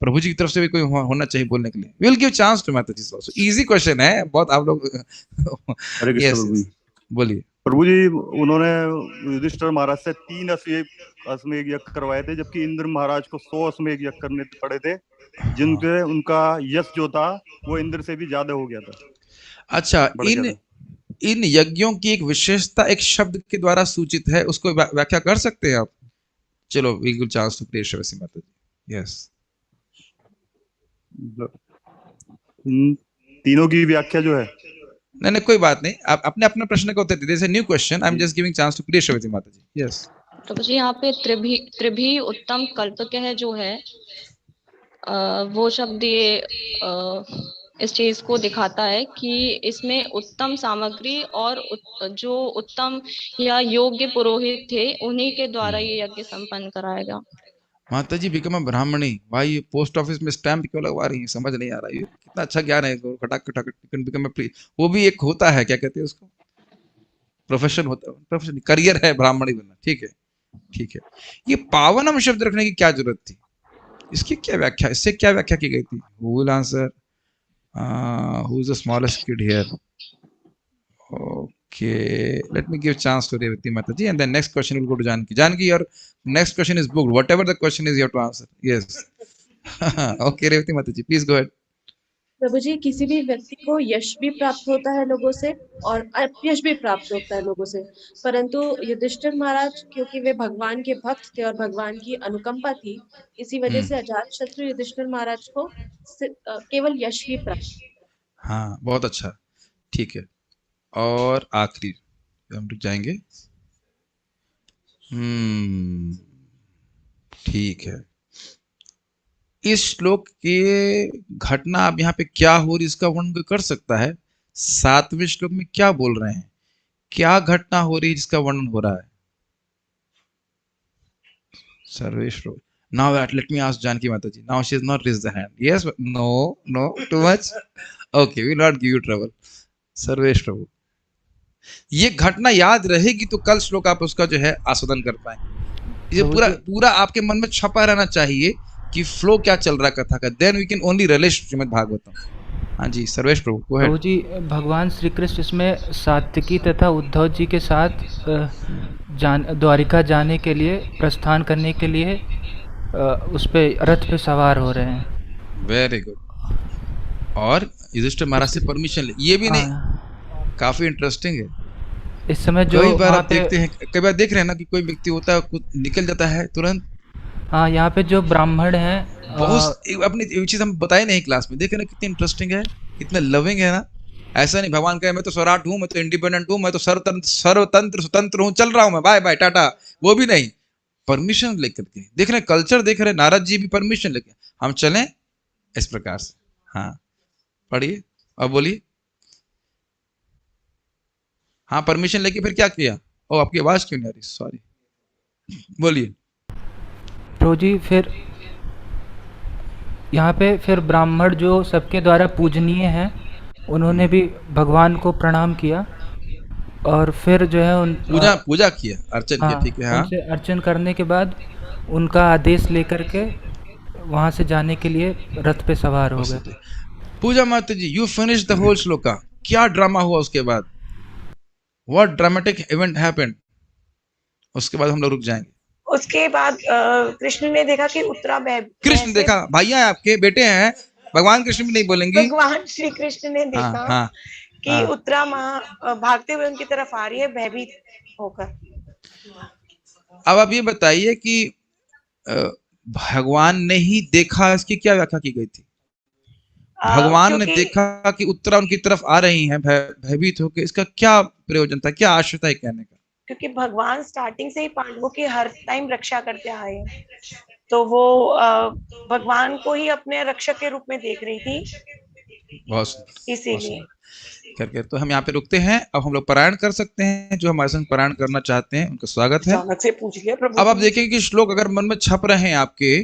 प्रभु जी की तरफ से भी कोई होना चाहिए बोलने के लिए. We'll give chance to माता जी also. Easy question है, बहुत आप लोग. हरे कृष्ण Yes, प्रभु जी. बोलिए. प्रभु जी, उन्होंने युधिष्ठिर महाराज से 3 अश्वमेध यज्ञ करवाए थे, जबकि इंद्र महाराज को 100 अश्वमेध यज्ञ करने पड़े थे, जिनके उनका यश जो था वो इंद्र से भी ज्यादा हो गया था. अच्छा, इन यज्ञों की एक विशेषता एक शब्द के द्वारा सूचित है, उसको व्याख्या कर सकते हैं आप? चलो, we'll give chance to प्रियश्रवसी Mata ji. Yes. तीनों की व्याख्या जो है, नहीं, कोई बात नहीं, आप अपने अपने प्रश्न का उत्तर दीजिए. New question, I am just giving chance to Priyashravasi Mata ji. Yes. तो जी यहाँ पे त्रिभी उत्तम कल्पकः जो है वो शब्द ये इस चीज को दिखाता है कि इसमें उत्तम सामग्री और जो उत्तम या योग्य पुरोहित थे उन्हीं के द्वारा ये यज्ञ संपन्न कराएगा. माता जी बिकम ब्राह्मणी, भाई पोस्ट ऑफिस में स्टैंप क्यों लगवा रही है, समझ नहीं आ रहा है. कितना अच्छा ज्ञान है. खटाक खटाक बिकम, वो भी एक होता है, क्या कहते हैं उसको, प्रोफेशन होता है, प्रोफेशन, करियर है ब्राह्मणी बनना. ठीक है, ठीक है. ये पावनम शब्द रखने की क्या जरूरत थी? इसकी क्या व्याख्या, इससे क्या व्याख्या की गई थी? Who will answer? Who is the smallest kid here? Okay, let me give chance to Revati Mataji, and then next question will go to Janki. Janki, your next question is booked. Whatever the question is, you have to answer. Yes. Okay, Revati Mataji, please go ahead. प्रभु जी, किसी भी व्यक्ति को यश भी प्राप्त होता है लोगों से और अपयश भी प्राप्त होता है लोगों से, परंतु युधिष्ठिर महाराज क्योंकि वे भगवान के भक्त थे और भगवान की अनुकंपा थी, इसी वजह से अजातशत्रु युधिष्ठिर महाराज को केवल यश ही प्राप्त. हाँ, बहुत अच्छा. ठीक है. और आखिरी हम रुक जाएंगे. ठीक है. इस श्लोक के घटना अब यहाँ पे क्या हो रही इसका वर्णन कर सकता है? 7वें श्लोक में क्या बोल रहे हैं, क्या घटना हो रही है जिसका वर्णन हो रहा है? सर्वे श्लोक. Now let me ask Janki Mataji. Now she has not raised the hand. Yes, but no, too much. Okay, we will not give you trouble. Sarvesh प्रभु, ये घटना याद रहेगी तो कल श्लोक आप उसका जो है आस्वादन कर पाएंगे. ये पूरा आपके मन में छपा रहना चाहिए कि फ्लो क्या चल रहा कथा का. Then we can only relate Shrimad Bhagavatam. हाँ जी, सर्वेश प्रभु को है. प्रभु जी, भगवान श्री कृष्ण इसमें सात्विकी तथा उद्धव जी के साथ द्वारिका जाने के लिए, प्रस्थान करने के लिए उस पे रथ पे सवार हो रहे हैं. Very good. और युधिष्ठिर महाराज से परमिशन ले, ये भी नहीं, काफी इंटरेस्टिंग है. इस समय जो कई बार आप देखते हैं, कई बार देख रहे हैं ना कि कोई व्यक्ति होता है, कुछ निकल जाता है तुरंत. हाँ, यहाँ पे जो ब्राह्मण हैं, बहुत अपनी चीज हम बताए नहीं क्लास में, देखे ना कितनी इंटरेस्टिंग है, कितना लविंग है ना. ऐसा नहीं भगवान कहे मैं तो स्वराट हूँ, मैं तो इंडिपेंडेंट हूँ, मैं तो सर्वतंत्र स्वतंत्र हूँ, चल रहा हूँ मैं, बाय बाय टाटा. वो भी नहीं, परमिशन लेकर के देख रहे, कल्चर देख रहे. नारद जी भी परमिशन लेके हम चलें इस प्रकार से. हाँ, पढ़िए और बोलिए. हाँ, परमिशन लेके फिर क्या किया? ओ, आपकी आवाज क्यों नहीं आ रही? सॉरी, बोलिए. प्रभु जी, फिर यहाँ पे फिर ब्राह्मण जो सबके द्वारा पूजनीय हैं, उन्होंने भी भगवान को प्रणाम किया और फिर जो है पूजा किया, अर्चन किया. ठीक है. हाँ, उनसे अर्चन करने के बाद उनका आदेश लेकर के वहां से जाने के लिए रथ पे सवार हो गए. Puja Mata ji, you finish the whole shloka. क्या ड्रामा हुआ उसके बाद? What dramatic event happened? उसके बाद हम लोग रुक जाएंगे. उसके बाद कृष्ण ने देखा कि उत्तरा कृष्ण देखा, भैया आपके बेटे हैं, भगवान कृष्ण भी नहीं बोलेंगे. भगवान श्री कृष्ण ने देखा कि उत्तरा माँ भागते हुए उनकी तरफ आ रही है भयभीत होकर. अब आप ये बताइए कि भगवान ने ही देखा, इसकी क्या व्याख्या की गई थी? भगवान ने देखा कि उत्तरा उनकी तरफ आ रही हैं भयभीत होकर, इसका क्या प्रयोजन था, क्या आशय था कहने का? क्योंकि भगवान स्टार्टिंग से ही पांडवों की हर टाइम रक्षा करते आए हैं, तो वो भगवान को ही अपने रक्षक के रूप में देख रही थी. बहुत इसीलिए करके तो हम यहाँ पे रुकते हैं. अब हम लोग पारायण कर सकते हैं. जो हमारे संग पारायण करना चाहते हैं उनका स्वागत है. से पूछ लिया प्रभु. अब आप देखेंगे कि श्लोक अगर मन में छप रहे हैं आपके,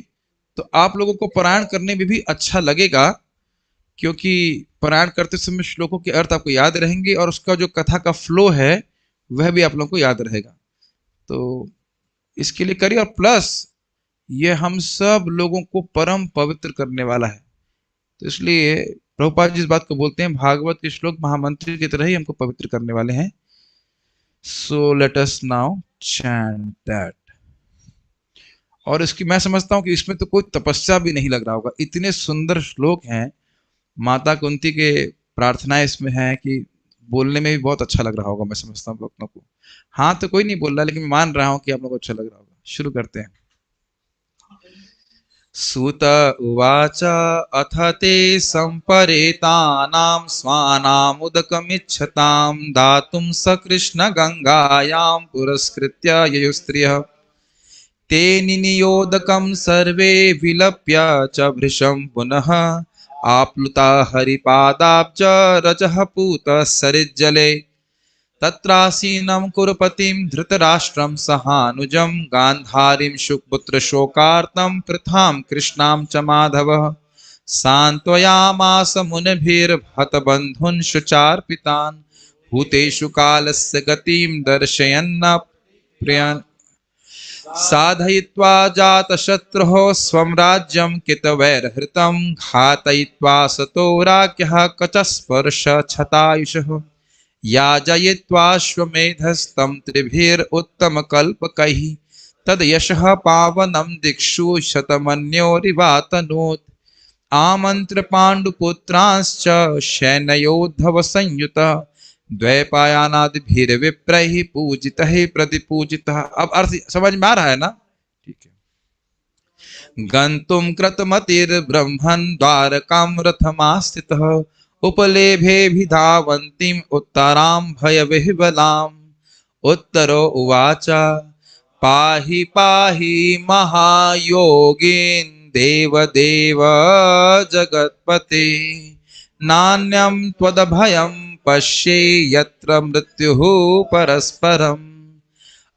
तो आप लोगों को पारायण करने में भी अच्छा लगेगा. क्योंकि पारायण करते समय श्लोकों के अर्थ आपको याद रहेंगे और उसका जो कथा का फ्लो है वह भी आप लोगों को याद रहेगा। तो इसके लिए करिए, और प्लस ये हम सब लोगों को परम पवित्र करने वाला है। तो इसलिए प्रभुपाद जी इस बात को बोलते हैं, भागवत के श्लोक महामंत्र की तरह ही हमको पवित्र करने वाले हैं। So let us now chant that. और इसकी मैं समझता हूं कि इसमें तो कोई तपस्या भी नहीं लग रहा होगा, इतने सुंदर श्लोक हैं। माता कुंती के प्रार्थनाएं इसमें हैं कि बोलने में भी बहुत अच्छा लग रहा होगा, मैं समझता हूँ भक्तों को। हाँ तो कोई नहीं बोल रहा, लेकिन मैं मान रहा हूँ कि आप लोगों को अच्छा लग रहा होगा। शुरू करते हैं। सूत उवाच अथ ते संपरेतानां स्वानामुदकमिच्छतां दातुं सकृष्ण गंगायां पुरस्कृत्य ययुस्त्रियः ते निनियोदकं सर्वे विलप्य च भृशं पुनः आप्लुता हरिपादाब्ज रजः पूतः सरिज्जले तत्रासीनं कुरुपतिं धृतराष्ट्रं सहानुजं गान्धारीं शुकपुत्र शोकार्तं पृथां कृष्णां च माधवः सान्त्वयामास मुनिभिर्हतबन्धून् शुचार्पितान् भूतेषु कालस्य गतिं दर्शयन्न प्रियन् साधयित्वा जातशत्रुः स्वं राज्यं कितवैर्हृतं घातयित्वा सतो राज्ञः कचस्पर्शछतायुषः याजयित्वाश्वमेधस्तं त्रिभिरुत्तमकल्पकैः तद्यशः पावनं दिक्षु शतमन्योरिवातनोत् आमन्त्र पाण्डुपुत्रांश्च सैन्योद्धवसंयुतः द्वैपायनादिभिर्विप्रैः पूजितः प्रतिपूजितः। अब अर्थ समझ में आ रहा है ना? ठीक है। गन्तुं कृतमतिर्ब्रह्मन् द्वारकां रथमास्थितः उपलेभेऽभिधावन्तीम् उत्तरां भयविह्वलाम् उत्तरो उवाच पाहि पाहि महायोगीन् देवदेव जगत्पते नान्यं त्वदभयं पश्ये यत्र मृत्युः परस्परम्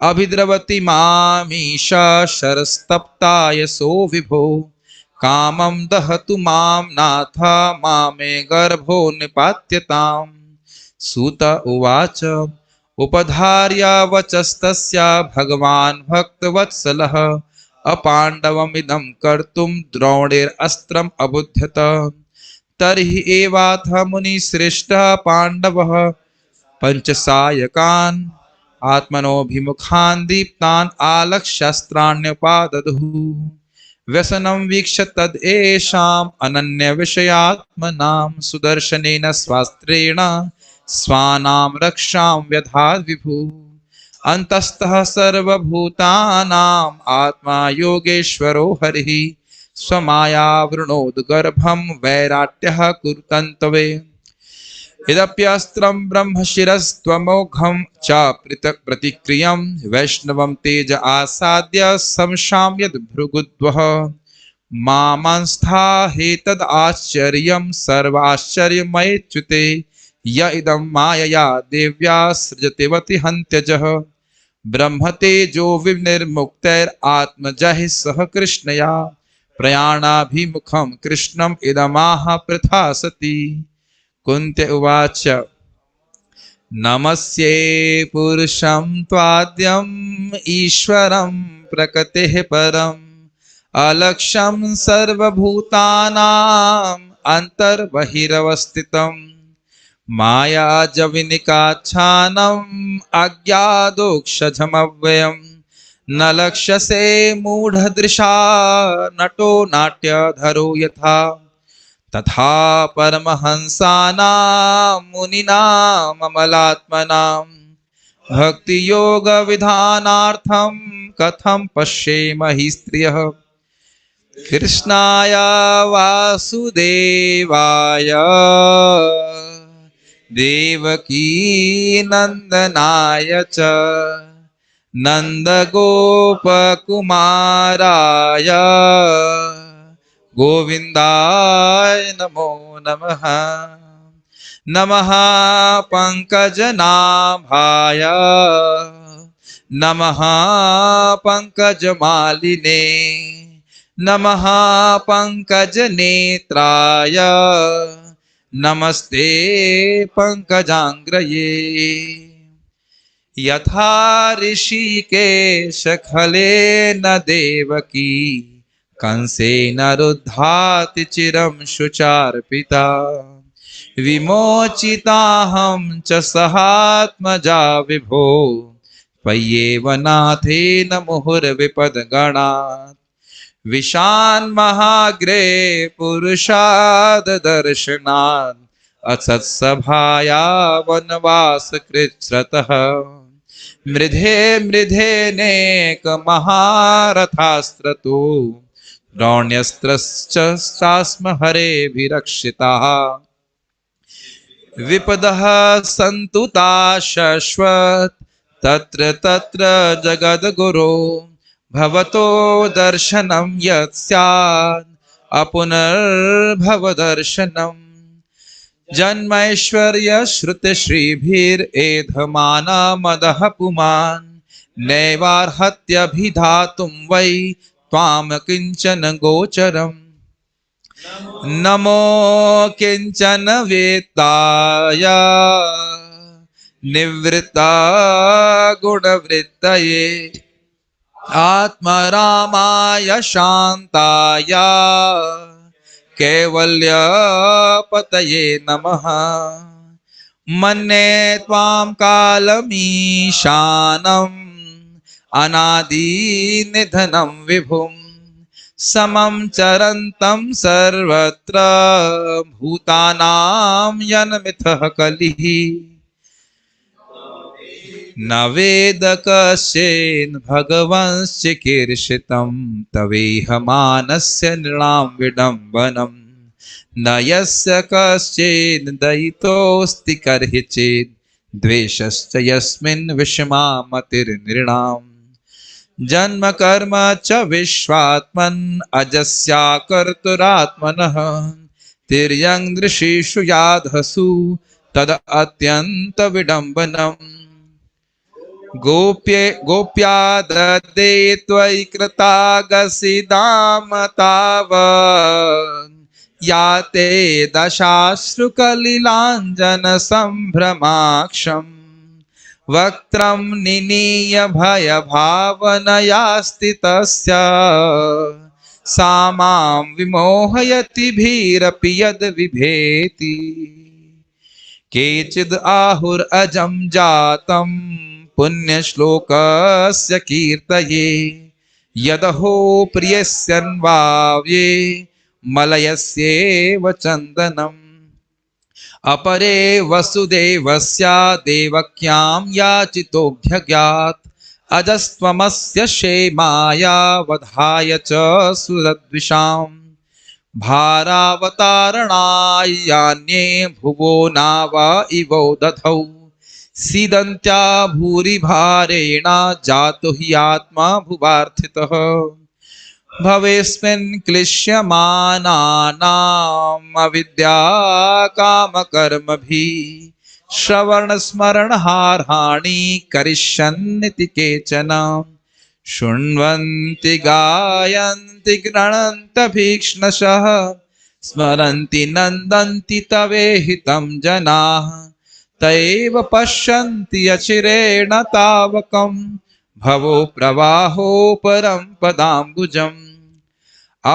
अभिद्रवति मामीशा शरस्तप्तायसो विभो कामं दहतु मां नाथ मामे गर्भो निपात्यताम्। सूत उवाच उपधार्य वचस्तस्य भगवान् भक्तवत्सलः अपाण्डवमिदं कर्तुं द्रोणेरस्त्रम् अबुध्यत तर्हि एवाथ मुनिश्रेष्ठः पाण्डवः पञ्चसायकान् आत्मनोऽभिमुखान् दीप्तान् आलक्ष्यास्त्राण्यपाददुः व्यसनं वीक्ष्य तदेषाम् अनन्यविषयात्मनां सुदर्शनेन स्वास्त्रेण स्वानां रक्षां व्यधात् विभुः अन्तस्तः सर्वभूतानाम् आत्मा योगेश्वरो हरिः स्वमायावृणोद्गर्भं वैराट्यः कुरुतन्तवे इदप्यस्त्रं ब्रह्मशिरस्त्वमोघं च प्रतिक्रियं वैष्णवं तेज आसाद्य संशाम्यद् भृगुद्वः मामंस्थाहेतद् आश्चर्यं सर्वाश्चर्यमयच्युते य इदं मायया देव्या सृजतिवति हन्त्यजः ब्रह्मतेजो विनिर्मुक्तैरात्मजैः सह कृष्णया प्रयाणाभिमुखं कृष्णम् इदमाह पृथा सती। कुन्ती उवाच नमस्ये पुरुषं त्वाद्यम् ईश्वरं प्रकृतेः परम् अलक्ष्यं सर्वभूतानाम् अन्तर्बहिरवस्थितम् मायाजविनिकाच्छानम् अज्ञादोक्षजमव्ययम् न लक्ष्यसे मूढदृशा नटो नाट्यधरो यथा तथा परमहंसानां मुनीनां अमलात्मनां भक्तियोगविधानार्थं कथं पश्येमहि स्त्रियः कृष्णाय वासुदेवाय देवकी नंदनाय च नंदगोपकुमाराय गोविंदाय नमो नमः। नमः पंकजनाभाय नमः पंकजमालिने नमः पंकजनेत्राय नमस्ते पंकजांग्रये। यथा ऋषिकेश खलेन देवकी कंसेन रुद्धाति चिरं शुचार्पिता विमोचिताहं च सहात्मजा विभो त्वय्येव नाथेन मुहुर्विपद्गणात् विशान्महाग्रे पुरुषाद् दर्शनात् असत्सभाया वनवासकृच्छ्रतः मृधे मृधेनेकमहारथास्त्रतो द्रोण्यस्त्रश्च चास्म हरेभिरक्षिताः विपदः सन्तुता शश्वत् तत्र तत्र जगद्गुरो भवतो दर्शनं यत् स्यात् अपुनर्भवदर्शनम् जन्मैश्वर्य श्रुतश्रीभिरेधमानमदः पुमान् नैवार्हत्यभिधातुं वै त्वां किञ्चन गोचरम् नमो किंचन वेत्ताय निवृत्ता गुणवृत्तये आत्मरामाय शान्ताय कैवल्यपतये नमः मन्ये त्वां कालमीशानम् अनादिनिधनं विभुम् समं चरन्तं सर्वत्र भूतानां यन्मिथः कलिः न वेद कश्चिन् भगवंश्चिकीर्षितं तवेहमानस्य नृणां विडम्बनम् न यस्य कश्चिन् दयितोऽस्ति कर्हिचित् द्वेषश्च यस्मिन् विषमा मतिर्नृणाम् जन्म कर्म च विश्वात्मन् अजस्या कर्तुरात्मनः तिर्यं दृशिषु याधसु तद अत्यंत विडम्बनम् गोप्या ददे त्वयि कृतागसिदाम तावत् याते दशाश्रुकलिलाञ्जन सम्भ्रमाक्षम् वक्त्रं निनीय भयभावनया स्थितस्य सा मां विमोहयति भीरपि यद् विभेति केचिद् आहुरजं जातं पुण्यश्लोकस्य कीर्तये यदहो प्रियस्यन्वाव्ये मलयस्येव चन्दनम् अपरे वसुदेवस्य देवक्यां याचितोऽभ्यज्ञात् अजस्त्वमस्य क्षेमाया वधाय च सुरद्विषाम् भारावतारणाय यान्ये भुवो नाव इवो दधौ सीदन्त्या भूरि भारेण जातो हि आत्मा भुवार्थितः भवेस्मिन् क्लिश्यमानानाम् अविद्या कामकर्मभिः श्रवणस्मरणहार्हाणि करिष्यन्निति केचन शृण्वन्ति गायन्ति गृह्णन्तभीक्ष्णशः स्मरन्ति नन्दन्ति तवेहितं जनाः तैव पश्यन्ति अचिरेण तावकम् भवो प्रवाहो परं पदाम्बुजम्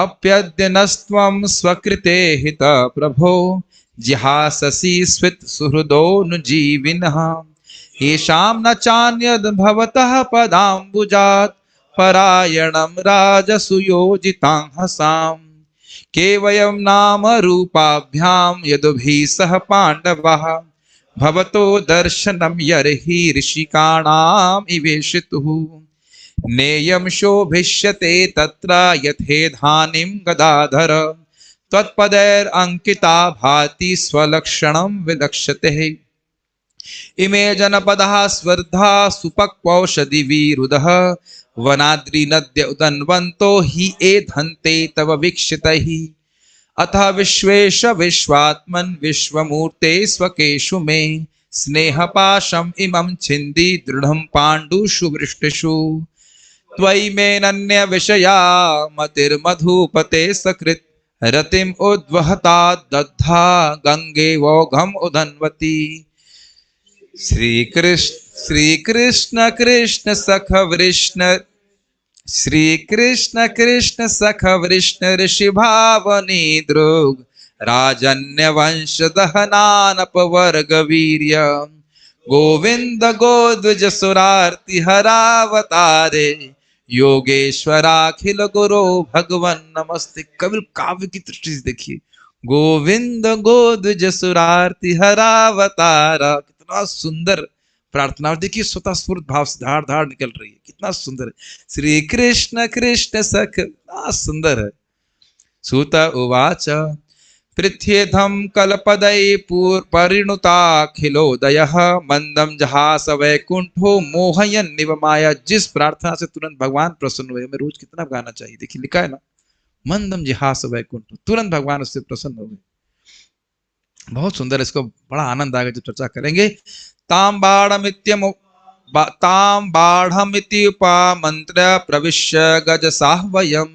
अप्यद्यनस्त्वं स्वकृते हित प्रभो जिहाससि स्वित सुहृदोऽनुजीविनः येषां न चान्यद् भवतः पदाम्बुजात् परायणं राजसुयोजितांहसाम् केवयं नाम रूपाभ्यां यदुभिः सह पाण्डवः भवतो दर्शनं यर्हि ऋषिकाणाम् इवेशितुः नेयं शोभिष्यते तत्र यथेधानीं गदाधर त्वत्पदैरङ्किता भाति स्वलक्षणं विलक्ष्यते इमे जनपदाः स्वर्धा सुपक्वौषधिविरुदः वनाद्रिनद्य उदन्वन्तो हि एधन्ते तव वीक्षितैः अतः विश्वेश विश्वात्मन् विश्वमूर्ते स्वकेषु मे स्नेहपाशम् इमं छिन्दी दृढं पाण्डुषु वृष्टिषु त्वयि मेऽनन्य विषया मतिर्मधुपते सकृत् रतिम उद्वहता दद्धा गंगे वोघम उदन्वती। श्री कृष्ण कृष्ण सख वृष्ण श्री कृष्ण कृष्ण सख वृष्ण ऋषि भावनी द्रुग राजन्य वंश दहनानपवर्ग वीर्य गोविंद गोद्विज सुरार्ति हरावतारे योगेश्वराखिल गुरो भगवन नमस्ते। कबीर काव्य की दृष्टि से देखिए, गोविंद गोद्विज सुरार्ति हरावतारा, कितना सुंदर प्रार्थना। और देखिए स्वतः स्फूर्त भाव से धार धार निकल रही है, कितना सुंदर है। श्री कृष्ण कृष्ण सख, कितना सुंदर है। सूत उवाच पृथ्व्येधम कलपदय परिणुताखिलोदयः मंदम जहास वैकुंठो मोहयन निव माया। जिस प्रार्थना से तुरंत भगवान प्रसन्न हुए, हमें रोज कितना गाना चाहिए। देखिए लिखा है ना, मंदम जहास वैकुंठो, तुरंत भगवान उससे प्रसन्न हो गए। बहुत सुंदर, इसको बड़ा आनंद आएगा जब चर्चा करेंगे। ताम बाढ़मिति उपमंत्र प्रविश्य गज साहवयम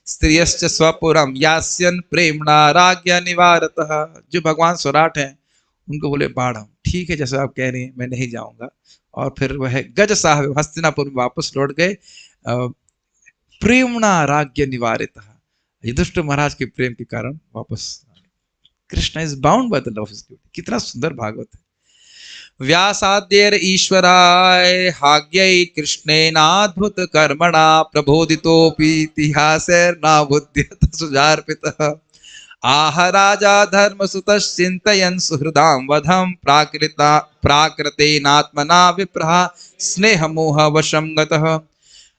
स्त्रियश्च स्वपुरम यास्यन प्रेमणा राज्ञ निवारतः। जो भगवान स्वराट हैं उनको बोले बाढ़म, ठीक है जैसे आप कह रही हैं मैं नहीं जाऊंगा। और फिर वह गज साहब हस्तिनापुर में वापस लौट गए, प्रेमणा राज्ञ निवारितः, युधिष्ठिर महाराज के प्रेम के कारण वापस। Krishna is bound by the love of his beauty. कितना सुंदर भागवत है। व्यासाद्यैर ईश्वराय हाग्यै कृष्णेनाद्भुत कर्मणा प्रबोधितोऽपि इतिहासैर्न बुध्यत सुजार्पितः। आह राजा धर्मसुतश्चिन्तयन् सुहृदां वधं प्राकृतेनात्मना विप्रः स्नेहमोहवशं गतः।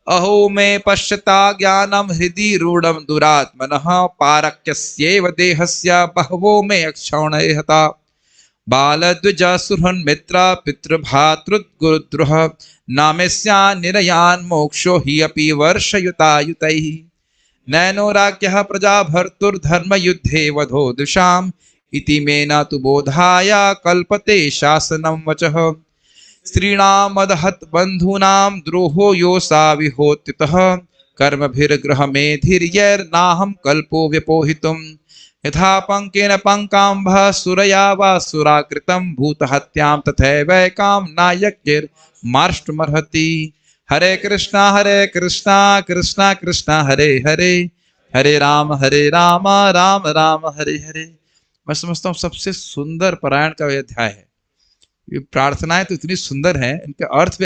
अहो मे पश्यता ज्ञानं हृदि रूढं दुरात्मनः पारक्यस्यैव देहस्य बहवो मे अक्षौणये हता। बालद्विजा सुहृन्मित्र पितृभातृगुरुद्रोह नामेस्या निरयान् मोक्षो हि अपि वर्षयुतायुतैः। नैनो प्रजा भर्तुर्धर्मयुद्धे वधो दुषाम् इति मे न तु बोधाय कल्पते शासनं वचः। स्त्रीणामदहत् बन्धूनां द्रोहो योऽसा विहोत्युतः कर्मभिर्गृहमेधिर्यैर्नाहं कल्पो व्यपोहितुम्। यथा पंकेन पंकाम्भः सुरया वा सुराकृतं भूतहत्यां तथैवैकां नायज्ञैर्मार्ष्टुमर्हति। हरे कृष्णा कृष्णा कृष्णा हरे हरे, हरे राम राम राम हरे हरे। मैं समझता हूँ सबसे सुंदर पारायण का यह अध्याय है। ये प्रार्थनाएं तो इतनी सुंदर हैं, इनके अर्थ